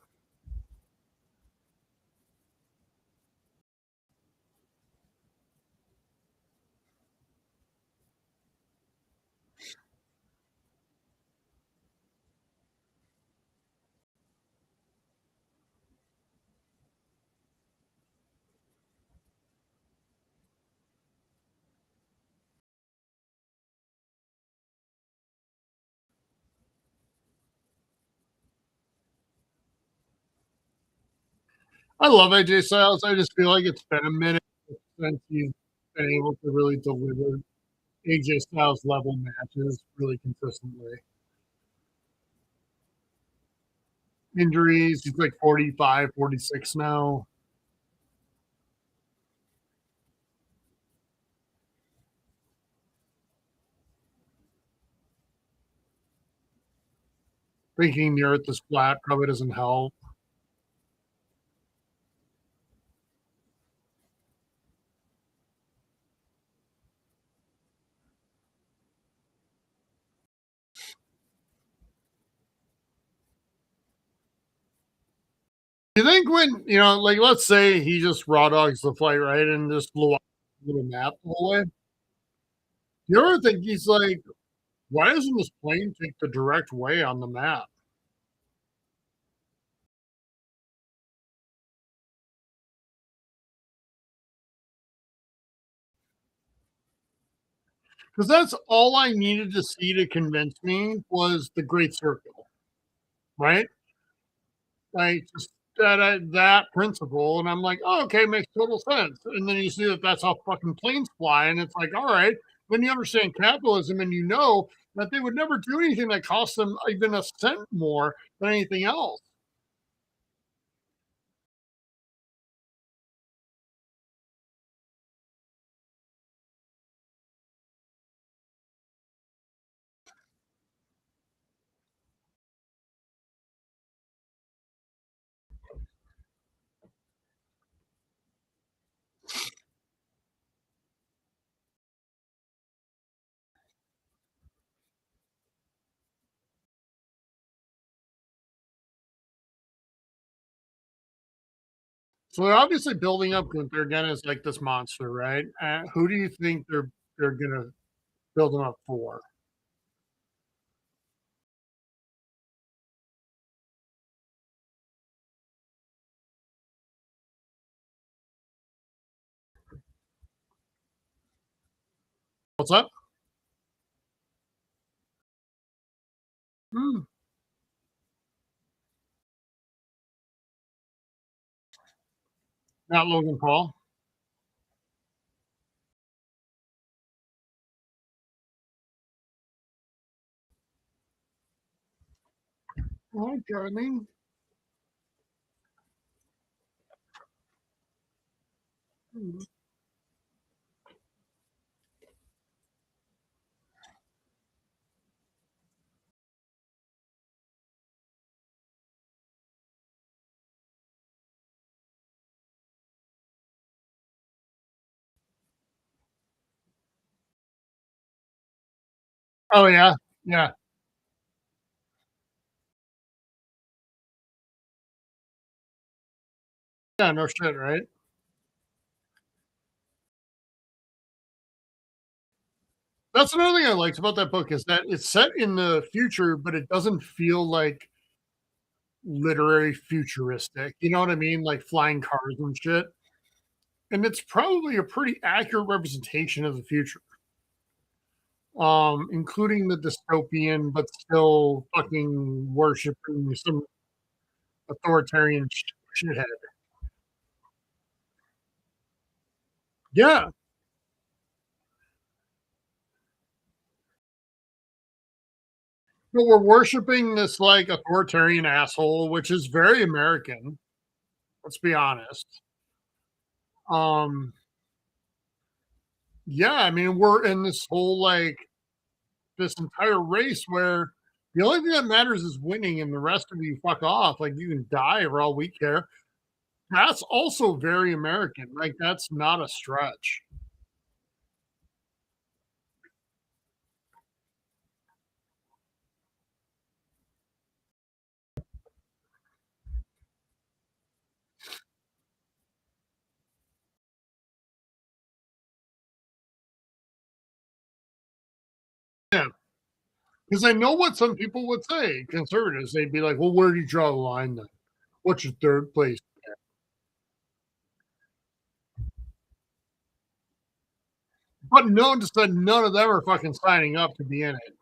I love AJ Styles. I just feel like it's been a minute since he's been able to really deliver AJ Styles level matches really consistently. Injuries, he's like 45, 46 now. Thinking the earth is flat probably doesn't help. You think when, like, let's say he just raw dogs the fight, right, and just blew up the little map the whole way. You ever think he's like, why doesn't this plane take the direct way on the map? Because that's all I needed to see to convince me was the Great Circle, right? Like, just that principle, and I'm like, "Oh, okay, makes total sense." And then you see that that's how fucking planes fly, and it's like, all right, then you understand capitalism, and you know that they would never do anything that costs them even a cent more than anything else. So they're obviously building up Gunther again as like this monster, right? Who do you think they're gonna build him up for? What's up? Hmm, not Logan Paul. Hi, Charlie. Hmm. Oh yeah, yeah, yeah. No shit, right? That's another thing I liked about that book is that it's set in the future, but it doesn't feel like literary futuristic. You know what I mean? Like flying cars and shit. And it's probably a pretty accurate representation of the future, including the dystopian, but still fucking worshiping some authoritarian shithead. Yeah, but we're worshiping this like authoritarian asshole, which is very American. Let's be honest. Um, yeah, I mean, we're in this whole like this entire race where the only thing that matters is winning, and the rest of you fuck off. Like you can die for all we care. That's also very American. Like that's not a stretch. Yeah, because I know what some people would say. Conservatives, they'd be like, "Well, where do you draw the line then? What's your third place?" But no, just that none of them are fucking signing up to be in it.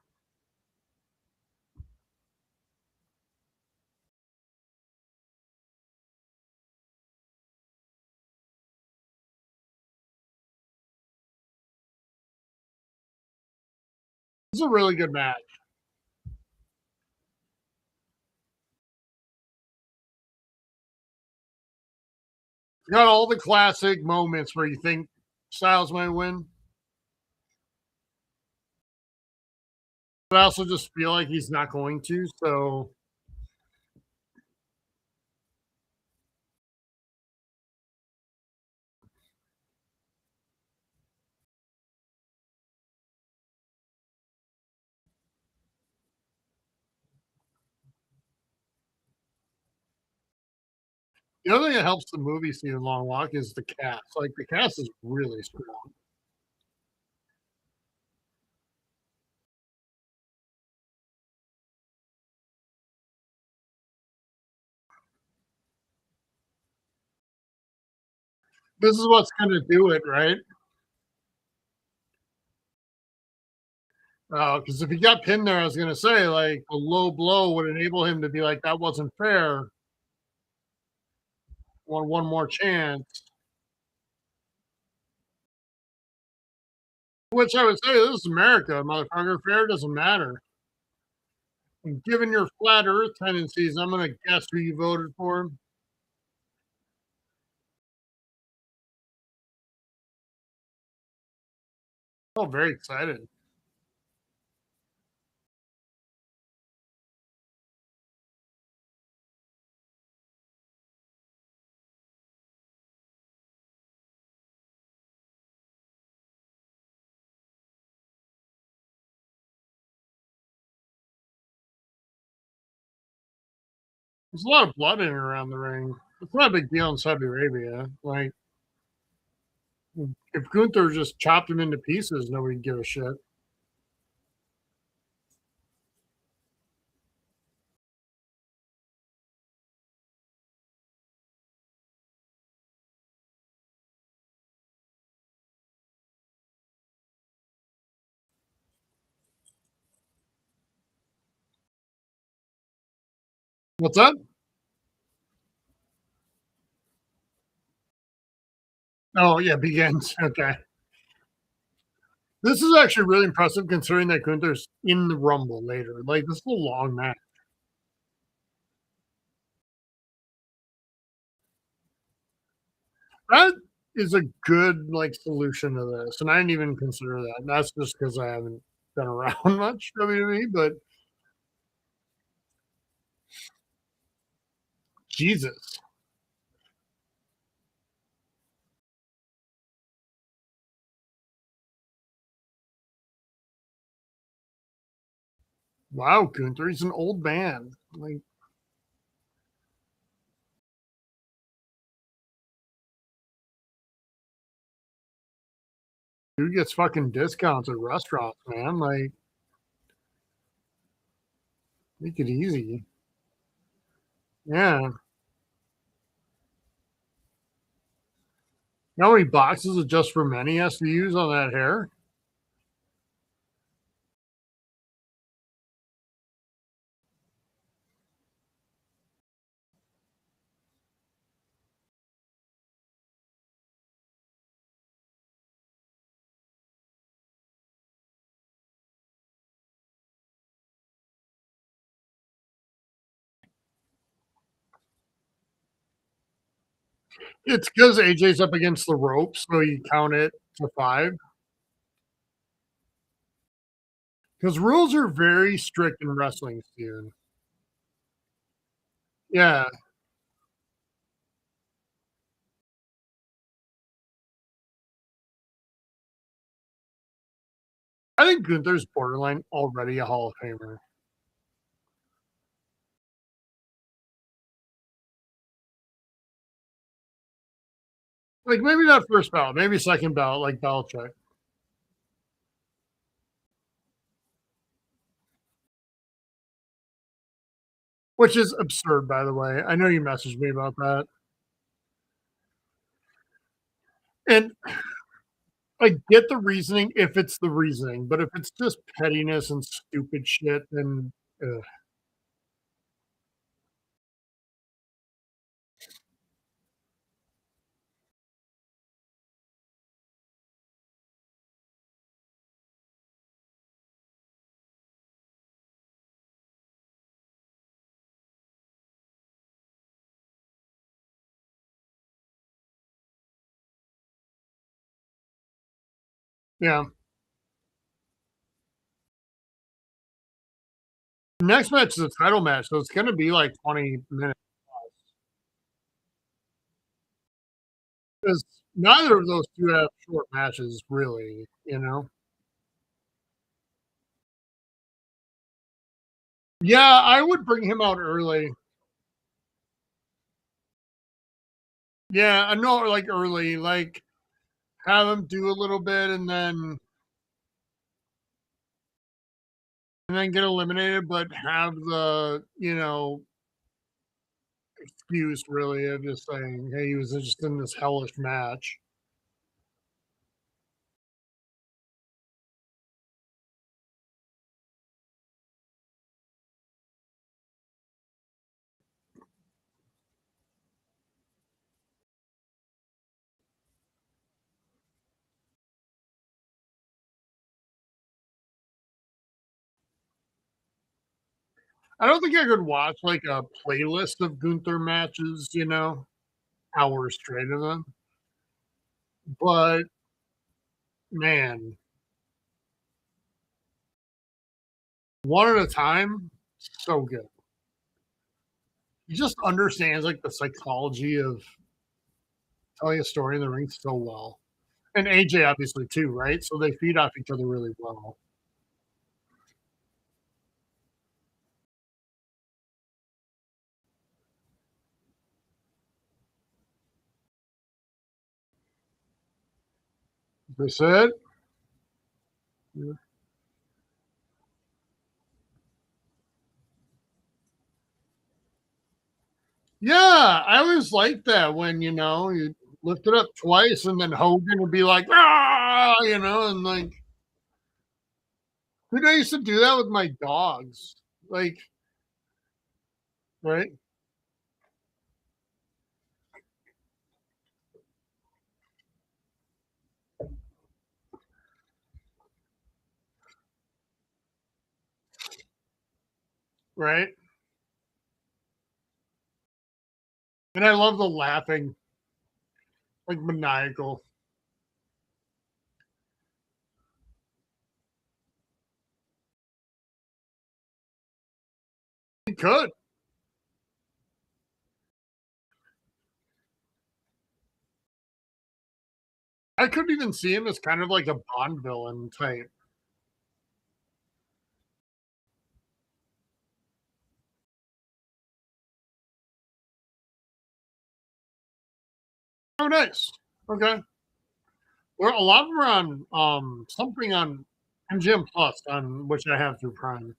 It's a really good match. You got all the classic moments where you think Styles might win, but I also just feel like he's not going to. So The other thing that helps the movie seem long walk is the cast. Like the cast is really strong. This is what's gonna do it, right? Because if he got pinned there, I was gonna say, like, a low blow would enable him to be like, "That wasn't fair. Want one more chance." Which I would say, "This is America, motherfucker. Fair doesn't matter." And given your flat earth tendencies, I'm gonna guess who you voted for. Oh, very excited. There's a lot of blood in and around the ring. It's not a big deal in Saudi Arabia. Like, if Gunther just chopped him into pieces, nobody'd give a shit. What's that? Oh, yeah, begins. Okay. This is actually really impressive considering that Gunther's in the Rumble later. Like, this is a long match. That is a good, like, solution to this, and I didn't even consider that. That's just because I haven't been around much WWE, but Jesus. Wow, Gunther, he's an old man. Like, dude gets fucking discounts at restaurants, man. Like, make it easy. Yeah. You know how many boxes of Just for Men he has to use on that hair? It's because AJ's up against the ropes, so you count it to 5. Because rules are very strict in wrestling, Steven. Yeah. I think Gunther's borderline already a Hall of Famer. Like, maybe not first ballot, maybe second ballot, like Belichick, which is absurd, by the way. I know you messaged me about that. And I get the reasoning if it's the reasoning, but if it's just pettiness and stupid shit, then ugh. Yeah. Next match is a title match, so it's gonna be like 20 minutes because neither of those 2 have short matches really, you know? Yeah, I would bring him out early. Yeah, I know, like early, like have them do a little bit and then get eliminated, but have the, excuse really of just saying, hey, he was just in this hellish match. I don't think I could watch like a playlist of Gunther matches, hours straight of them. But man, one at a time, so good. He just understands like the psychology of telling a story in the ring so well. And AJ obviously too, right? So they feed off each other really well. That's it. Yeah, I always liked that when, you lift it up twice and then Hogan would be like, ah, and like, dude, I used to do that with my dogs. Like, right, right. And I love the laughing, like maniacal. He could. I could even see him as kind of like a Bond villain type. Oh, nice. Okay. Well, a lot of them are on something on MGM Plus, on which I have through Prime.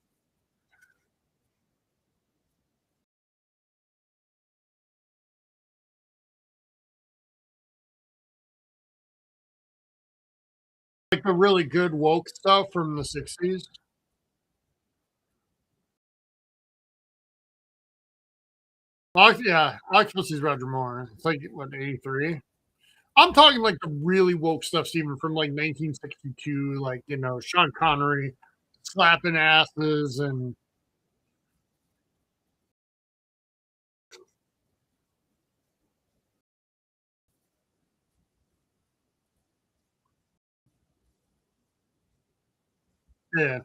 Like the really good woke stuff from the 60s. Yeah, I like to see Roger Moore. It's like what 83. I'm talking like the really woke stuff, even from like 1962, like Sean Connery slapping asses and yeah.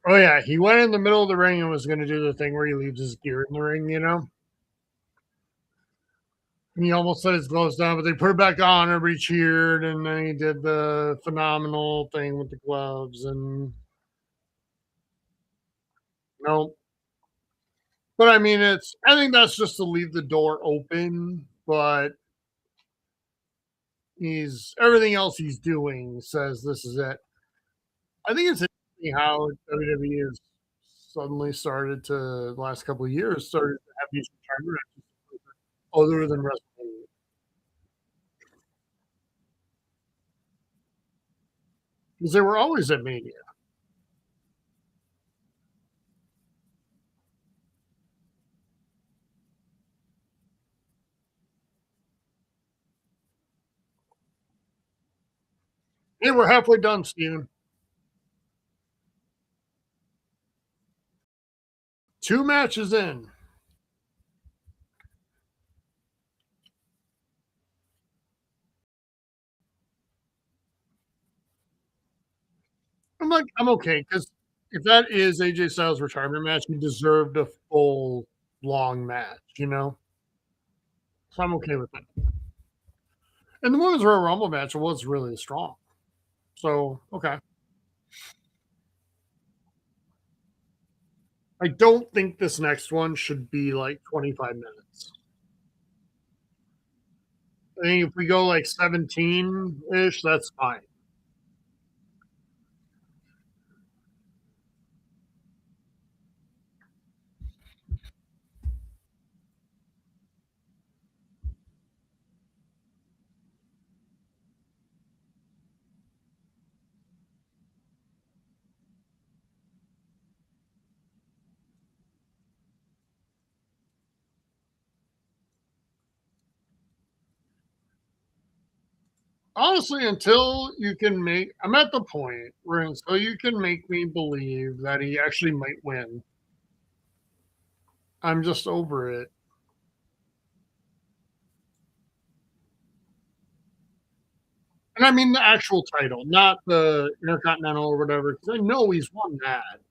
Oh yeah, he went in the middle of the ring and was going to do the thing where he leaves his gear in the ring, you know. And he almost set his gloves down, but they put it back on. Everybody cheered, and then he did the phenomenal thing with the gloves. And no, but I mean, it's. I think that's just to leave the door open. But he's everything else he's doing says this is it. I think it's interesting how WWE has suddenly started to the last couple of years started to have these retirement matches other than WrestleMania because they were always at Mania. Hey, we're halfway done, Steven. 2 matches in. I'm like, I'm okay because if that is AJ Styles' retirement match, he deserved a full long match, you know? So I'm okay with that. And the Women's Royal Rumble match was really strong. So, okay. I don't think this next one should be like 25 minutes. I think if we go like 17 ish, that's fine. Honestly, until you can make, I'm at the point where until you can make me believe that he actually might win, I'm just over it. And I mean the actual title, not the Intercontinental or whatever, because I know he's won that.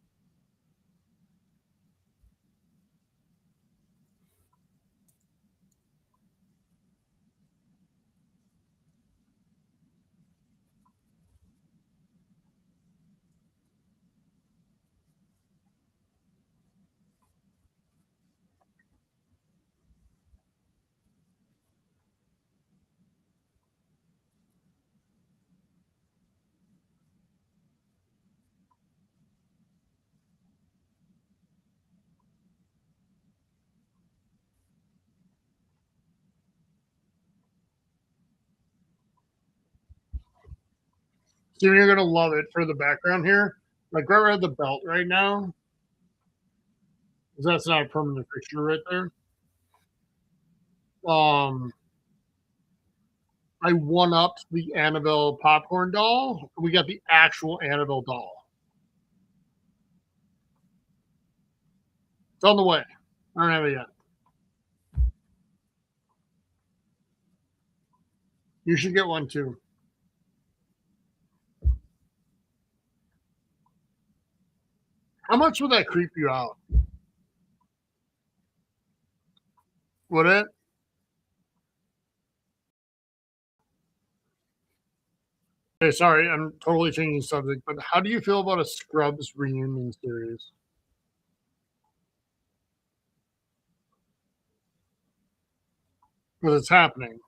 So you're gonna love it for the background here. Like right around the belt right now, because that's not a permanent fixture right there. Um, I one upped the Annabelle popcorn doll. We got the actual Annabelle doll. It's on the way. I don't have it yet. You should get one too. How much would that creep you out? Would it? Okay, sorry, I'm totally changing subject, but how do you feel about a Scrubs reunion series? Because it's happening.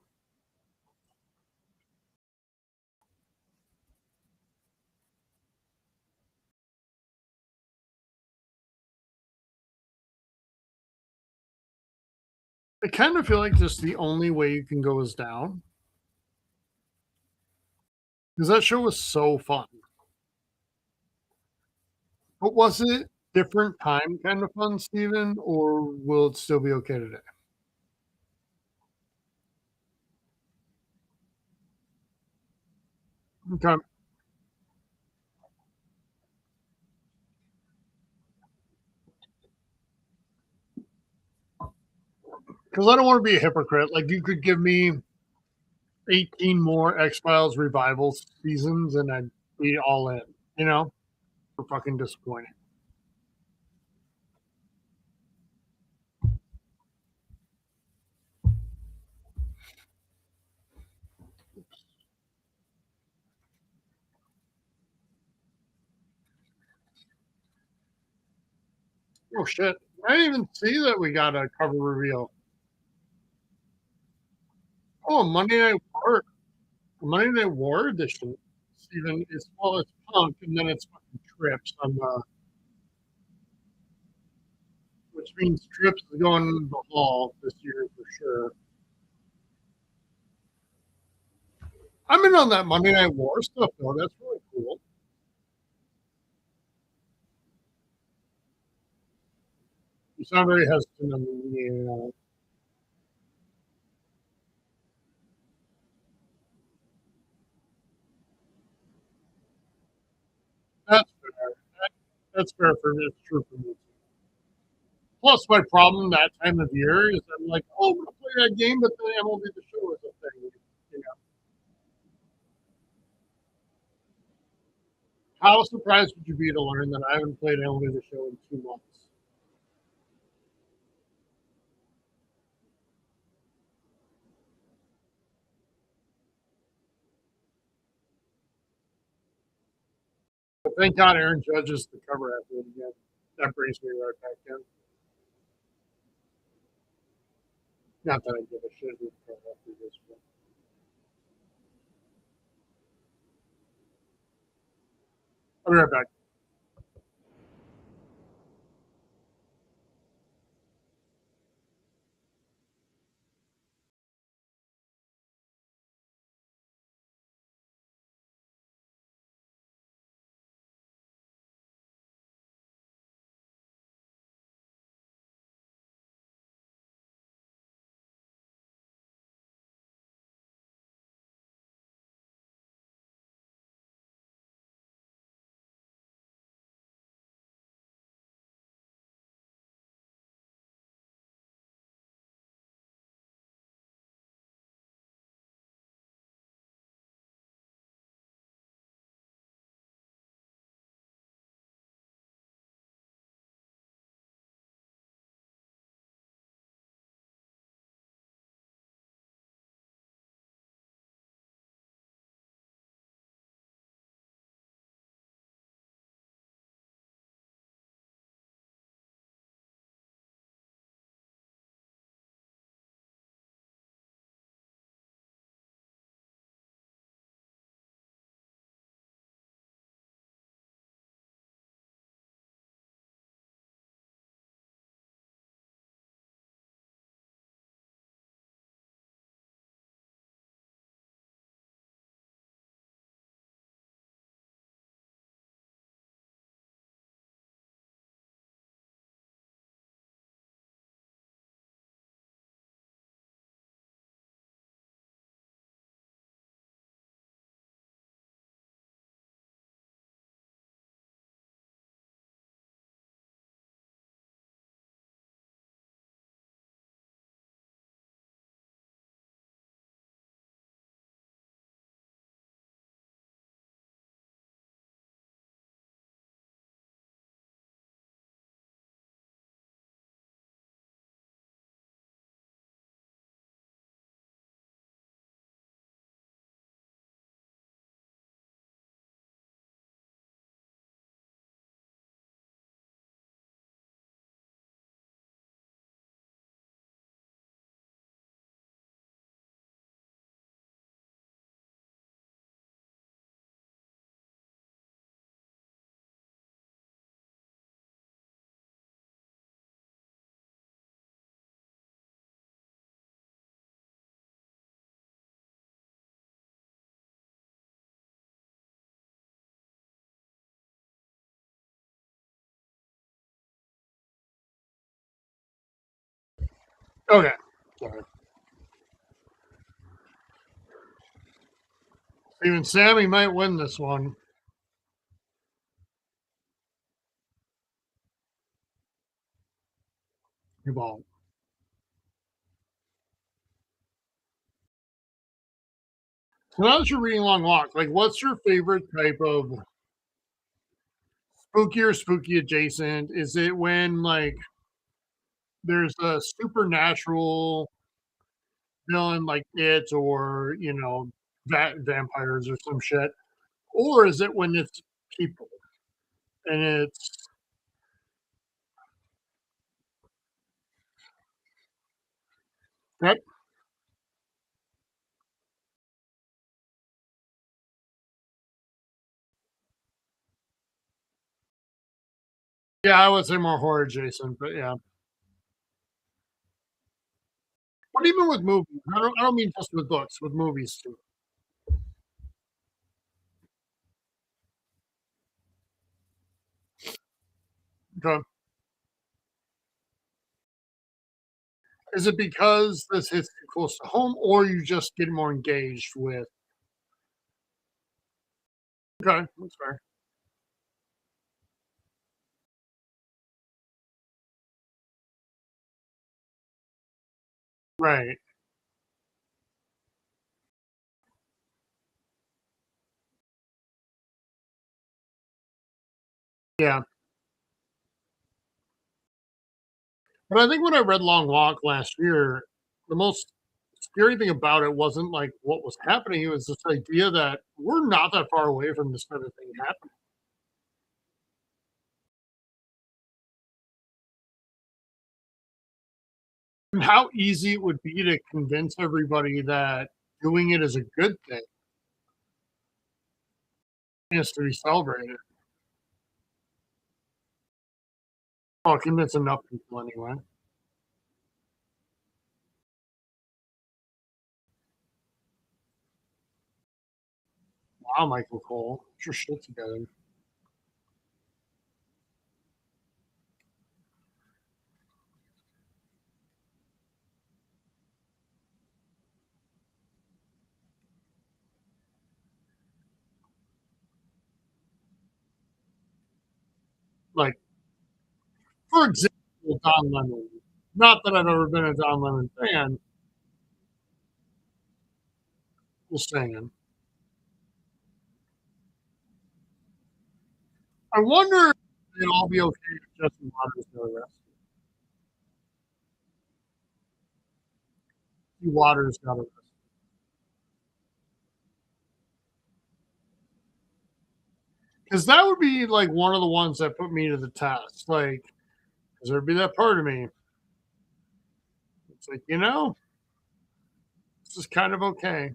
I kind of feel like just the only way you can go is down because that show was so fun. But was it different time kind of fun, Steven, or will it still be okay today? Okay, because I don't want to be a hypocrite. Like you could give me 18 more X Files revival seasons, and I'd be all in. You know, for fucking disappointing. Oh shit! I didn't even see that we got a cover reveal. Oh, Monday Night War edition. Steven, it's well, it's Punk, and then it's fucking Trips on the, which means Trips is going to the Hall this year for sure. I'm in on that Monday Night War stuff though. That's really cool. You sound very hesitant on the. That's fair. That's fair for me. It's true for me. Plus, my problem that time of year is I'm like, oh, I'm gonna play that game, but the MLB the Show is a thing. You know, how surprised would you be to learn that I haven't played MLB the Show in 2 months? But thank God Aaron Judge is the cover athlete again. That brings me right back in. Not that I give a shit who the cover athlete is. But I'll be right back. Okay. Sorry. Even Sammy might win this one. He won't. So now that you're reading Long Walk, like, what's your favorite type of spooky or spooky adjacent? Is it when, like, there's a supernatural villain like it, or, vampires or some shit? Or is it when it's people and it's that? Yeah, I would say more horror adjacent, but yeah. But even with movies, I don't mean just with books, with movies too. Okay. Is it because this hits too close to home, or you just get more engaged with? Okay, that's fair. Right. Yeah. But I think when I read Long Walk last year, the most scary thing about it wasn't like what was happening. It was this idea that we're not that far away from this kind of thing happening. And how easy it would be to convince everybody that doing it is a good thing is to be celebrated. I'll convince enough people anyway. Wow, Michael Cole, get your shit together. Like, for example, Don Lemon. Not that I've ever been a Don Lemon fan, just saying. I wonder if they'd all be okay if Justin Waters got arrested. If Waters got arrested. Because that would be like one of the ones that put me to the test. Like, because there'd be that part of me. It's like, this is kind of okay.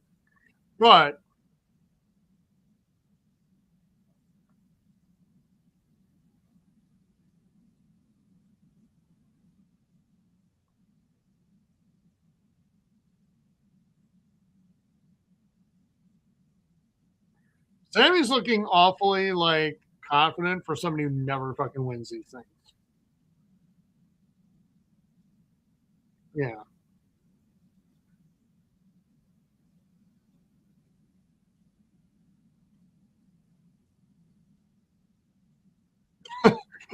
But Sammy's looking awfully like confident for somebody who never fucking wins these things. Yeah.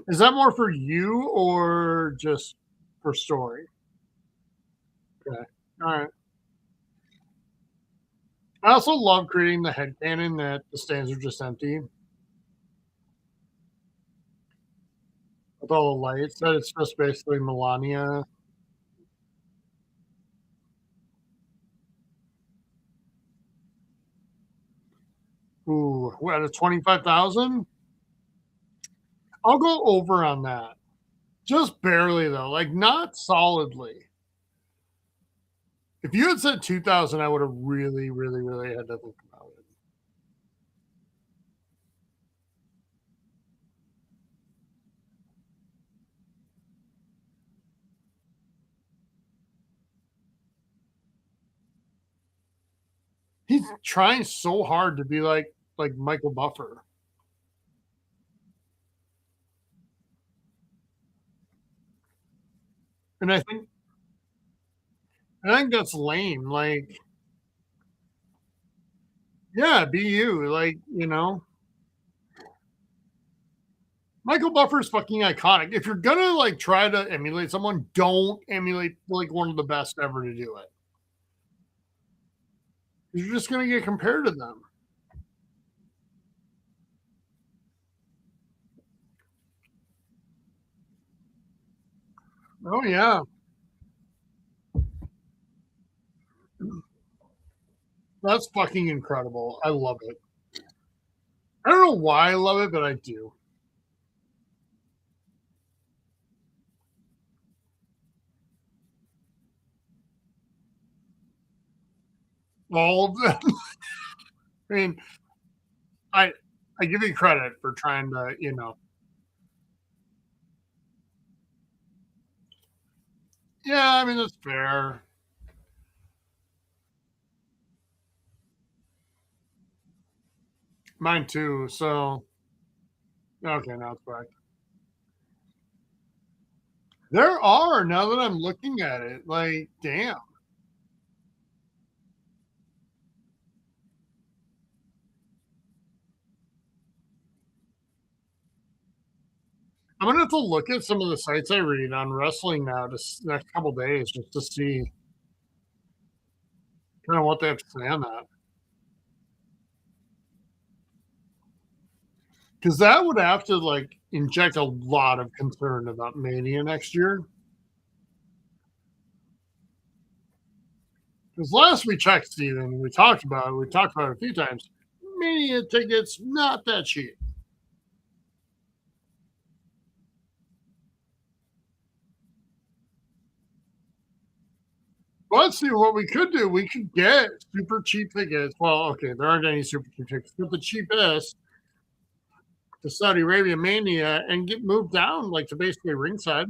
Is that more for you or just for story? Okay. All right. I also love creating the headcanon that the stands are just empty with all the lights, that it's just basically Melania. Ooh, we're at a 25,000. I'll go over on that. Just barely though, like not solidly. If you had said 2,000, I would have really, really, really had to think about it. He's trying so hard to be like Michael Buffer. And I think I think that's lame. Like, yeah, be you. Like, Michael Buffer's fucking iconic. If you're gonna like try to emulate someone, don't emulate like one of the best ever to do it. You're just gonna get compared to them. Oh yeah, that's fucking incredible. I love it. I don't know why I love it, but I do. All of them. I mean, I I give you credit for trying to, Yeah, I mean that's fair. Mine too. So okay, now it's back. There are now that I'm looking at it. Like, damn. I'm gonna have to look at some of the sites I read on wrestling now next couple days just to see kind of what they have to say on that. Because that would have to like inject a lot of concern about Mania next year. Because last we checked, Steven, we talked about it a few times. Mania tickets not that cheap. But see what we could do. We could get super cheap tickets. Well, okay, there aren't any super cheap tickets, but the cheapest to Saudi Arabia Mania and get moved down like to basically ringside.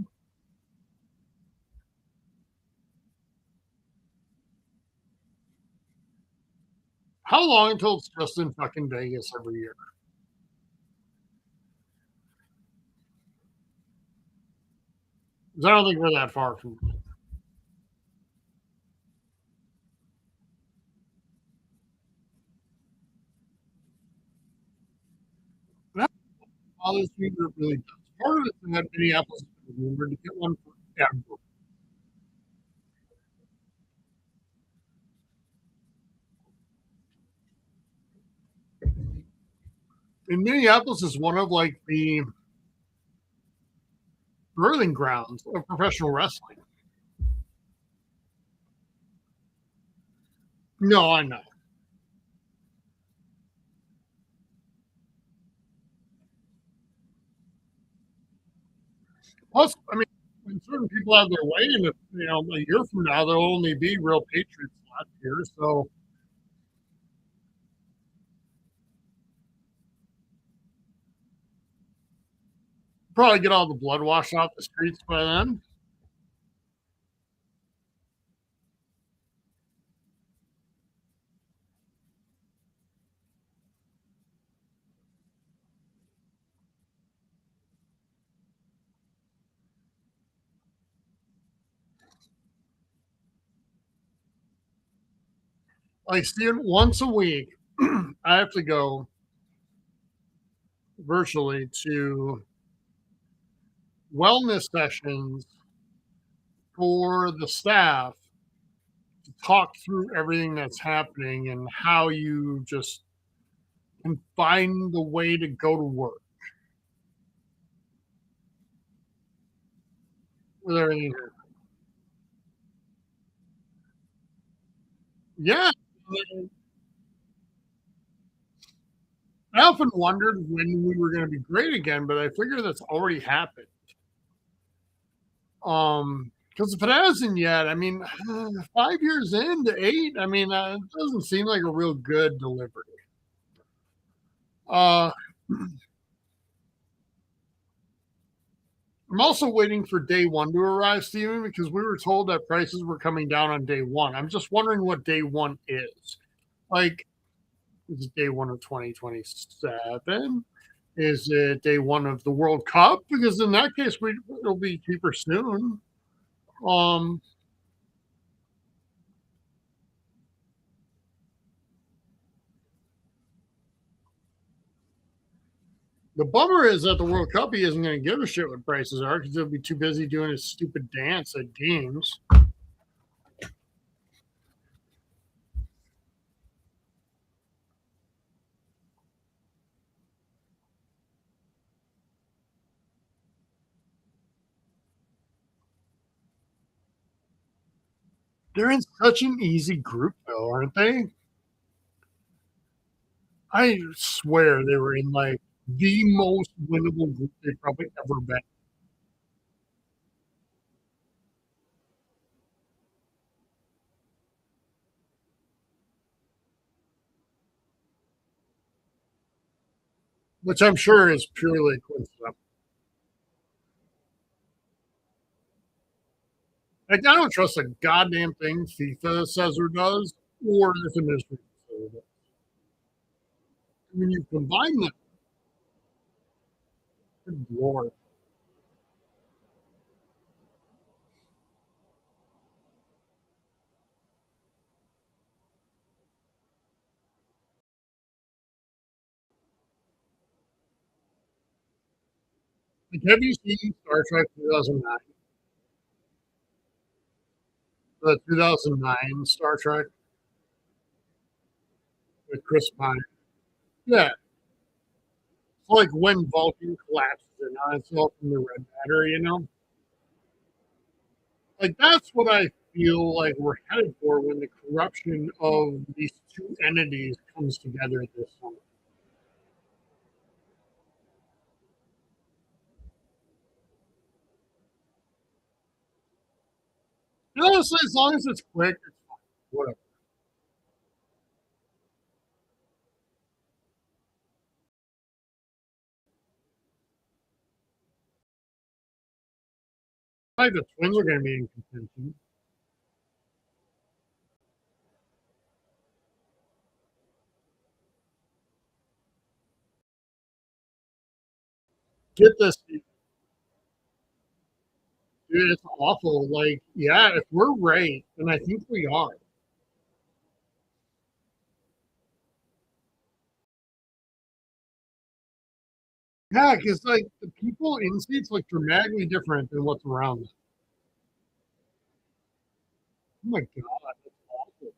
How long until it's just in fucking Vegas every year? 'Cause I don't think we're that far from that. Bothers me, but it really does. Part of it is that Minneapolis is rumored to get one forever. And Minneapolis is one of like the birthing grounds of professional wrestling. No, I know. Plus, I mean, when certain people have their way, and if a year from now there'll only be real patriots left here, so probably get all the blood washed off the streets by then. Like, seeing once a week, I have to go virtually to wellness sessions for the staff to talk through everything that's happening and how you just can find the way to go to work with everything. Yeah. I often wondered when we were going to be great again, but I figure that's already happened. Because if it hasn't yet, I mean, 5 years into eight, I mean, it doesn't seem like a real good delivery. Uh, I'm also waiting for day one to arrive, Steven, because we were told that prices were coming down on day one. I'm just wondering what day one is. Like, is it day one of 2027? Is it day one of the World Cup? Because in that case, it'll be cheaper soon. Um, The bummer is that the World Cup he isn't going to give a shit what prices are because he'll be too busy doing his stupid dance at games. They're in such an easy group, though, aren't they? I swear they were in like the most winnable group they've probably ever been. Which I'm sure is purely coincidental. Like, I don't trust a goddamn thing FIFA says or does, or this administration says or does. When you combine them, good lord. Like, have you seen Star Trek 2009? The 2009 Star Trek with Chris Pine? Yeah. It's like when Vulcan collapses in on itself from the red matter, you know? Like, that's what I feel like we're headed for when the corruption of these two entities comes together this summer. And honestly, as long as it's quick, it's fine. Whatever. Like the Twins are going to be in contention. Get this, dude, it's awful. Like, yeah, if we're right, and I think we are. Yeah, because like the people in seats look dramatically different than what's around them. Oh my god, that's awful.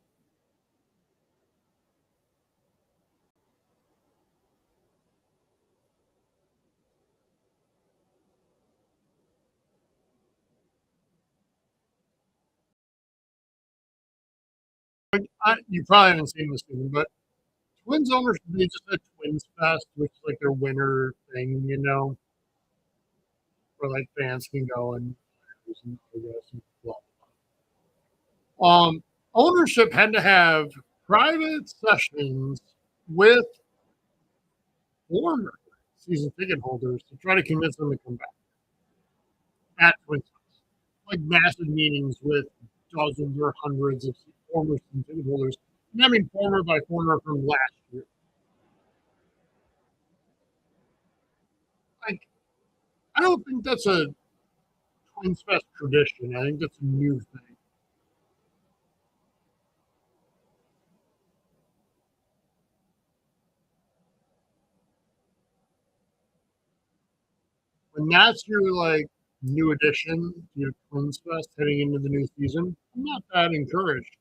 You probably haven't seen this movie, but Twins owners they just had Twins Fest, which is like their winter thing, you know, where like fans can go and blah. Ownership had to have private sessions with former season ticket holders to try to convince them to come back at Twins Fest. Like massive meetings with dozens or hundreds of former season ticket holders. And I mean former by former from last year. Like, I don't think that's a Twins Fest tradition. I think that's a new thing. When that's your like new addition to your Twins Fest heading into the new season, I'm not that encouraged.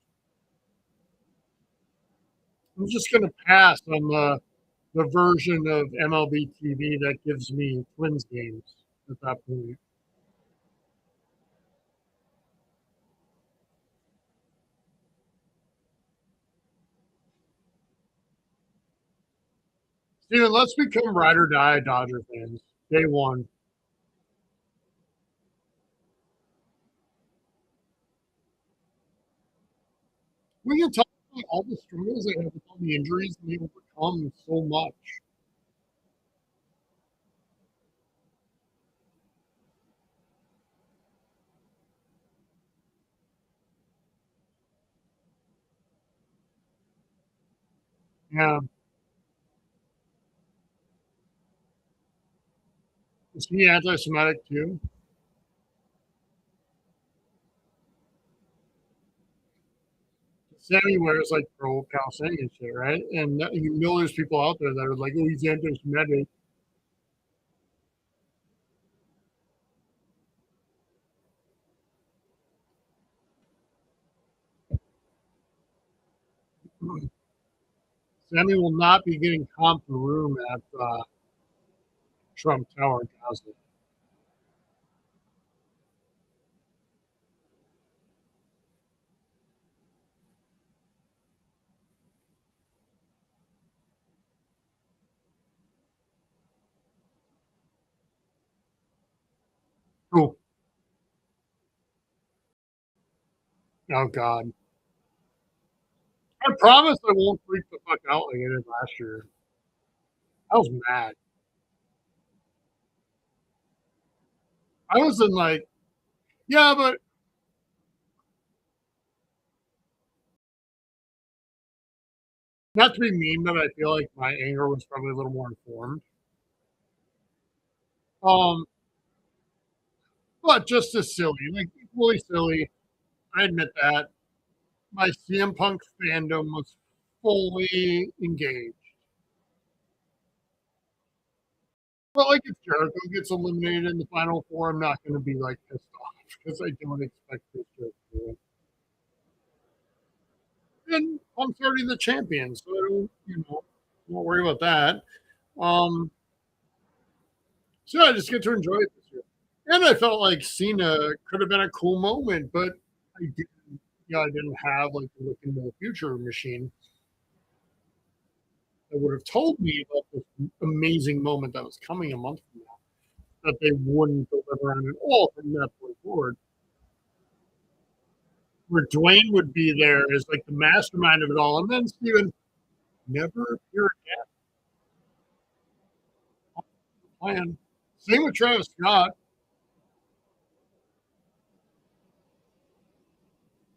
I'm just going to pass on the version of MLB TV that gives me Twins games at that point. Steven, let's become ride or die Dodger fans. Day one. We can talk about all the struggles they have with all the injuries and they overcome so much. Yeah. Is he anti Semitic too? Sammy wears like pro Palestinian shit, right? And you know there's people out there that are like, oh, he's anti Semitic. Sammy will not be getting comped the room at Trump Tower, Gaza. Oh, oh God. I promise I won't freak the fuck out like I did last year. I was mad. I was in like, yeah, but not to be mean, but I feel like my anger was probably a little more informed. Um, but just as silly, like equally silly. I admit that. My CM Punk fandom was fully engaged. But like if Jericho gets eliminated in the final four, I'm not going to be like pissed off because I don't expect this to win. And Punk's already the champion, so I don't, won't worry about that. Um, so I just get to enjoy it this year. And I felt like Cena could have been a cool moment, but I didn't. I didn't have like the look into the future machine that would have told me about this amazing moment that was coming a month from now that they wouldn't deliver on at all from that point forward. Where Dwayne would be there as like the mastermind of it all, and then Steven never appear again. Same with Travis Scott.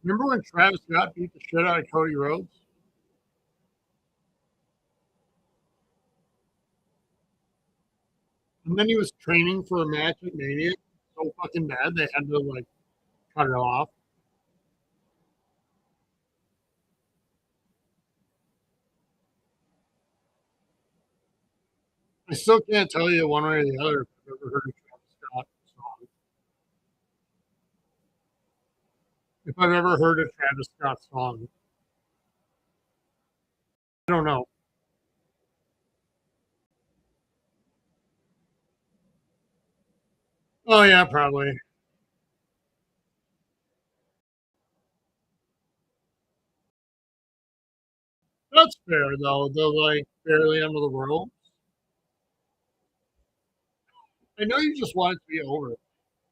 Remember when Travis Scott beat the shit out of Cody Rhodes? And then he was training for a match at Mania. So fucking bad they had to like cut it off. I still can't tell you one way or the other if I've ever heard a Travis Scott song. If I've ever heard a Travis Scott song, I don't know. Oh yeah, probably. That's fair though. They're like barely under the rope. I know you just want it to be over,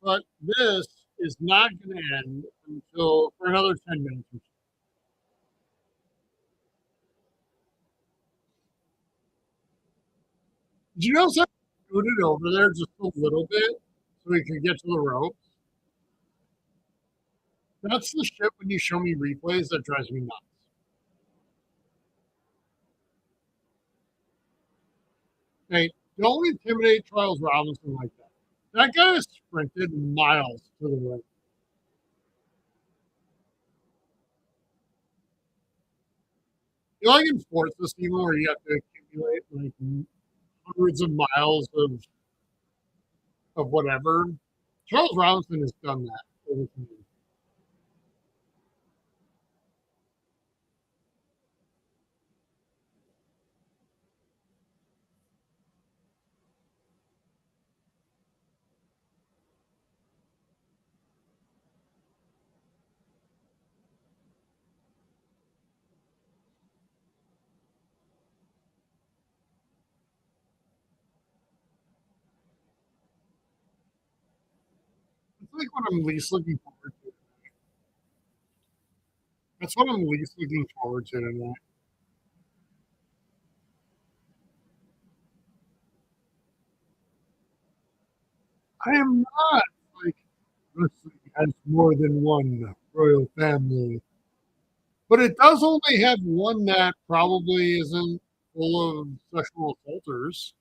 but this is not going to end until for another 10 minutes. Did you know something? Scoot it over there just a little bit so we could get to the ropes. That's the shit when you show me replays that drives me nuts. Hey, don't intimidate Charles Robinson like that. That guy has sprinted miles to the ring. You know, like in sports this even where you have to accumulate like hundreds of miles of whatever. Charles Robinson has done that over the years. It's like what I'm least looking forward to. That's what I'm least looking forward to tonight. I am not like wrestling has more than one royal family, but it does only have one that probably isn't full of sexual assaulters.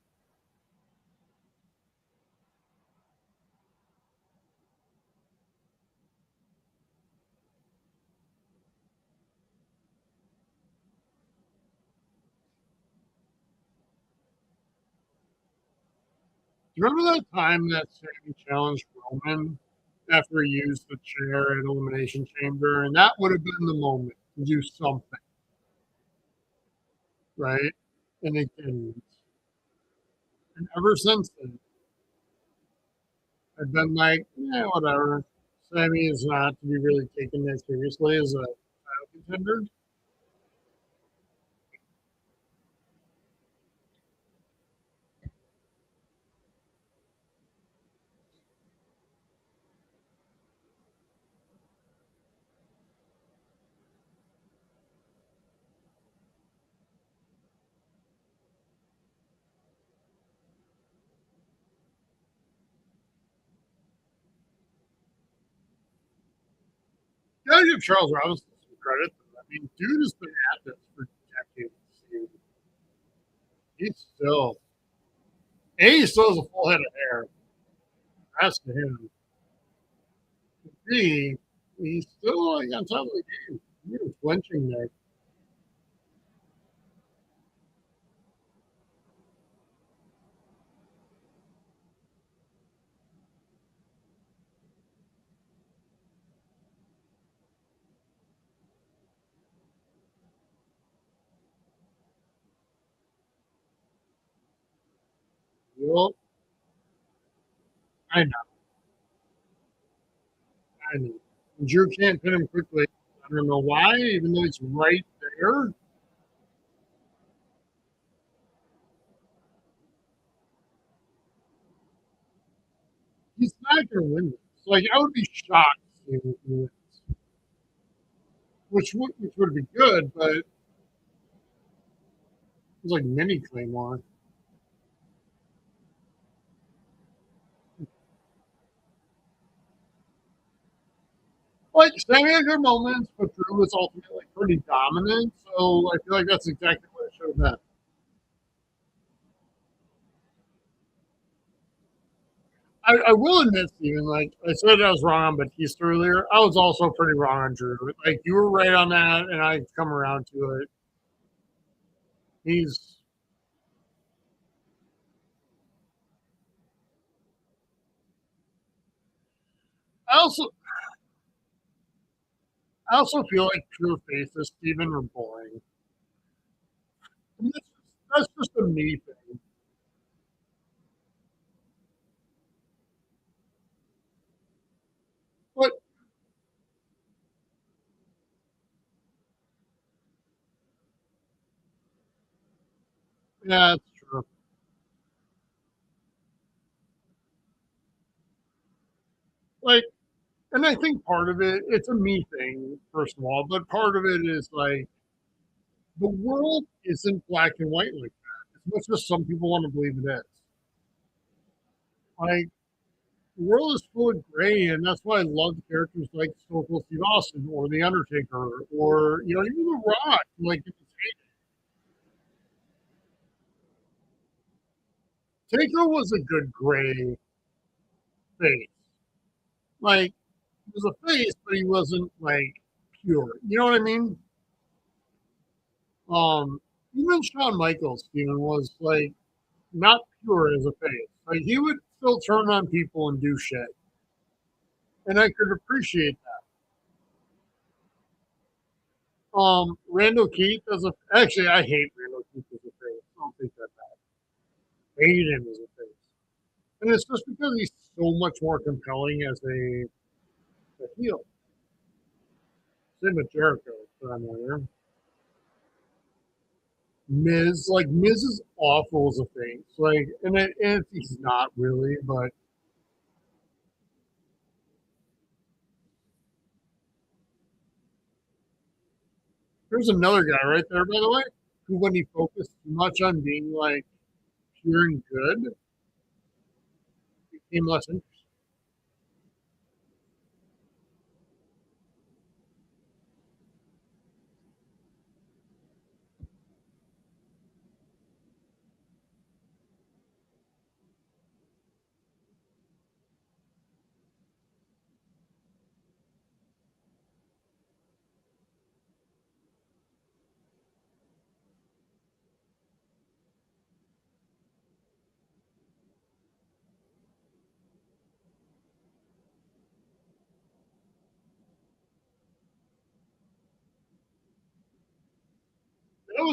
Do you remember that time that Sammy challenged Roman after he used the chair at Elimination Chamber? And that would have been the moment to do something. right? And it can, and ever since then, I've been like, yeah, whatever. Sammy is not to be really taken that seriously as a title contender. Yeah, I give Charles Robinson some credit. I mean, dude has been at this for decades. Dude. He's still, he still has a full head of hair. That's to him. B, he's still like on top of the game. He was flinching there. Well, I know, I know. Drew can't pin him quickly. I don't know why, even though he's right there. He's not going to win this. Like, I would be shocked if he wins, which would be good, but it's like mini Claymore. Like, Sammy had good moments, but Drew was ultimately pretty dominant. So I feel like that's exactly what it should have been. I will admit, Steven, like I said, I was wrong on Batista earlier. I was also pretty wrong on Drew. Like you were right on that, and I come around to it. He's. I also, I also feel like Drew faces Steven are boring. And that's just a me thing. But yeah, it's true. Like, and I think part of it, it's a me thing, first of all, but part of it is like the world isn't black and white like that. As much as some people want to believe it is. Like the world is full of gray, and that's why I love characters like Stone Cold Steve Austin or The Undertaker or even The Rock. Like Taker was a good gray face. Like he was a face, but he wasn't like pure. You know what I mean? Um, Even Shawn Michaels, was like not pure as a face. Like he would still turn on people and do shit, and I could appreciate that. Randall Keith as a actually, I hate Randall Keith as a face. I don't think that bad. I hate him as a face, and it's just because he's so much more compelling as a heel. Same with Jericho for that matter. Miz is awful as a face. Like, and he's not really, but there's another guy right there, by the way, who when he focused too much on being like pure and good, became less interesting.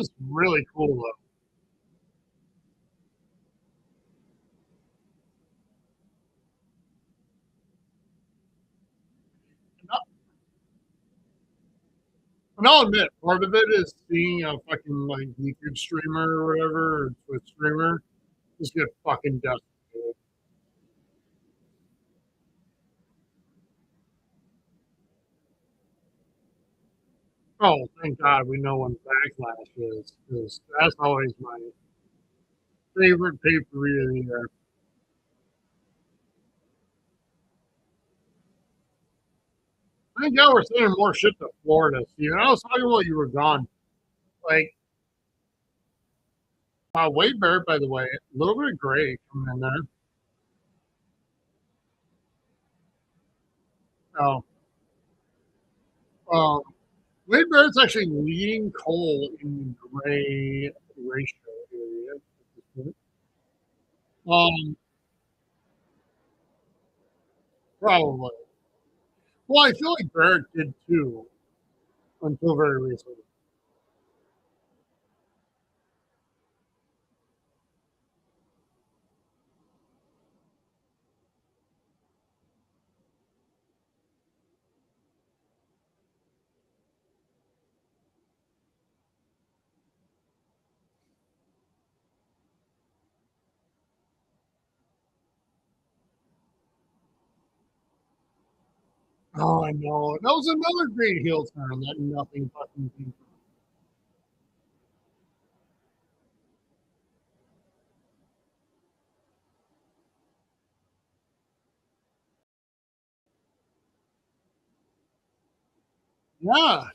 was really cool though. And I'll admit, part of it is seeing a fucking like YouTube streamer or whatever, or Twitch streamer, just get fucking decimated. Oh, thank God we know when Backlash is, because that's always my favorite pay per view of the year. Thank God we're sending more shit to Florida, Steven. I was talking while you were gone. Like, Wade Barrett, by the way, a little bit of gray coming in there. Oh, um, Wade Barrett's actually leading Cole in gray ratio area. Probably. Well, I feel like Barrett did too until very recently. Oh, I know. That was another great heel turn that nothing fucking came from. Yeah.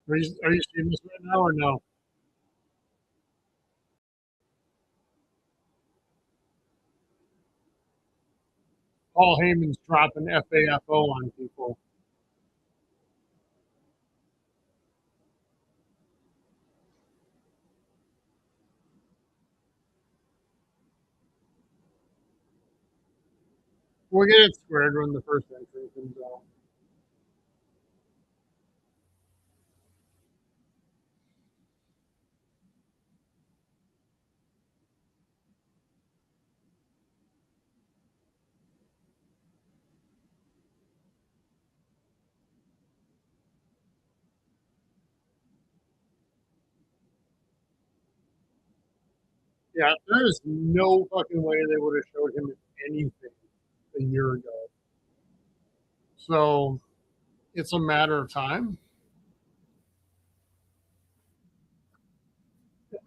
Are you seeing this right now or no? Paul Heyman's dropping FAFO on people. We'll get it squared when the first entry comes out. Yeah, there is no fucking way they would have showed him anything a year ago. So it's a matter of time.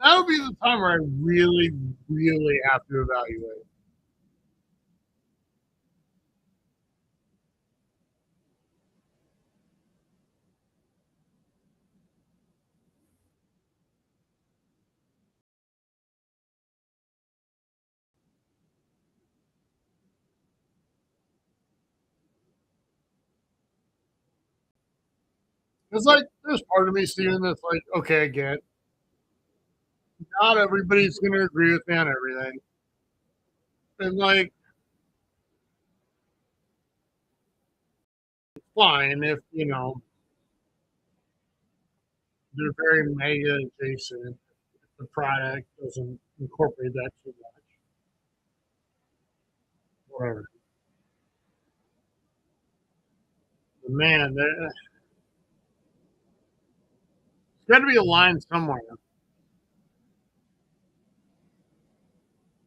That'll be the time where I really, really have to evaluate. It's like there's part of me, Steven, that's like, okay, I get not everybody's going to agree with me on everything. And like, fine if, they're very mega adjacent. If the product doesn't incorporate that too much, whatever. But man, there's got to be a line somewhere.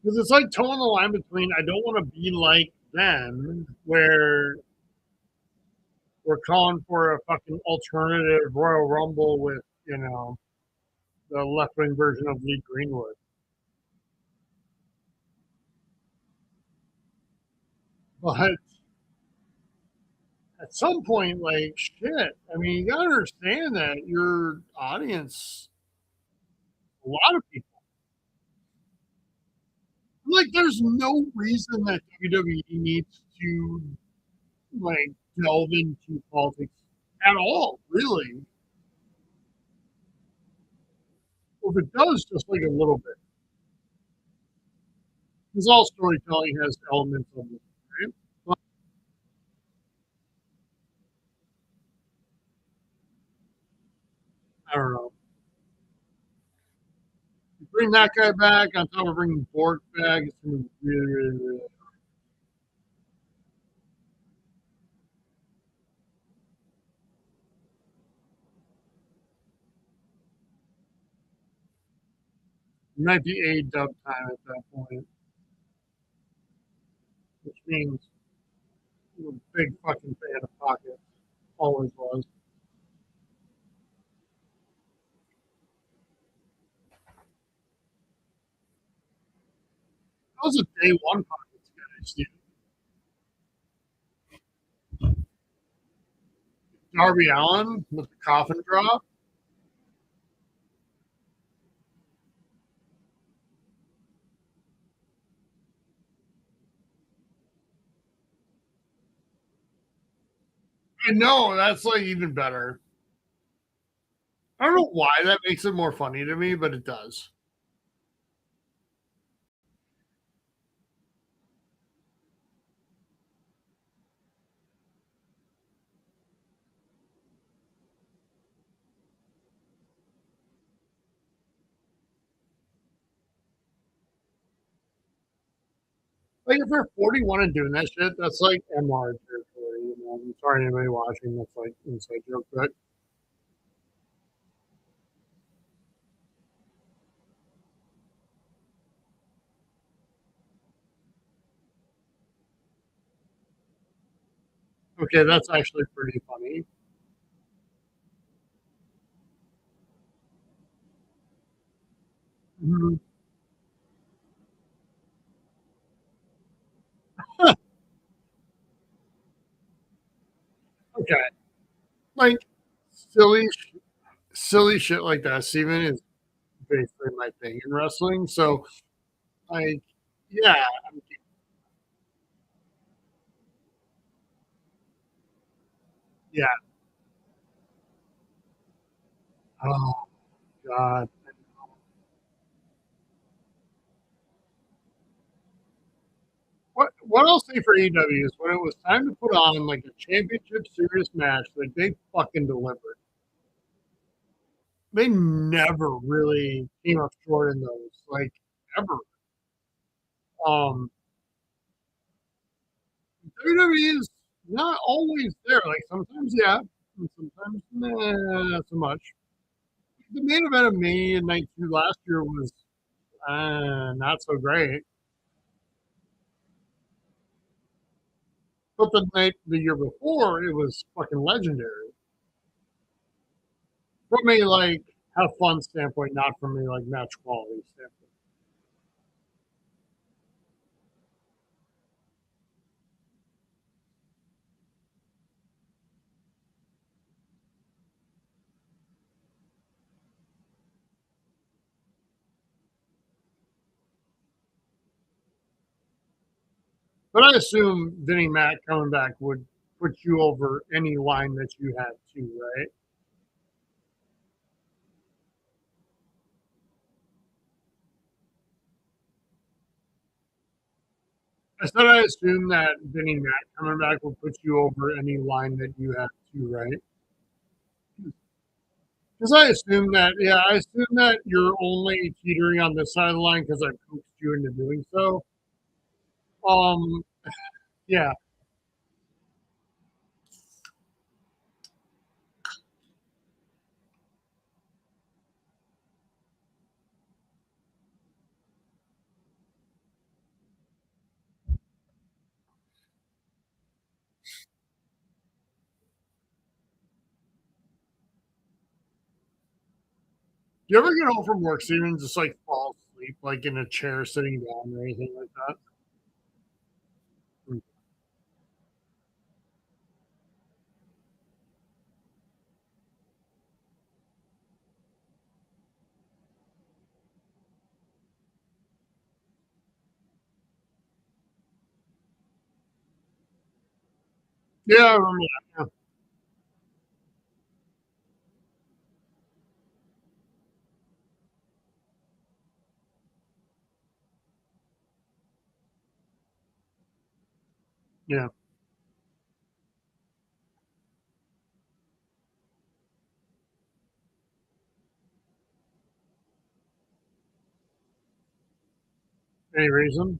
Because it's like towing the line between I don't want to be like them, where we're calling for a fucking alternative Royal Rumble with, the left wing version of Lee Greenwood. But at some point, like, shit, I mean, you got to understand that your audience, a lot of people, like, there's no reason that WWE needs to, like, delve into politics at all, really. Well, if it does, just like a little bit, because all storytelling has elements of it, right? But I don't know. You bring that guy back on top of bringing Bork back. It's gonna be really, really, really. It might be A-dub time at that point, which means I'm a big fucking fan of Pocket. Always was. I was a day one Pockets guy, Steve. Darby Allen with the coffin drop. I know that's like even better. I don't know why that makes it more funny to me, but it does. Like if they're 41 and doing that shit, that's like MR territory. You know, I'm sorry anybody watching. That's like inside joke, but okay, that's actually pretty funny. Mhm. Okay, like silly, silly shit like that. Steven is basically my thing in wrestling. So, like, yeah, yeah. Oh God. What I'll say for AEW is when it was time to put on like a championship serious match, like they fucking delivered. They never really came up short in those, like ever. Um, WWE is not always there. Like sometimes, yeah, and sometimes nah, not so much. The main event of Mania in '92 last year was not so great, but the year before it was fucking legendary from a like have fun standpoint, not from a like match quality standpoint. But I assume Vinnie Mac coming back would put you over any line that you had too, right? I said I assume that Vinnie Mac coming back will put you over any line that you have too, right? Because I assume that, yeah, I assume that you're only teetering on this side of the line because I coaxed you into doing so. Um, yeah. Do you ever get home from work, Steven, just like fall asleep, like in a chair sitting down or anything like that? Mm. Yeah, I remember that. Yeah. Any reason?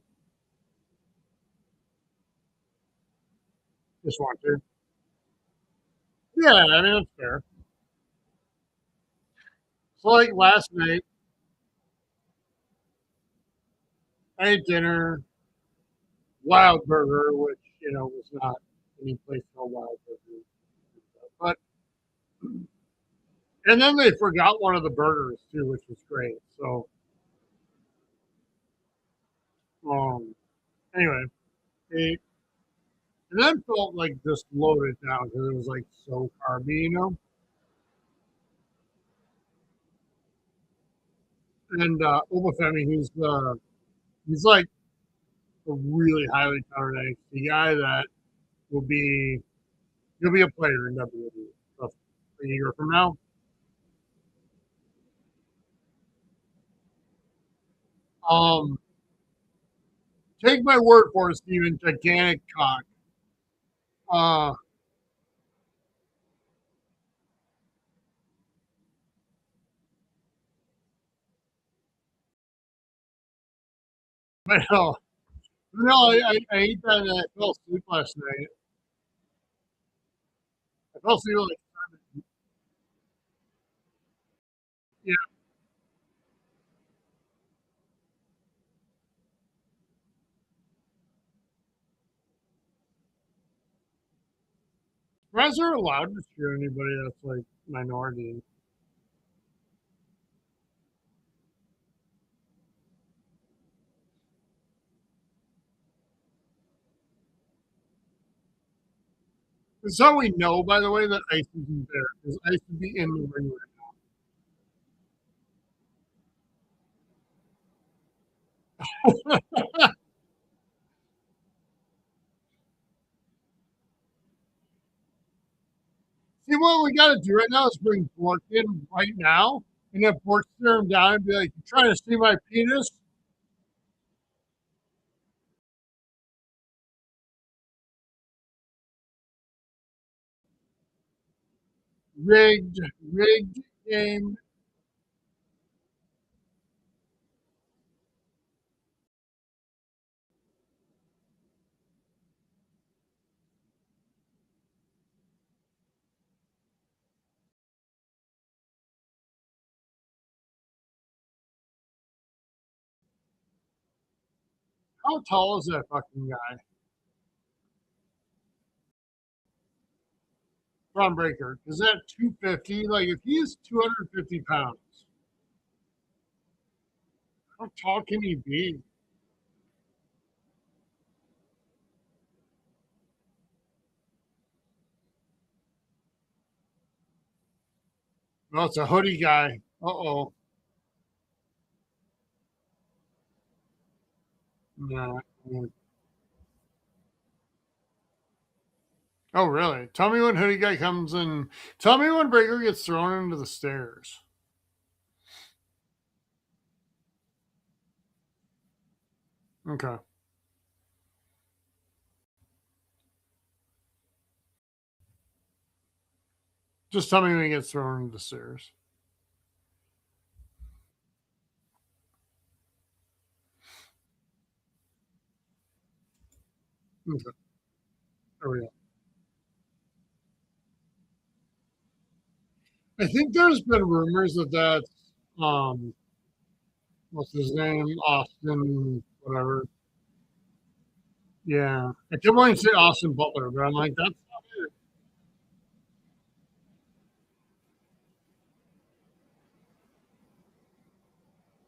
Just want to. Yeah, I mean, that's fair. So, like last night, I ate dinner, Wild Burger, which, was not any place for a Wild Burger. But, and then they forgot one of the burgers too, which was great. So, um, anyway, ate, and then felt like just loaded down because it was like so carby. And Obafemi, he's like a really highly touted NXT guy that will be he'll be a player in WWE a year from now. Um, take my word for it, Steven, gigantic cock. Uh, but no, I ate that and I fell asleep last night. I fell asleep like, yeah, guys are allowed to cheer anybody that's like minority. This is how we know, by the way, that Ice isn't there because Ice would be in the ring right now. See, what we got to do right now is bring Bork in right now, and then Bork stare him down and be like, "You trying to see my penis?" Rigged, rigged game. How tall is that fucking guy? Braun Breaker. Is that 250? Like, if he's 250 pounds, how tall can he be? Well, it's a hoodie guy. Uh oh. Nah. Oh, really? Tell me when hoodie guy comes in. Tell me when Breaker gets thrown into the stairs. Okay. Just tell me when he gets thrown into the stairs. Okay. There we go. I think there's been rumors that that's what's his name, Austin, whatever. Yeah, I kept wanting to say Austin Butler, but I'm like, that's not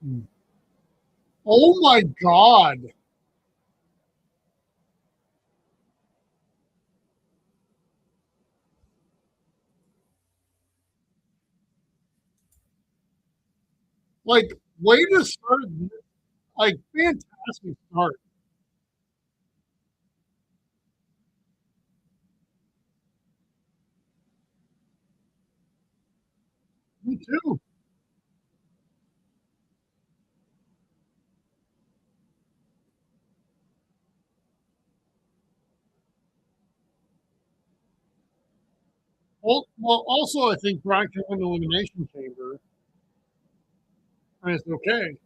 it. Oh my god! Like, way to start, like, fantastic start. Me too. Well, also, I think Brock can win the Elimination Chamber, and it's okay.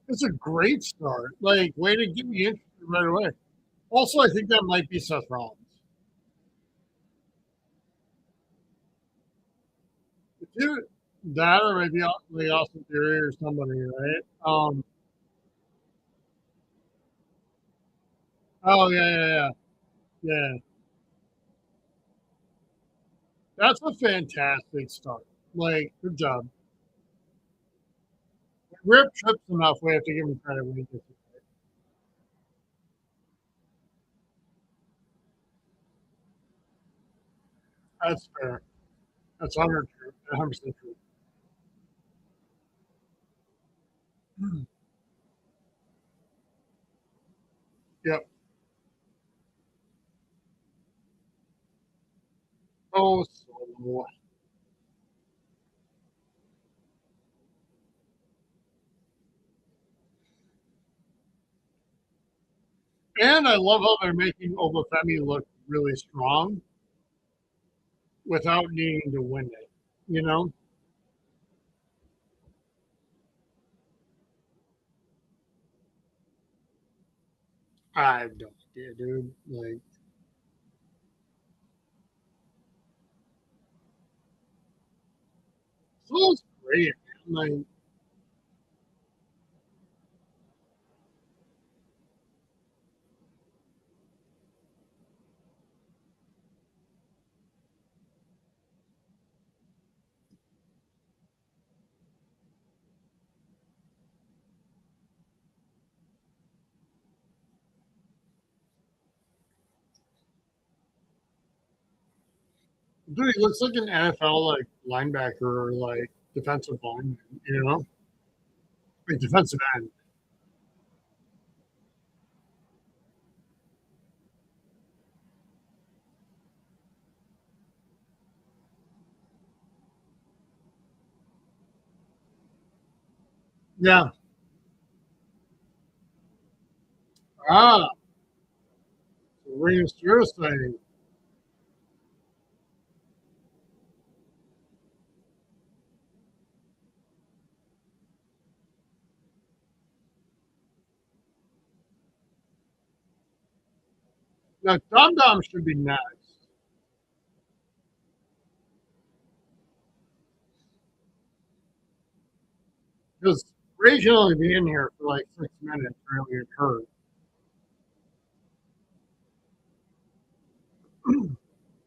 It's a great start. Like, way to get me interested right away. Also, I think that might be Seth Rollins. Dude, that or maybe the Austin Theory or somebody, right? Oh yeah. That's a fantastic start. Like, good job. Rip trips enough. We have to give him credit when he gets it. That's fair. That's 100 true. 100% true. Yep. Oh, so. And I love how they're making Obafemi look really strong without needing to win it. You know, I have no idea, dude. Like, so it's great, man. Like, dude, he looks like an NFL like linebacker or like defensive lineman. You know, like defensive end. Yeah. Ah, Ring of Steelers thing. Now, Dom Dom should be next because Ray should only be in here for like 6 minutes. Really, occurred.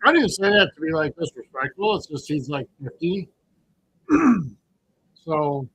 I didn't say that to be like disrespectful. It's just he's like 50. So,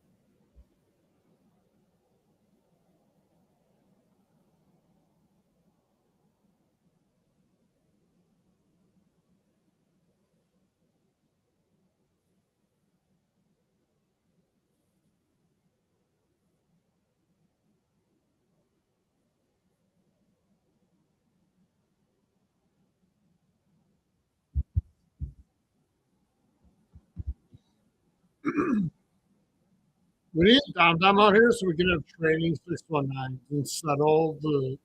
we need Dom Dom out here so we can have training 619 and settle the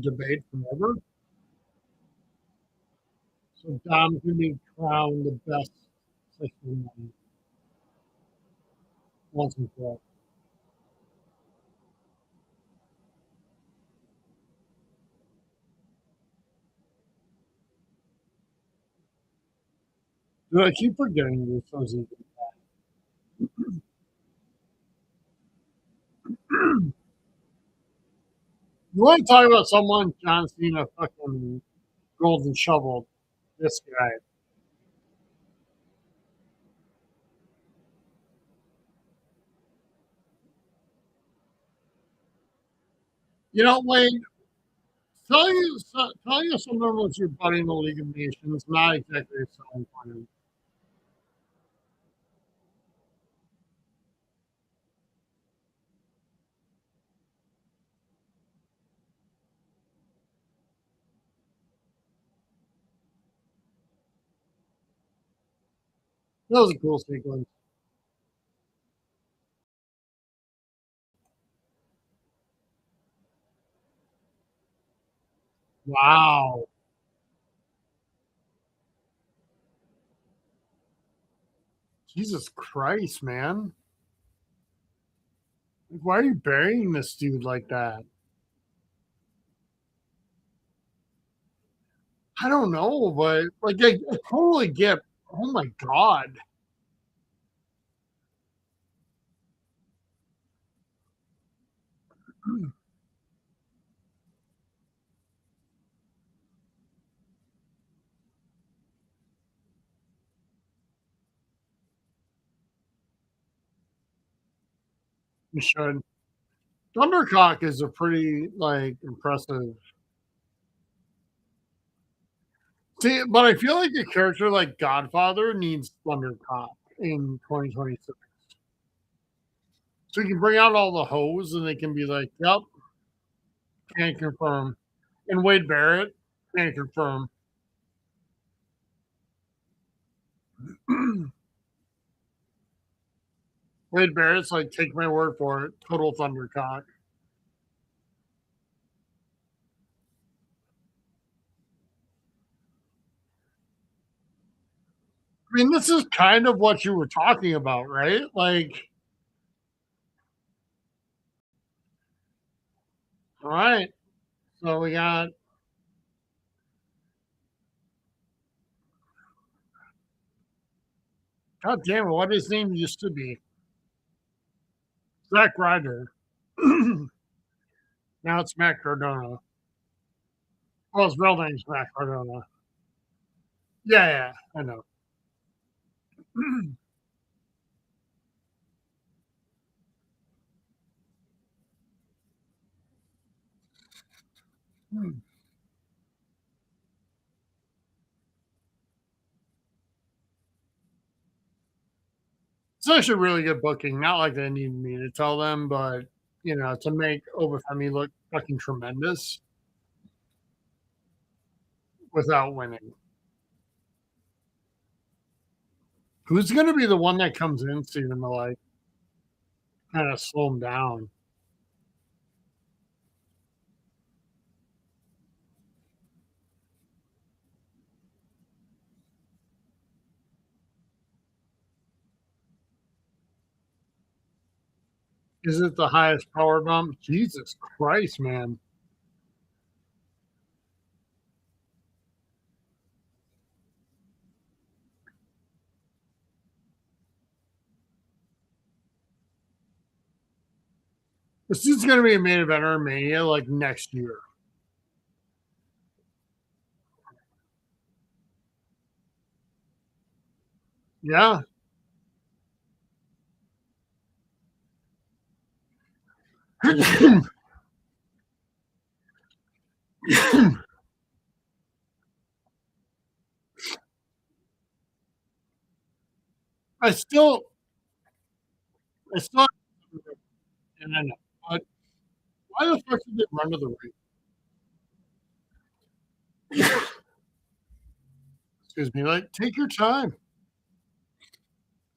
debate forever. So Dom can be crowned the best 619 once and for all. Dude, I keep forgetting Russo's even. You want to talk about someone John Cena fucking golden shovel? This guy. You know, Wayne, telling you someone was your buddy in the League of Nations, not exactly a selling point. That was a cool sequence. Wow. Jesus Christ, man. Why are you burying this dude like that? I don't know, but like I totally get. Oh my god, you should. Thundercock is a pretty like impressive. See, but I feel like a character like Godfather needs Thundercock in 2026. So you can bring out all the hoes and they can be like, "Yep, can't confirm." And Wade Barrett can't confirm. Wade Barrett's like, "Take my word for it, total Thundercock." I mean, this is kind of what you were talking about, right? Like, all right, so we got, God damn it, what his name used to be, Zack Ryder. Now it's Matt Cardona. Well, his real name's Matt Cardona. Yeah, yeah, I know. It's actually really good booking. Not like they need me to tell them, but to make Obafemi look fucking tremendous without winning. Who's going to be the one that comes in soon to like kind of slow him down? Is it the highest power bump? Jesus Christ, man. This is going to be a main event or Mania like next year. Yeah. I still, I still, and I know, but why the fuck did they run to the ring? Excuse me. Like, take your time.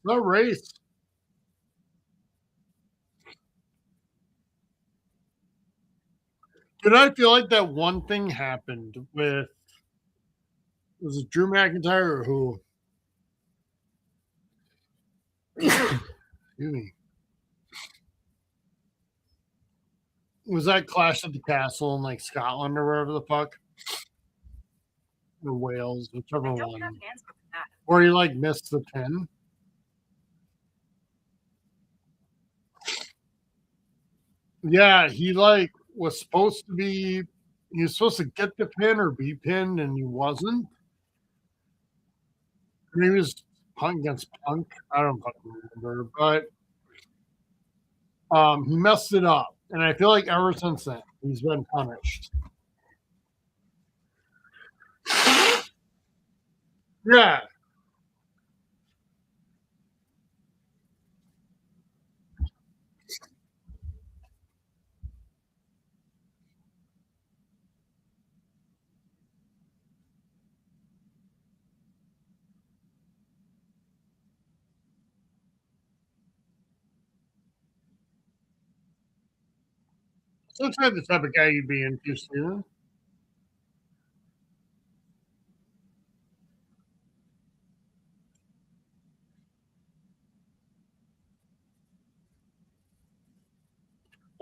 No race. Did I feel like that one thing happened with was it Drew McIntyre or who? Excuse me. Was that Clash at the Castle in like Scotland or wherever the fuck? Or Wales, whichever one. Where he like missed the pin. Yeah, he like was supposed to be he was supposed to get the pin or be pinned and he wasn't. And he was Punk against Punk. I don't fucking remember, but he messed it up. And I feel like ever since then he's been punished. Yeah. So it's not the type of guy you'd be into, Steven.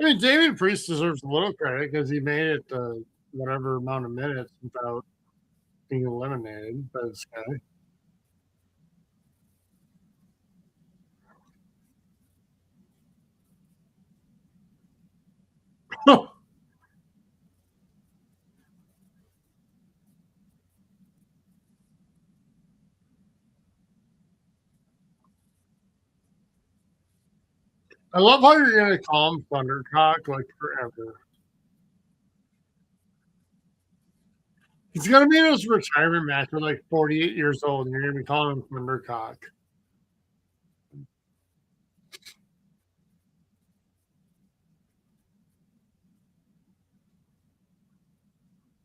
I mean, Damian Priest deserves a little credit because he made it whatever amount of minutes without being eliminated by this guy. I love how you're going to call him Thundercock like forever. He's going to be in his retirement match at like 48 years old, and you're going to be calling him Thundercock.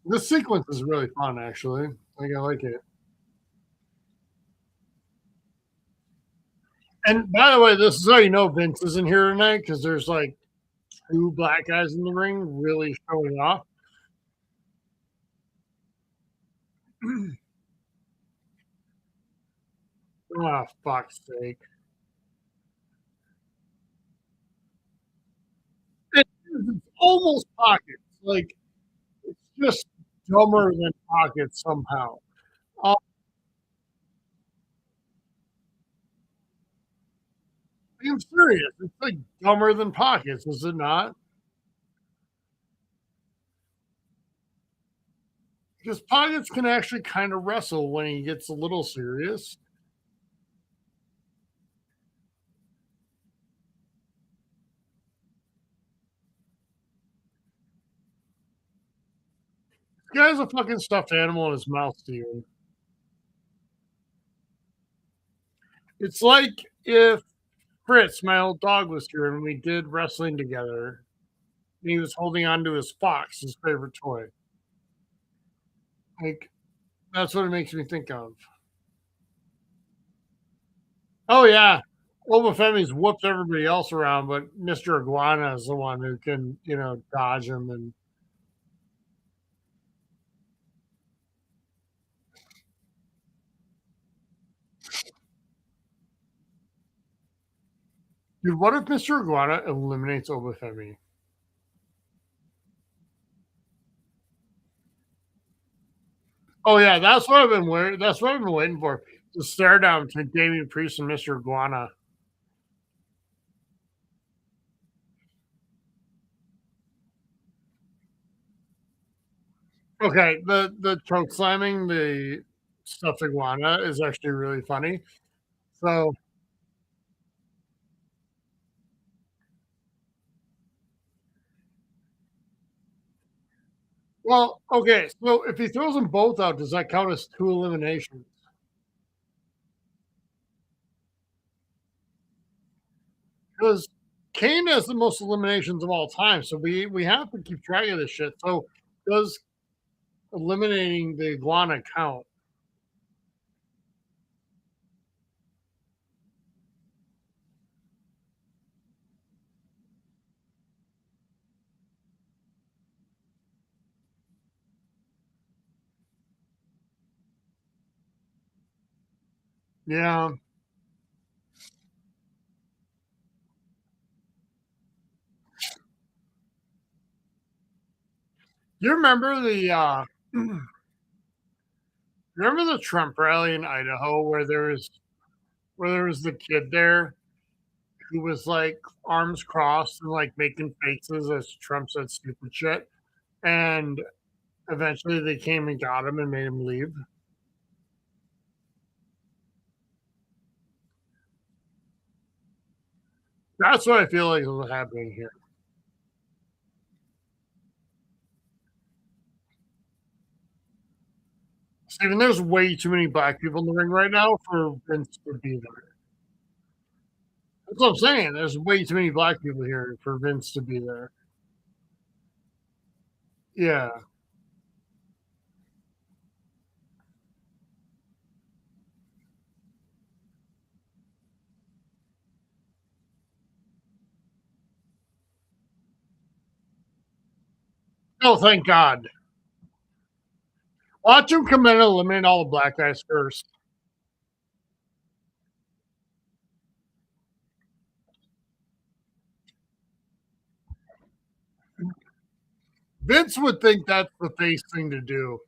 This sequence is really fun, actually. Like, I like it. And by the way, this is how you know Vince isn't here tonight because there's like two black guys in the ring really showing off. Oh, fuck's sake. It's almost pockets. Like, it's just dumber than pockets somehow. I'm serious. It's like dumber than pockets, is it not? Because pockets can actually kind of wrestle when he gets a little serious. This guy's a fucking stuffed animal in his mouth, Steven. It's like if Fritz, my old dog, was here and we did wrestling together. And he was holding on to his fox, his favorite toy. Like, that's what it makes me think of. Oh, yeah. Obafemi's whooped everybody else around, but Mr. Iguana is the one who can, dodge him. And dude, what if Mr. Iguana eliminates Obafemi? Oh yeah, that's what I've been waiting. That's what I've been waiting for. The stare down between Damian Priest and Mr. Iguana. Okay, the choke slamming the stuffed iguana is actually really funny. So, well, okay. So if he throws them both out, does that count as two eliminations? Because Kane has the most eliminations of all time, so we have to keep track of this shit. So does eliminating the iguana count? Yeah. You remember the remember the Trump rally in Idaho where there was the kid there who was like arms crossed and like making faces as Trump said stupid shit, and eventually they came and got him and made him leave. That's what I feel like is happening here. Steven, there's way too many black people in the ring right now for Vince to be there. That's what I'm saying. There's way too many black people here for Vince to be there. Yeah. Oh, thank God. Watch him come in and eliminate all the black guys first. Vince would think that's the face thing to do.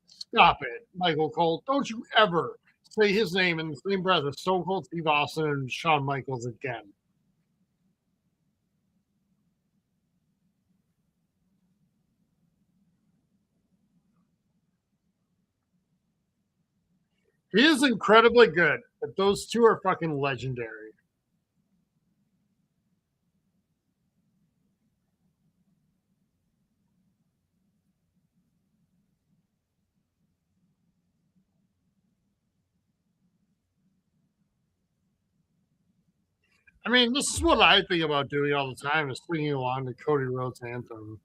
Stop it, Michael Cole. Don't you ever say his name in the same breath as Stone Cold Steve Austin and Shawn Michaels again. He is incredibly good, but those two are fucking legendary. I mean, this is what I think about doing all the time is singing along to Cody Rhodes' anthem.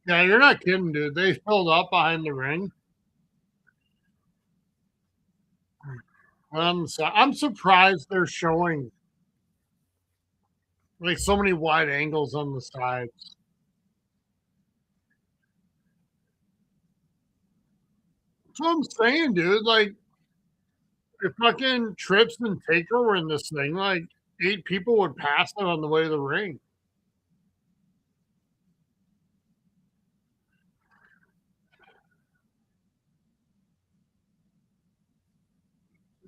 Yeah, you're not kidding, dude. They filled up behind the ring. I'm surprised they're showing like so many wide angles on the sides. That's what I'm saying, dude. Like, if fucking Trips and Taker were in this thing, like 8 people would pass them on the way to the ring.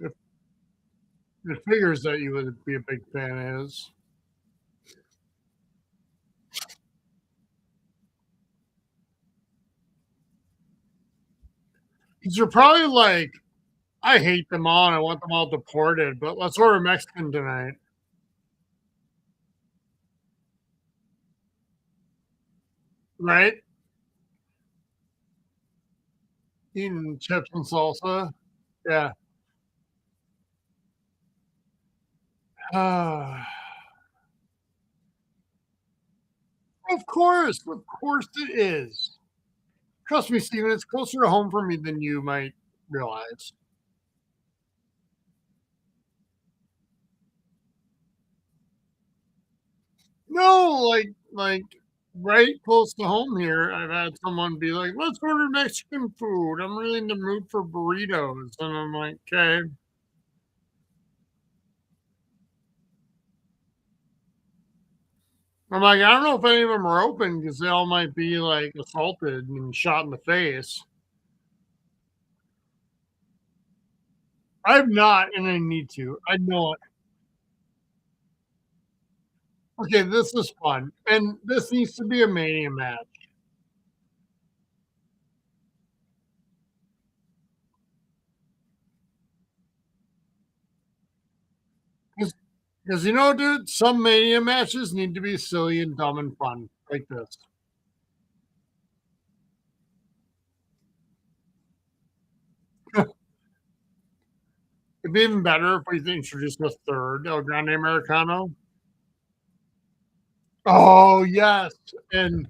It, it figures that you would be a big fan of his. Because you're probably like, I hate them all and I want them all deported, but let's order Mexican tonight, right? Eating chips and salsa. Yeah. Of course it is. Trust me, Steven, it's closer to home for me than you might realize. No, like right close to home here, I've had someone be like, "Let's order Mexican food. I'm really in the mood for burritos," and I'm like, "Okay." I'm like, I don't know if any of them are open because they all might be like assaulted and shot in the face. I've not, and I need to. I know it. Okay, this is fun, and this needs to be a mania match because you know, dude, some mania matches need to be silly and dumb and fun like this. It'd be even better if we introduced a third El Grande Americano. Oh yes, and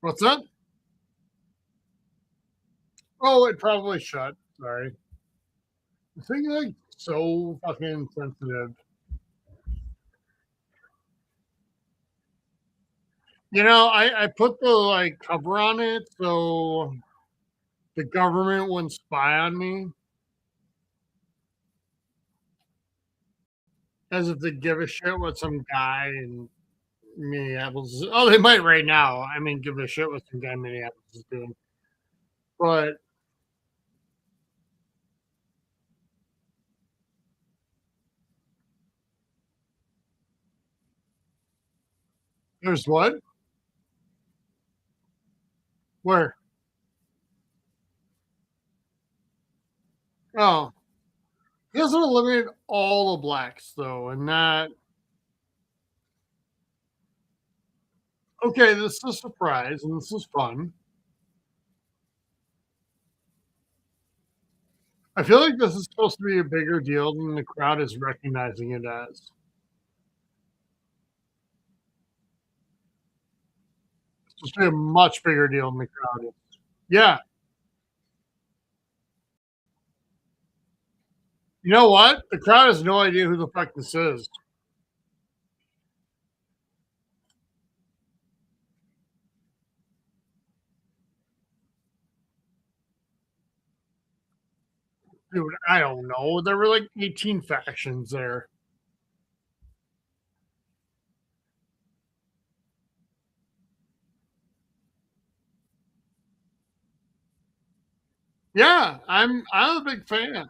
what's that? Oh, it probably should. Sorry, the thing is like so fucking sensitive. You know, I put the like cover on it so the government wouldn't spy on me, as if they give a shit what some guy in Minneapolis. Oh, they might right now. I mean, give a shit what some guy in Minneapolis is doing. But there's what? Where? Oh, he hasn't eliminated all the blacks though, and that okay. This is a surprise, and this is fun. I feel like this is supposed to be a bigger deal than the crowd is recognizing it as. It's supposed to be a much bigger deal than the crowd is. Yeah. You know what? The crowd has no idea who the fuck this is. Dude, I don't know. There were like 18 factions there. Yeah, I'm a big fan.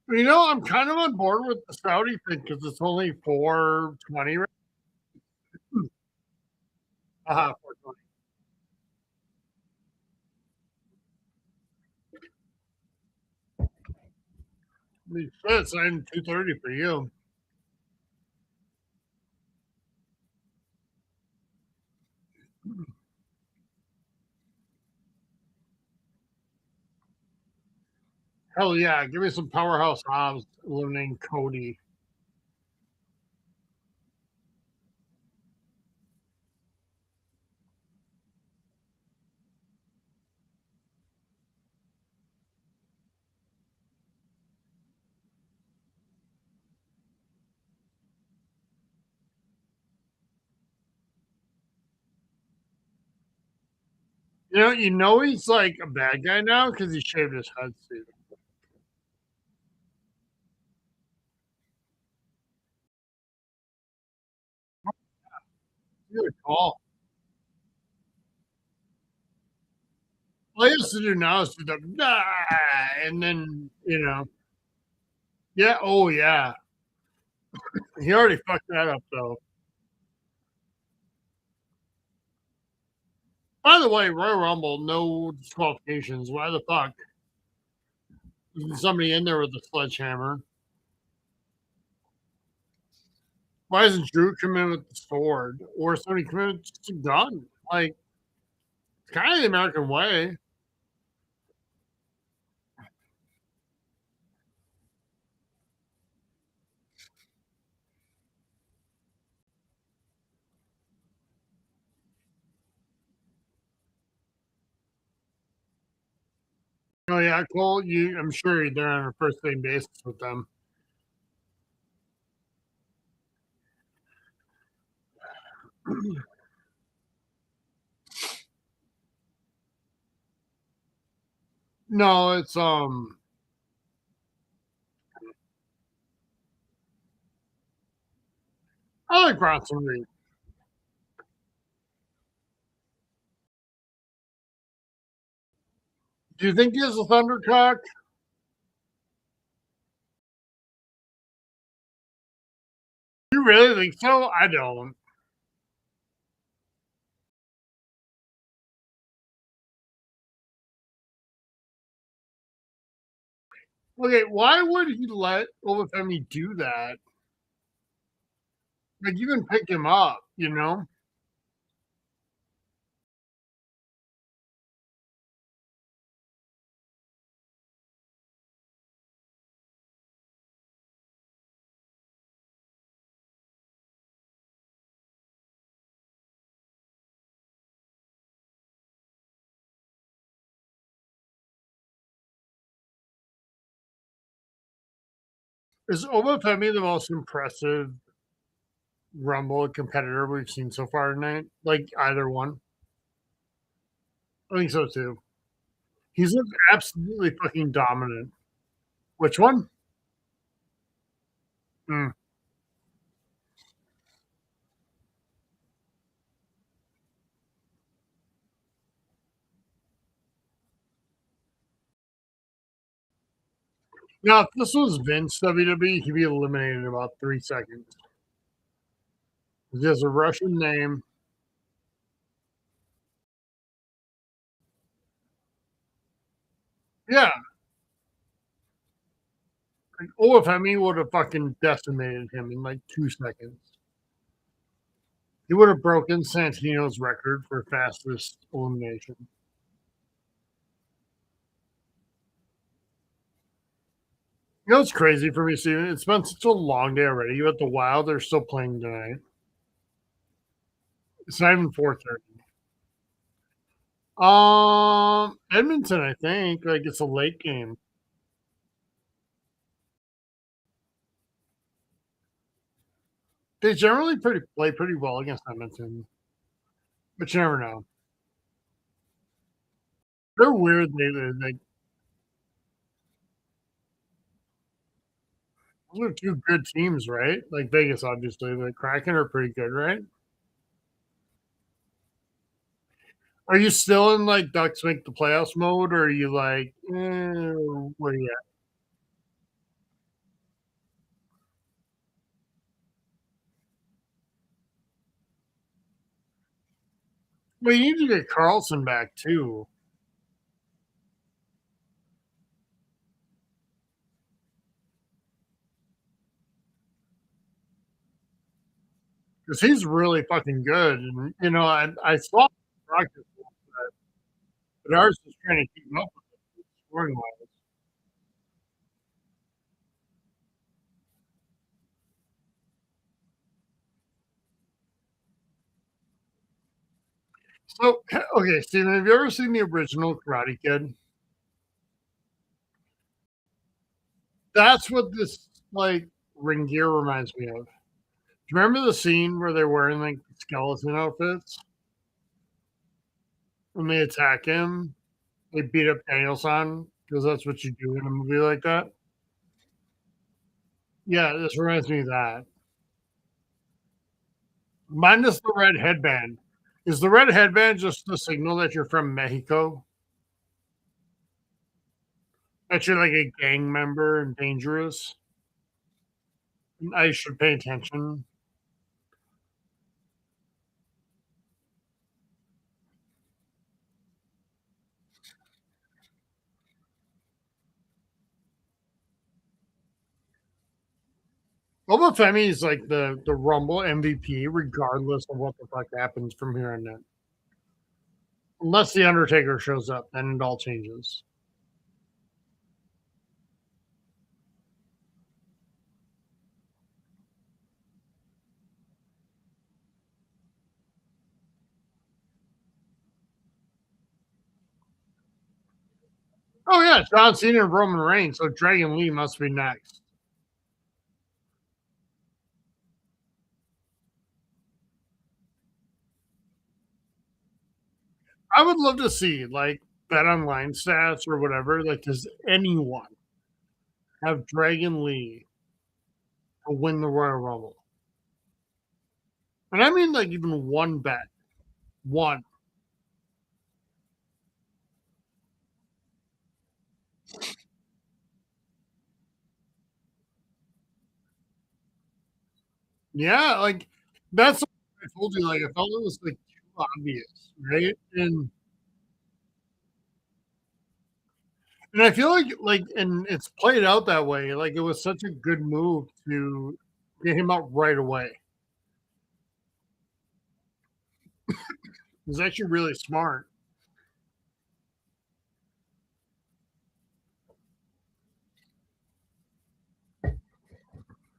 You know, I'm kind of on board with the Saudi thing because it's only 420. Right? Uh-huh, 420. I mean, shit, it's 230 for you. Hell yeah, give me some powerhouse Hobbs eliminating Cody. You know he's like a bad guy now because he shaved his head. Too. Good call. All he has to do now is do the and then yeah, oh yeah. He already fucked that up though. By the way, Royal Rumble, no disqualifications. Why the fuck? Isn't somebody in there with a sledgehammer? Why doesn't Drew come in with the sword? Or somebody come in with just a gun? Like, it's kind of the American way. Oh yeah, Cole, I'm sure they're on a first name basis with them. No, it's I like Bronson Reed. Do you think he has a thundercock? You really think so? I don't. Okay, why would he let Olafemi do that? Like, even pick him up? Is Olafemi the most impressive Rumble competitor we've seen so far tonight? Like, either one? I think so too. He's looked absolutely fucking dominant. Which one? Mm. Now, if this was Vince WWE, he'd be eliminated in about 3 seconds. He has a Russian name. Yeah. Like, Olafemi would have fucking decimated him in like 2 seconds. He would have broken Santino's record for fastest elimination. You know what's crazy for me, Steven? It's been such a long day already. You at the Wild, they're still playing tonight. It's not even 4:30. Edmonton, I think. Like it's a late game. They generally play pretty well against Edmonton, but you never know. They're weird. Those are two good teams, right? Like Vegas, obviously. The Kraken are pretty good, right? Are you still in like Ducks make the playoffs mode, or are you like, where are you at? Well, you need to get Carlson back too, because he's really fucking good. And I saw practice, but ours is trying to keep up with it scoring wise. So, okay, Steven, have you ever seen the original Karate Kid? That's what this like ring gear reminds me of. Do you remember the scene where they're wearing like skeleton outfits when they attack him? They beat up Danielson because that's what you do in a movie like that. Yeah, this reminds me of that. Minus the red headband. Is the red headband just the signal that you're from Mexico? That you're like a gang member and dangerous? I should pay attention. Obafemi is like the Rumble MVP, regardless of what the fuck happens from here on in. Unless the Undertaker shows up, then it all changes. Oh yeah, John Cena and Roman Reigns. So Dragon Lee must be next. I would love to see like bet online stats or whatever. Like, does anyone have Dragon Lee to win the Royal Rumble? And I mean like even one bet. One. Yeah, like that's what I told you. Like I felt it was like too obvious, right? And I feel like and it's played out that way. Like it was such a good move to get him out right away. It was actually really smart,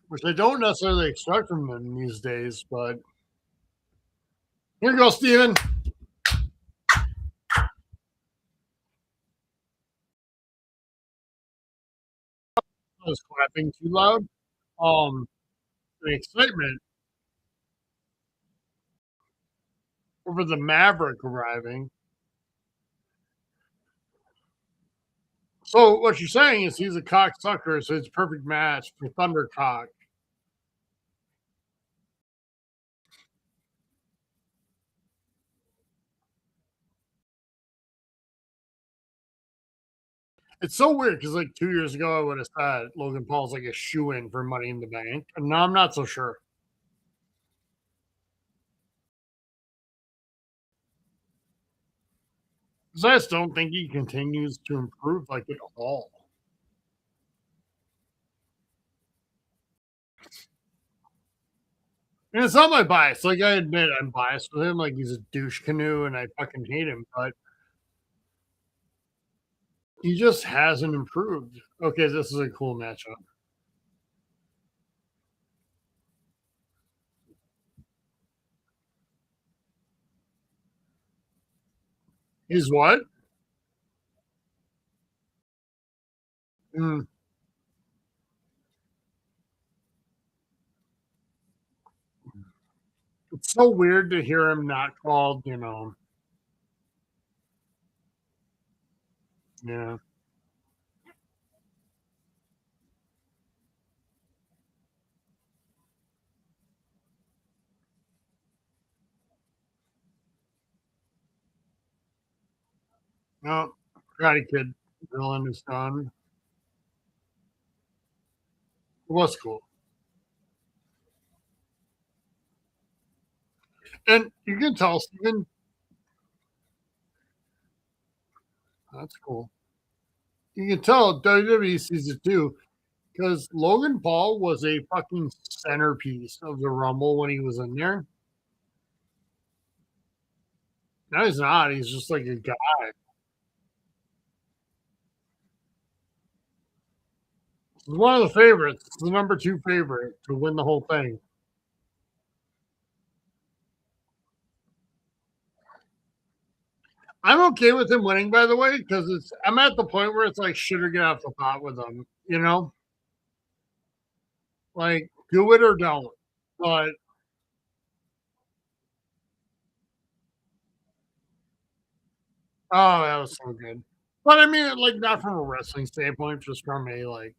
which I don't necessarily expect from them these days. But here you go, Steven. I was clapping too loud. The excitement over the Maverick arriving. So what you're saying is he's a cocksucker, so it's a perfect match for Thundercock. It's so weird because like 2 years ago, I would have said Logan Paul's like a shoe in for Money in the Bank, and now I'm not so sure. 'Cause I just don't think he continues to improve like at all. And it's not my bias. Like I admit, I'm biased with him. Like he's a douche canoe, and I fucking hate him. But he just hasn't improved. Okay, this is a cool matchup. He's what? Mm, it's so weird to hear him not called. Yeah. No, Karate Kid villain is done. It was cool, and you can tell Steven. That's cool. You can tell WWE sees it too because Logan Paul was a fucking centerpiece of the Rumble when he was in there. Now he's not. He's just like a guy. He's one of the favorites. It's the number two favorite to win the whole thing. I'm okay with him winning, by the way, because I'm at the point where it's like shit or get off the pot with him. Like do it or don't. But oh, that was so good. But I mean, like not from a wrestling standpoint, just from a like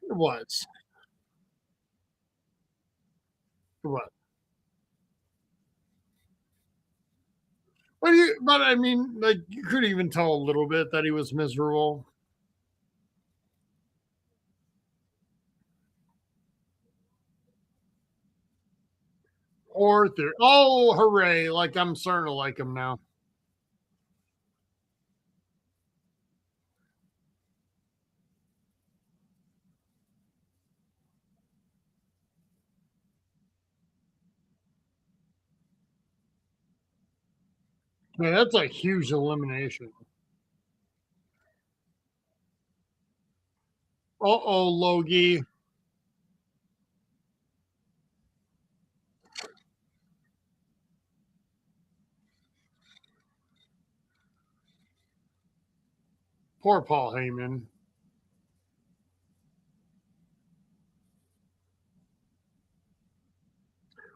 it was. It was. But I mean, like you could even tell a little bit that he was miserable. Or oh hooray! Like I'm starting to like him now. Man, that's a huge elimination. Oh, Logie. Poor Paul Heyman.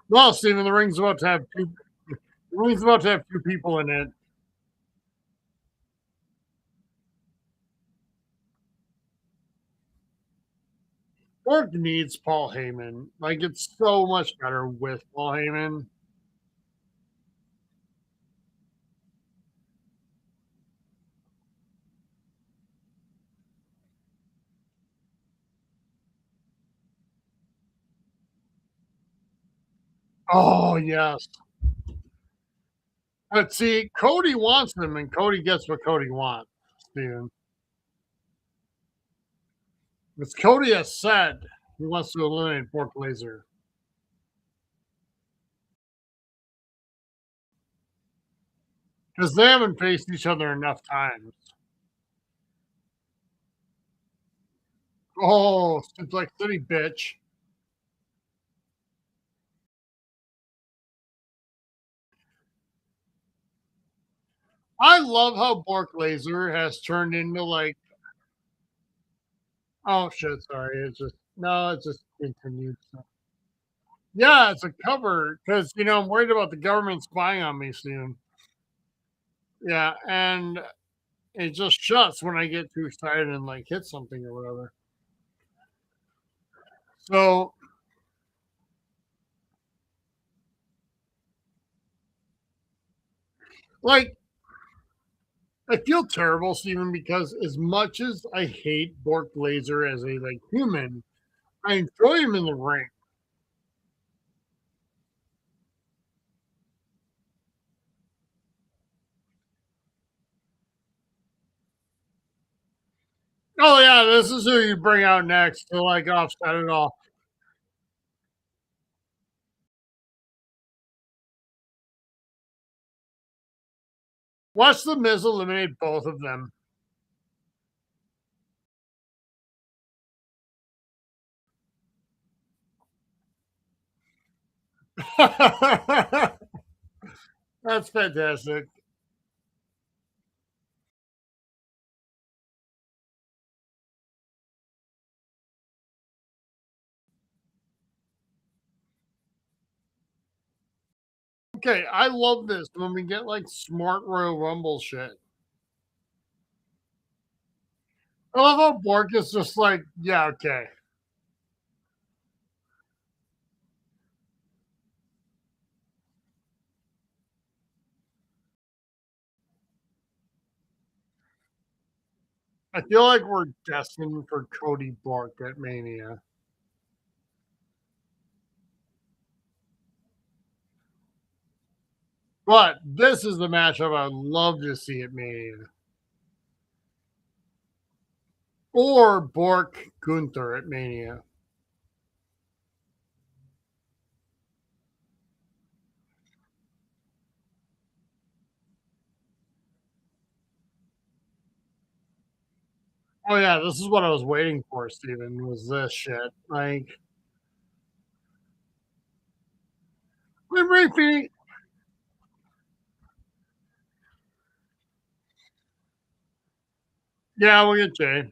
Well, Steven, the ring's about to have two. The ring's about to have two people in it. Orc needs Paul Heyman. Like it's so much better with Paul Heyman. Oh yes. But see, Cody wants them, and Cody gets what Cody wants, Steven. Because Cody has said he wants to eliminate Bork Laser. Because they haven't faced each other enough times. Oh, it's like city bitch. I love how Bork Laser has turned into like, oh shit, sorry. It's just, no, it's just continued. Yeah, it's a cover because, I'm worried about the government spying on me soon. Yeah. And it just shuts when I get too excited and like hit something or whatever. So, like, I feel terrible, Steven, because as much as I hate Bork Laser as a like human, I enjoy him in the ring. Oh yeah, this is who you bring out next to like offset it all. Watch the Miz eliminate both of them. That's fantastic. Okay, I love this when we get like smart Royal Rumble shit. I love how Bork is just like, yeah, okay. I feel like we're destined for Cody Bork at Mania. But this is the matchup I'd love to see at Mania. Or Bork Gunther at Mania. Oh yeah, this is what I was waiting for, Steven, was this shit. Like repeat. Yeah, we'll get Jay.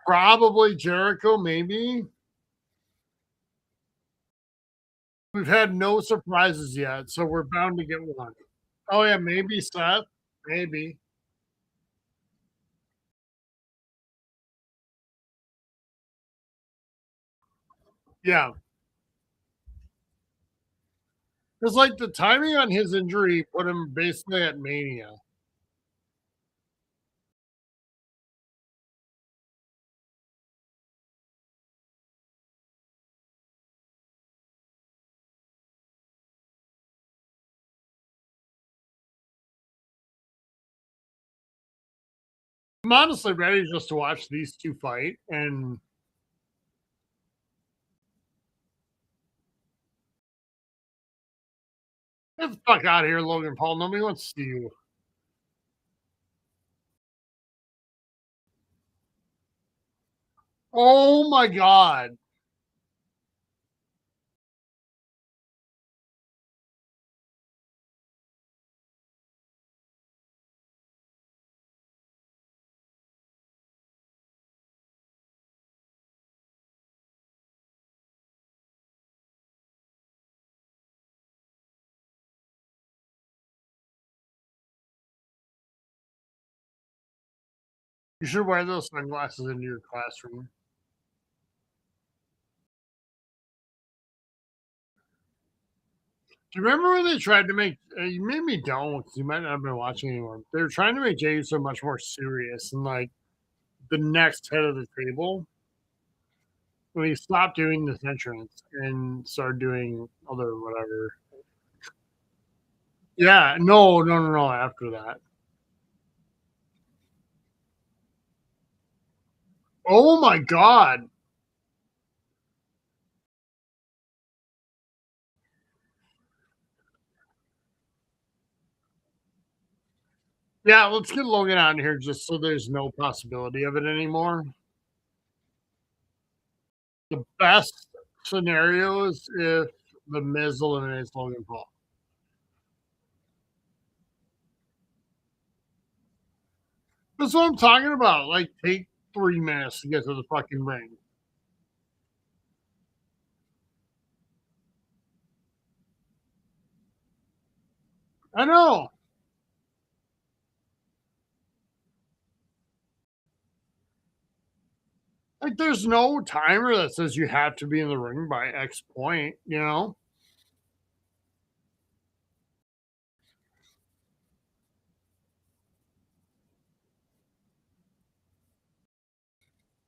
Probably Jericho, maybe. We've had no surprises yet, so we're bound to get one. Oh yeah, maybe Seth. Maybe. Yeah. Because like the timing on his injury put him basically at Mania. I'm honestly ready just to watch these two fight and get the fuck out of here, Logan Paul. Nobody wants to see you. Oh my god. You should wear those sunglasses into your classroom. Do you remember when they tried to make you made me don't because you might not have been watching anymore. They were trying to make Jey so much more serious and like the next head of the table when he stopped doing this entrance and started doing other whatever. Yeah, no. After that, oh my god, yeah. Let's get Logan out of here just so there's no possibility of it anymore. The best scenario is if the Miz eliminates Logan Paul. That's what I'm talking about. Like, take 3 minutes to get to the fucking ring. I know. Like, there's no timer that says you have to be in the ring by X point, you know?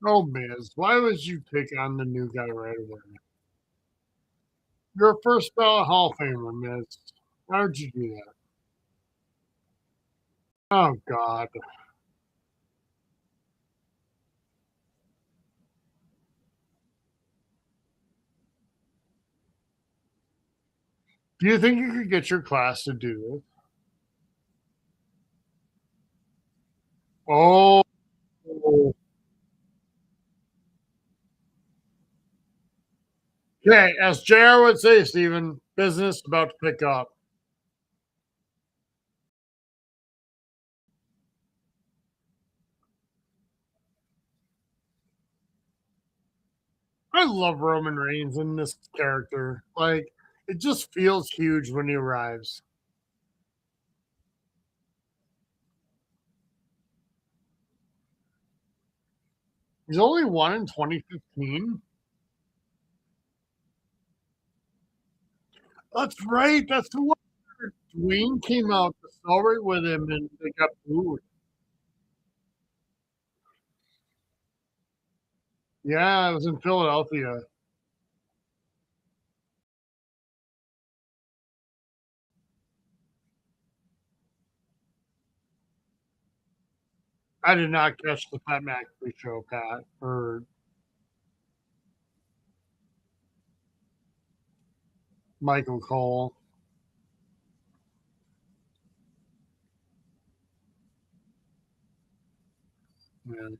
Oh, Miz, why would you pick on the new guy right away? You're a first ballot Hall of Famer, Miz. Why would you do that? Oh God. Do you think you could get your class to do this? Oh, okay. As JR would say, Steven, business about to pick up. I love Roman Reigns in this character. Like, it just feels huge when he arrives. He's only won in 2015. That's right. That's the one where Dwayne came out to celebrate with him and they got booed. Yeah, it was in Philadelphia. I did not catch the Pat McAfee show, Pat, or Michael Cole. Yeah.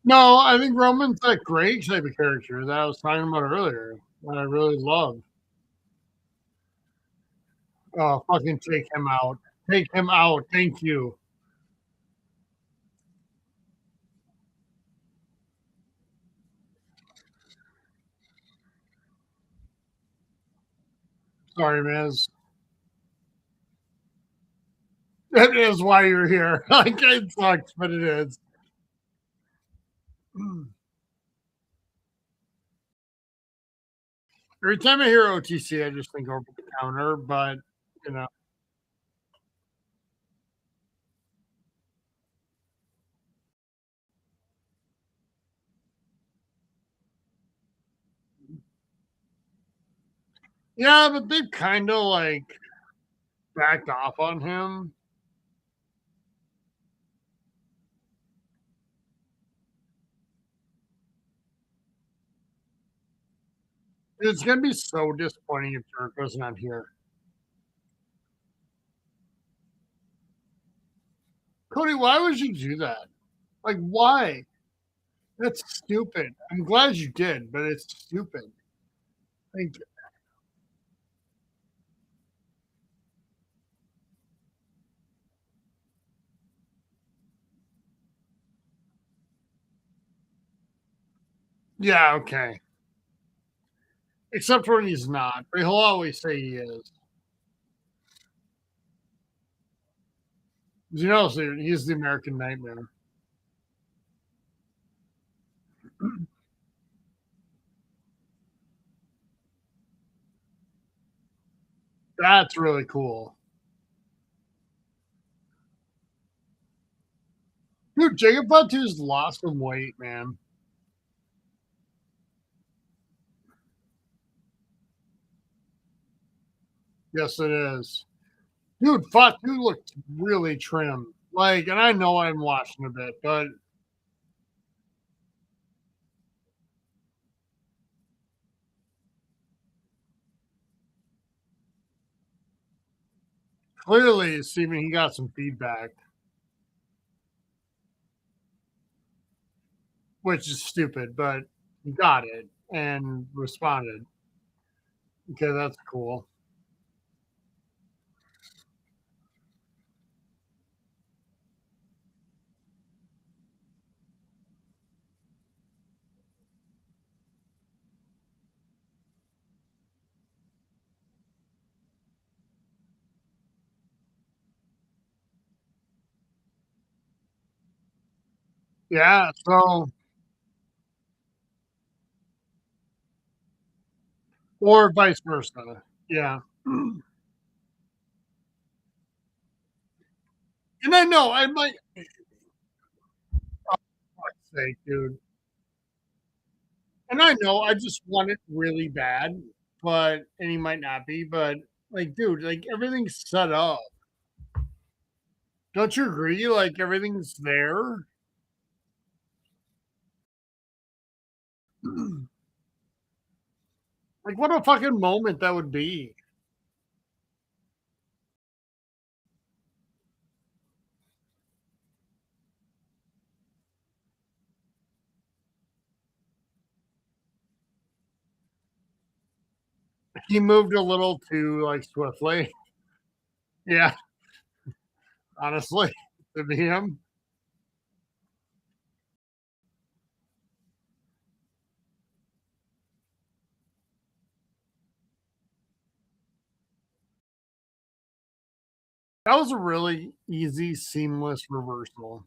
No, I think Roman's that great type of character that I was talking about earlier. That I really love. Oh, fucking take him out. Take him out. Thank you. Sorry, Miz. That is why you're here. Like, it sucks, but it is. Every time I hear OTC, I just think over the counter, but you know, yeah, but they've kind of like backed off on him. It's gonna be so disappointing if Jericho's not here. Cody, why would you do that? Like, why? That's stupid. I'm glad you did, but it's stupid. Like, yeah, okay. Except when he's not, but he'll always say he is. You know, so he's the American Nightmare. That's really cool. Dude, Jacob Fatu's lost some weight, man. Yes, it is. Dude, Fatu looked really trim. Like, and I know I'm watching a bit, but clearly, Steven, he got some feedback, which is stupid, but he got it and responded. Okay, that's cool. Yeah, so or vice versa. Yeah. And I know I might say, dude, and I know I just want it really bad, but and he might not be, but like, dude, like everything's set up. Don't you agree? Like everything's there. Like what a fucking moment that would be. He moved a little too like swiftly. Yeah, honestly, to be him. That was a really easy, seamless reversal.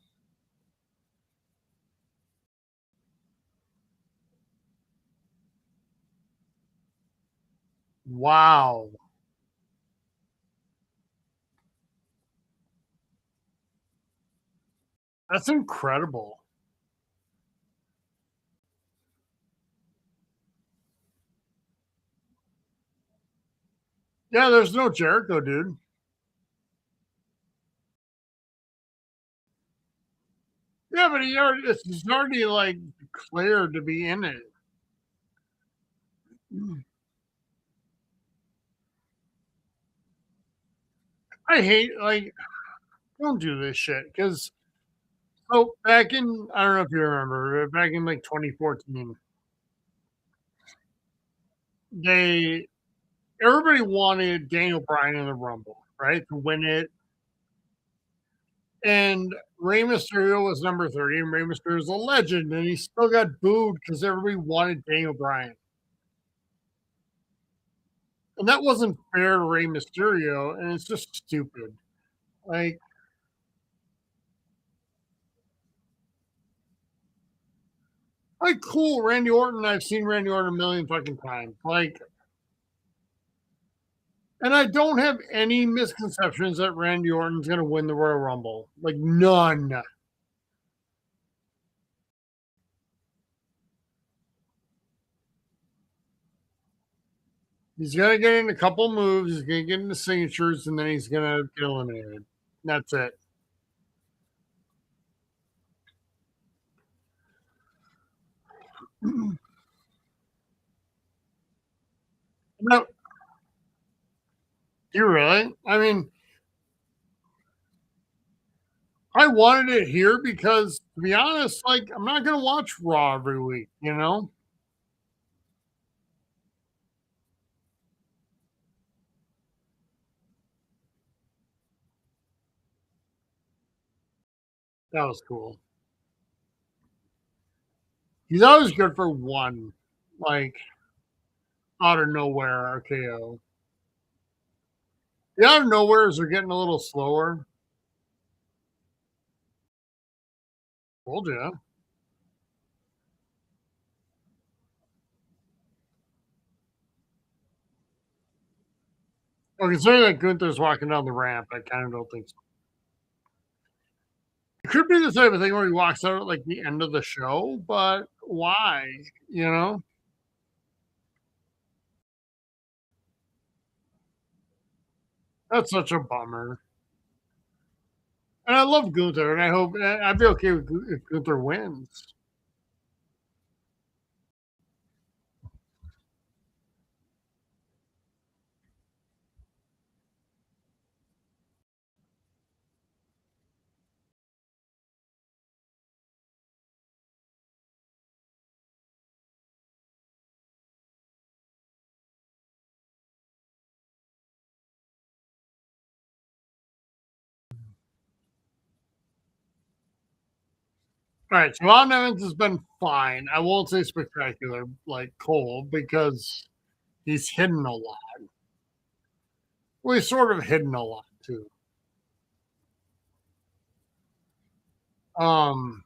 Wow. That's incredible. Yeah, there's no Jericho, dude. Yeah, but he's already like declared to be in it. I hate like don't do this shit because so back in I don't know if you remember back in like 2014, they everybody wanted Daniel Bryan in the Rumble, right, to win it, and Rey Mysterio was number 30, and Rey Mysterio is a legend, and he still got booed because everybody wanted Daniel Bryan, and that wasn't fair to Rey Mysterio, and it's just stupid. Like, cool, Randy Orton. I've seen Randy Orton a million fucking times. Like, and I don't have any misconceptions that Randy Orton's going to win the Royal Rumble. Like, none. He's going to get in a couple moves. He's going to get into signatures, and then he's going to get eliminated. That's it. No, you really? I mean, I wanted it here because, to be honest, like, I'm not going to watch Raw every week, you know? That was cool. He's always good for one, like, out of nowhere RKO. The out of nowheres are getting a little slower. Told you. Well, considering that Gunther's walking down the ramp, I kind of don't think so. It could be the type of thing where he walks out at like the end of the show, but why? You know, that's such a bummer. And I love Gunther, and I hope I'd be okay with if Gunther wins. All right, so Ron Evans has been fine. I won't say spectacular like Cole because he's hidden a lot. Well, he's sort of hidden a lot too. Um,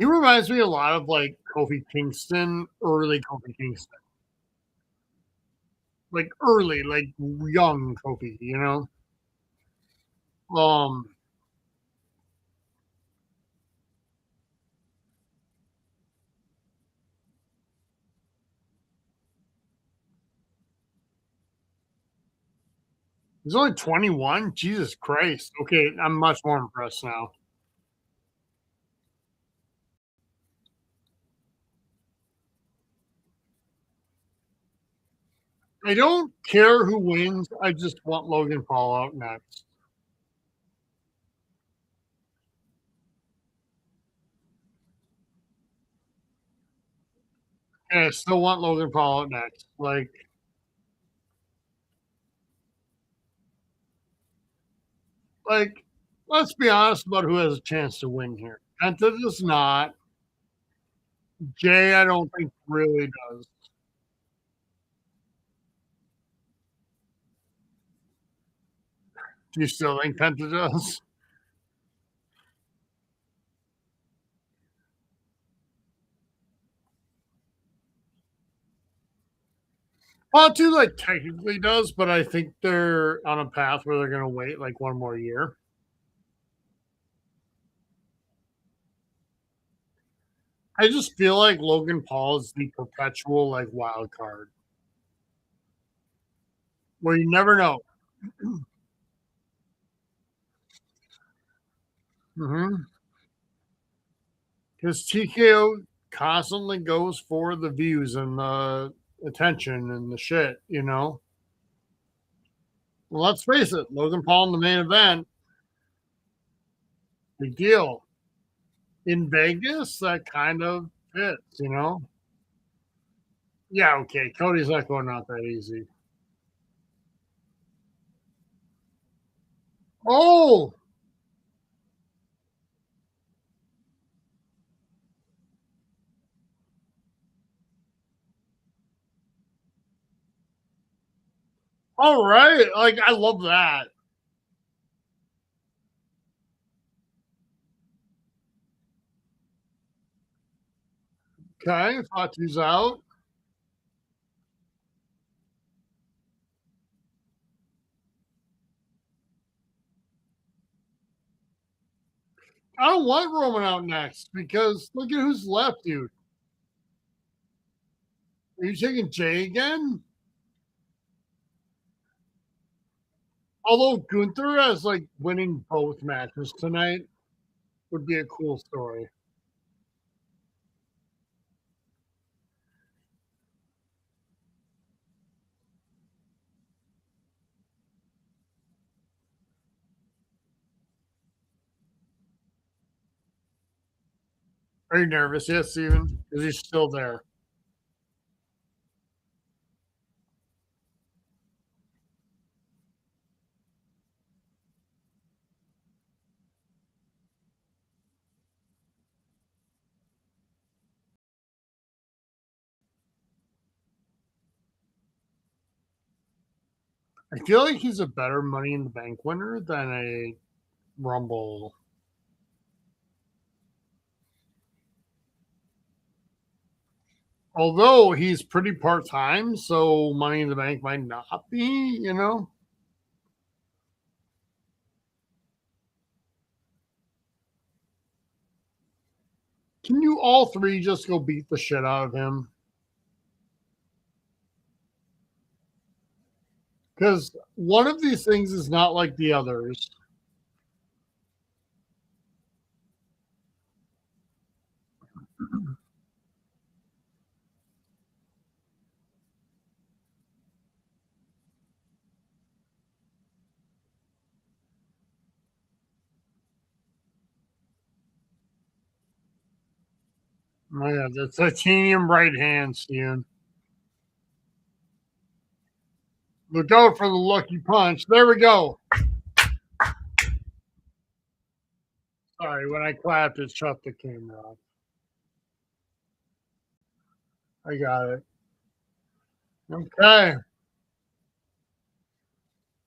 He reminds me a lot of like Kofi Kingston, early Kofi Kingston. Like early, like young Kofi, you know? Um, he's only 21. Jesus Christ. Okay, I'm much more impressed now. I don't care who wins. I just want Logan Paul out next. And I still want Logan Paul out next. Like, let's be honest about who has a chance to win here. Penta does not. Jay, I don't think really does. Do you still think Penta does? Fatu like technically does, but I think they're on a path where they're gonna wait like one more year. I just feel like Logan Paul is the perpetual like wild card where you never know. Because TKO constantly goes for the views and the attention and the shit, you know. Well, let's face it, Logan Paul in the main event, big deal. In Vegas, that kind of fits, you know. Yeah, okay. Cody's not going out that easy. Oh, all right. Like I love that. Okay, Fatu's out. I don't want Roman out next because look at who's left, dude. Are you taking Jay again? Although Gunther as like winning both matches tonight would be a cool story. Are you nervous yet, Steven? Is he still there? I feel like he's a better Money in the Bank winner than a Rumble. Although he's pretty part time, so Money in the Bank might not be, you know. Can you all three just go beat the shit out of him? Because one of these things is not like the others. Oh, yeah, the titanium right hand, Steven. Look out for the lucky punch. There we go. Sorry, when I clapped, it shut the camera off. I got it. Okay.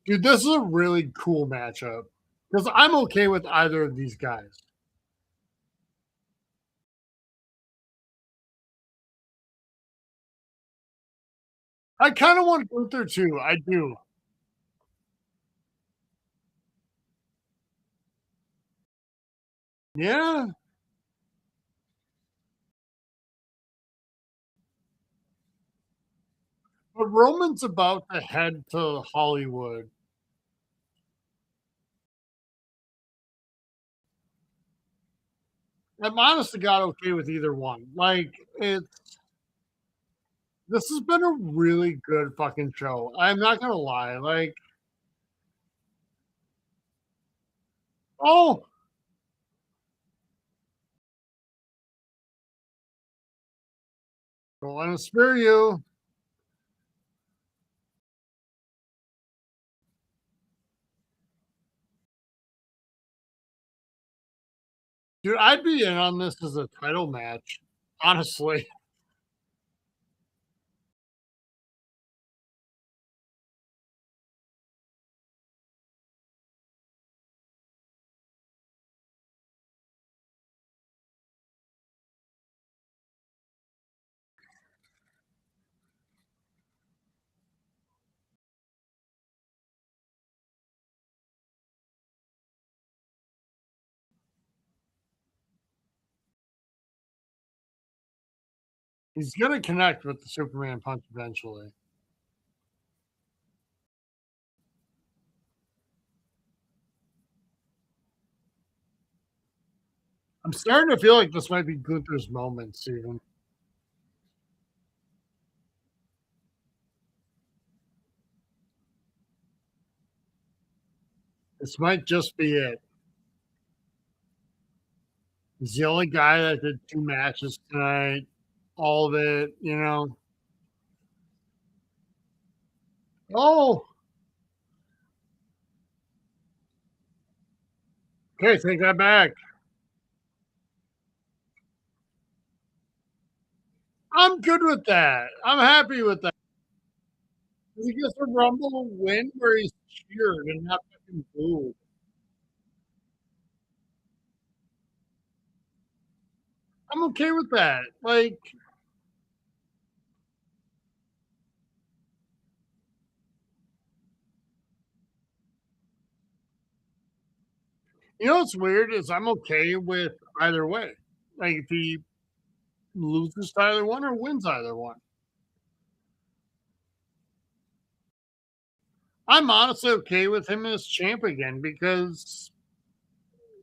Dude, this is a really cool matchup because I'm okay with either of these guys. I kind of want Gunther too. I do. Yeah, but Roman's about to head to Hollywood. I'm honest to God okay with either one. Like it's this has been a really good fucking show. I'm not gonna lie. Like, oh, don't want to spare you. Dude, I'd be in on this as a title match. Honestly. He's gonna connect with the Superman punch eventually. I'm starting to feel like this might be Gunther's moment, Steven. This might just be it. He's the only guy that did 2 matches tonight, all of it, you know? Oh, okay, take that back. I'm good with that. I'm happy with that. He gets a Rumble win where he's cheered and not fucking booed. I'm okay with that. Like, you know what's weird is I'm okay with either way. Like, if he loses to either one or wins either one. I'm honestly okay with him as champ again because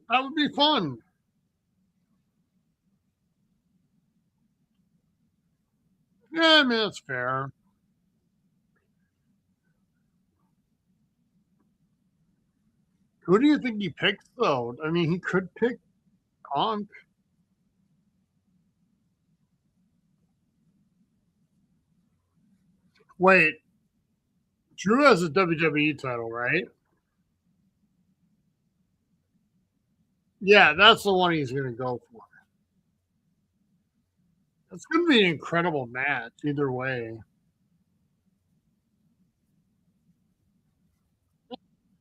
that would be fun. Yeah, I mean, that's fair. Who do you think he picks, though? I mean, he could pick Punk. Wait, Drew has a WWE title, right? Yeah, that's the one he's going to go for. It's going to be an incredible match either way.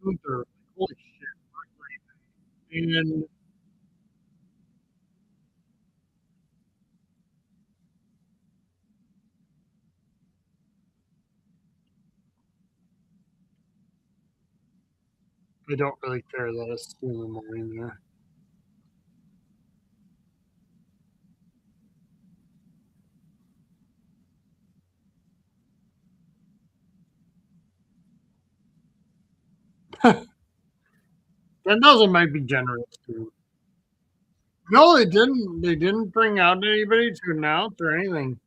Gunther, holy shit. And I don't really care that it's still in the morning there. That doesn't might be generous too. No, they didn't. They didn't bring out anybody to announce or anything.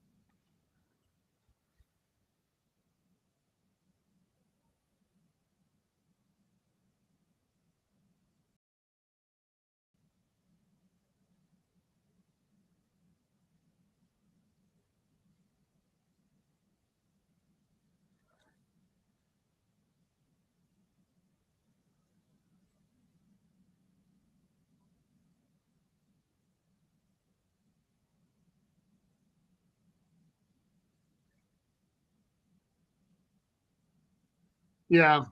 Yeah,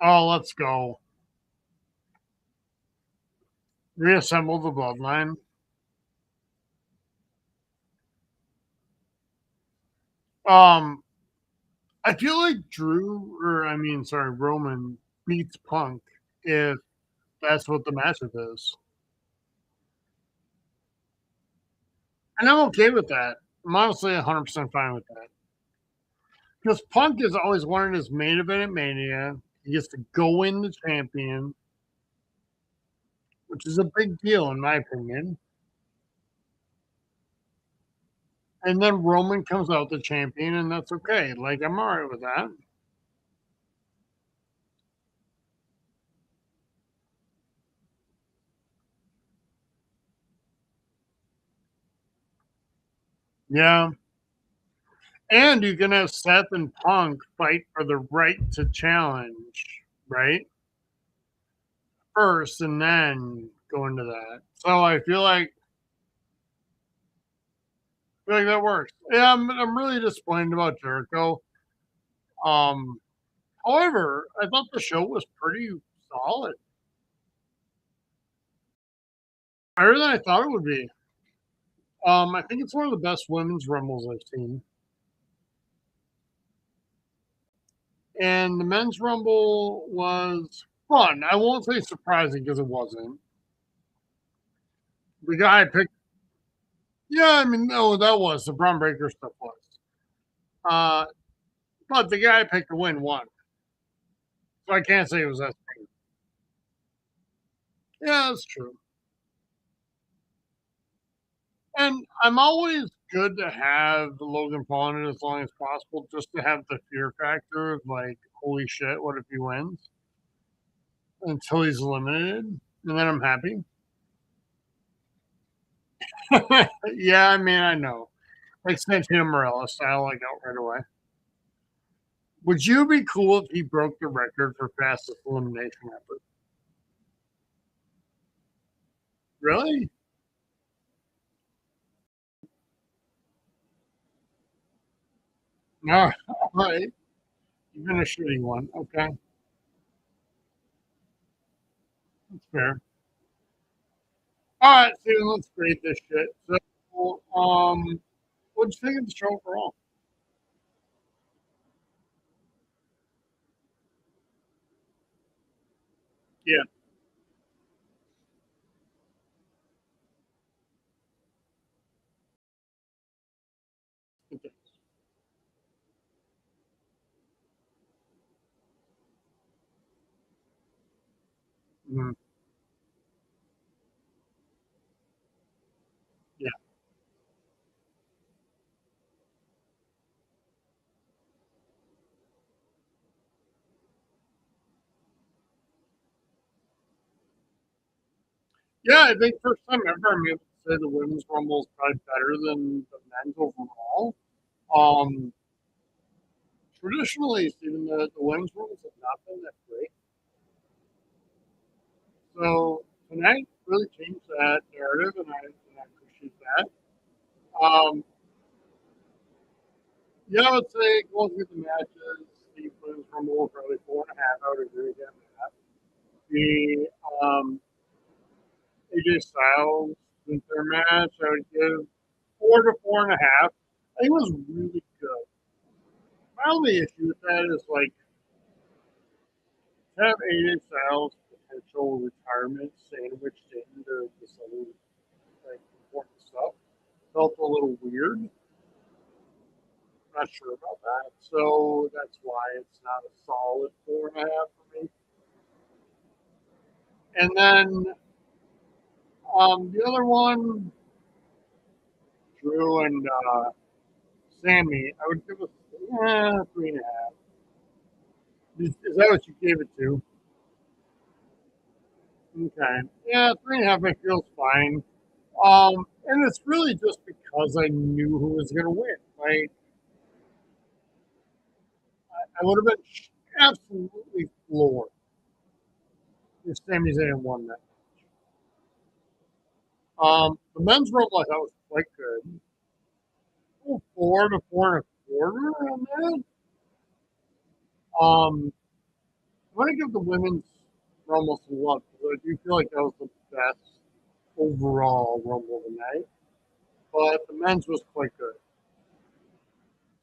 Oh, let's go. Reassemble the bloodline. I feel like Roman beats Punk if that's what the matchup is. And I'm okay with that. I'm honestly 100% fine with that. Because Punk has always wanted his main event at Mania. He gets to go in the champion, which is a big deal in my opinion. And then Roman comes out the champion, and that's okay. Like, I'm all right with that. Yeah. And you can have Seth and Punk fight for the right to challenge, right? First, and then go into that. So I feel like that works. Yeah, I'm really disappointed about Jericho. Um, However, I thought the show was pretty solid. Better than I thought it would be. I think it's one of the best women's rumbles I've seen. And the men's rumble was fun. I won't say surprising because it wasn't. The guy I picked, yeah, I mean, no, that was the Braun Breaker stuff was. Uh, but the guy I picked to win won, so I can't say it was that. Yeah, that's true. And I'm always good to have the Logan Paul in it as long as possible, just to have the fear factor of like, holy shit, what if he wins? Until he's eliminated, and then I'm happy. Yeah, I mean, I know. Like Santino Morella style, like out right away. Would you be cool if he broke the record for fastest elimination ever? Really? No. All right. Even a shitty one. Okay. That's fair. All right, Steven, let's grade this shit. So, what'd you think of the show overall? Yeah. Okay. Mhm. Yeah. Yeah, I think first time ever I'm able to say the women's rumble is probably better than the men's overall. Um, Traditionally, Steven, the women's rumbles have not been that great. So tonight really changed that narrative, and I appreciate that. Um, yeah, I would say going through the matches, the women's rumble was probably 4.5. I would agree with you on that. The AJ Styles Gunther match, I would give 4 to 4.5. I think it was really good. My only issue with that is like to have AJ Styles potential retirement sandwiched into this other like important stuff felt a little weird. Not sure about that. So that's why it's not a solid 4.5 for me. And then the other one, Drew and Sammy, I would give it 3.5. Is that what you gave it to? Okay. Yeah, 3.5 I feel is fine. And it's really just because I knew who was going to win. Like, I would have been absolutely floored if Sami Zayn won that. The men's rumble I thought was quite good. Oh, 4 to 4.25 on that. want to give the women's Rumble some love because I do feel like that was the best overall Rumble tonight. But the men's was quite good.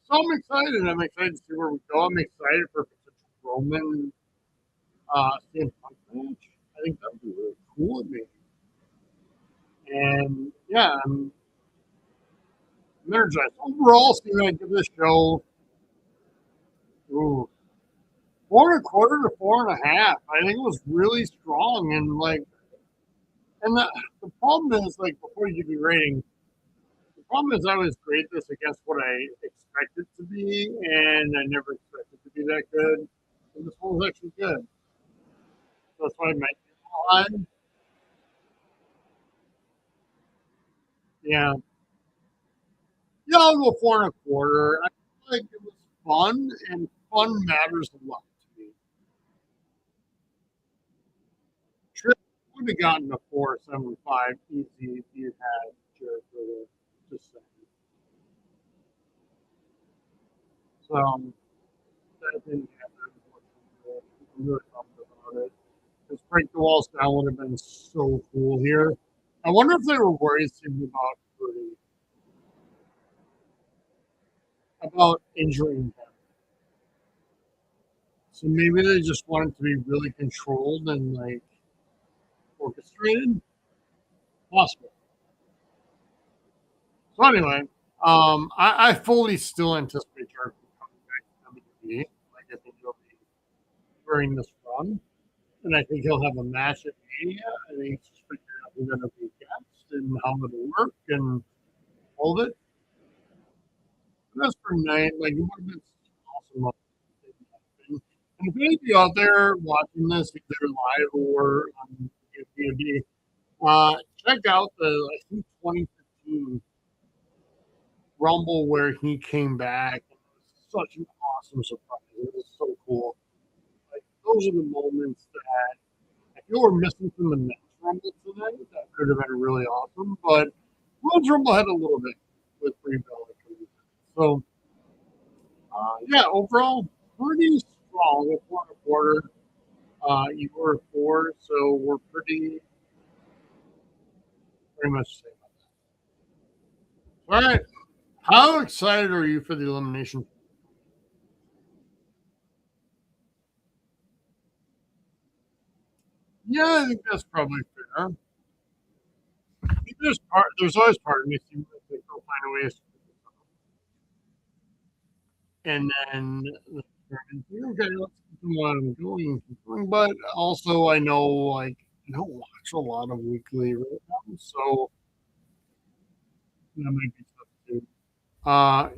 So I'm excited. I'm excited to see where we go. I'm excited for a potential Roman CM Punk match. I think that would be really cool with me. And yeah, I'm energized. Overall, Steven, I give this show 4.25 to 4.5. I think it was really strong and and the problem is before you give me rating, the problem is I always grade this against what I expect it to be, and I never expected it to be that good. And this one was actually good. So that's why I might be a little high. Yeah. Yeah, I'll go 4.25. I feel like it was fun, and fun matters a lot to me. Tripp would have gotten a 4.75 easy if you had Jared Riddle. Just saying. So that didn't happen. Unfortunately. I'm really bummed about it. Because break the walls down would have been so cool here. I wonder if they were worried about Cody, about injuring him. So maybe they just wanted to be really controlled and orchestrated. Possible. So anyway, I fully still anticipate Jericho coming back to WWE. I think he'll be during this run, and I think he'll have a match at Mania. I think it's just figuring out who's going to be against and how it'll work and all of it. And that's for night. It would have been awesome. If it happened. And if any of you out there watching this, either live or on DVD, check out the I think 2015 Rumble where he came back. It was such an awesome surprise. It was so cool. Those are the moments that if you were missing from the next Rumble tonight, that could have been really awesome. But Rhodes Rumble had a little bit with Brie Bella. So yeah, overall pretty strong with 1.25. You were 4, so we're pretty much the same. All right. How excited are you for the elimination? Yeah, I think that's probably fair. I think there's always part of me seems like they'll find ways, and then okay, let's keep on going. But also, I know I don't watch a lot of weekly right now, so that might be tough too.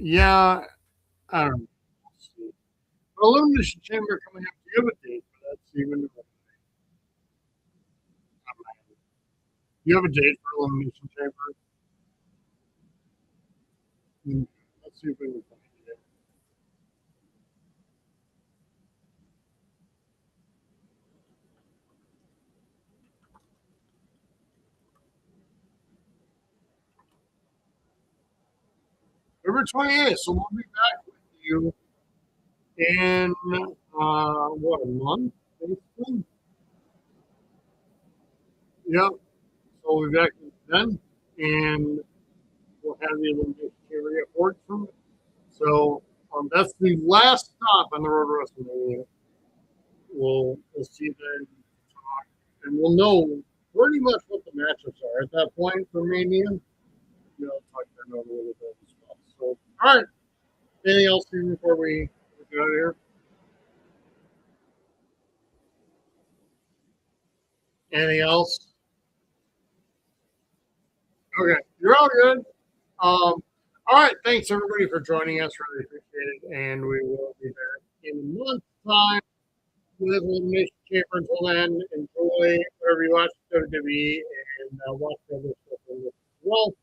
Yeah, I don't know. We'll see. But Elimination Chamber coming up. Do you have a date for that, Steven? You have a date for Elimination Chamber? Hmm. Let's see if we can find it. February 28th. So we'll be back with you in what, a month, basically. Yep. So we'll be back then, and we'll have the elimination chamber report from it. So that's the last stop on the road to WrestleMania. We'll see then, and we'll know pretty much what the matchups are at that point for Mania. Talk about a little bit as well. So, all right. Anything else before we get out of here? Anything else? Okay, you're all good. All right, thanks everybody for joining us. Really appreciate it, and we will be back in a month's time with Elimination Chamber. Until then, enjoy wherever you watch WWE and watch other stuff as well.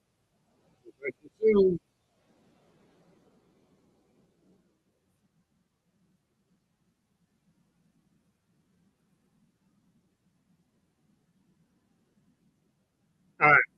We'll talk to you soon. All right.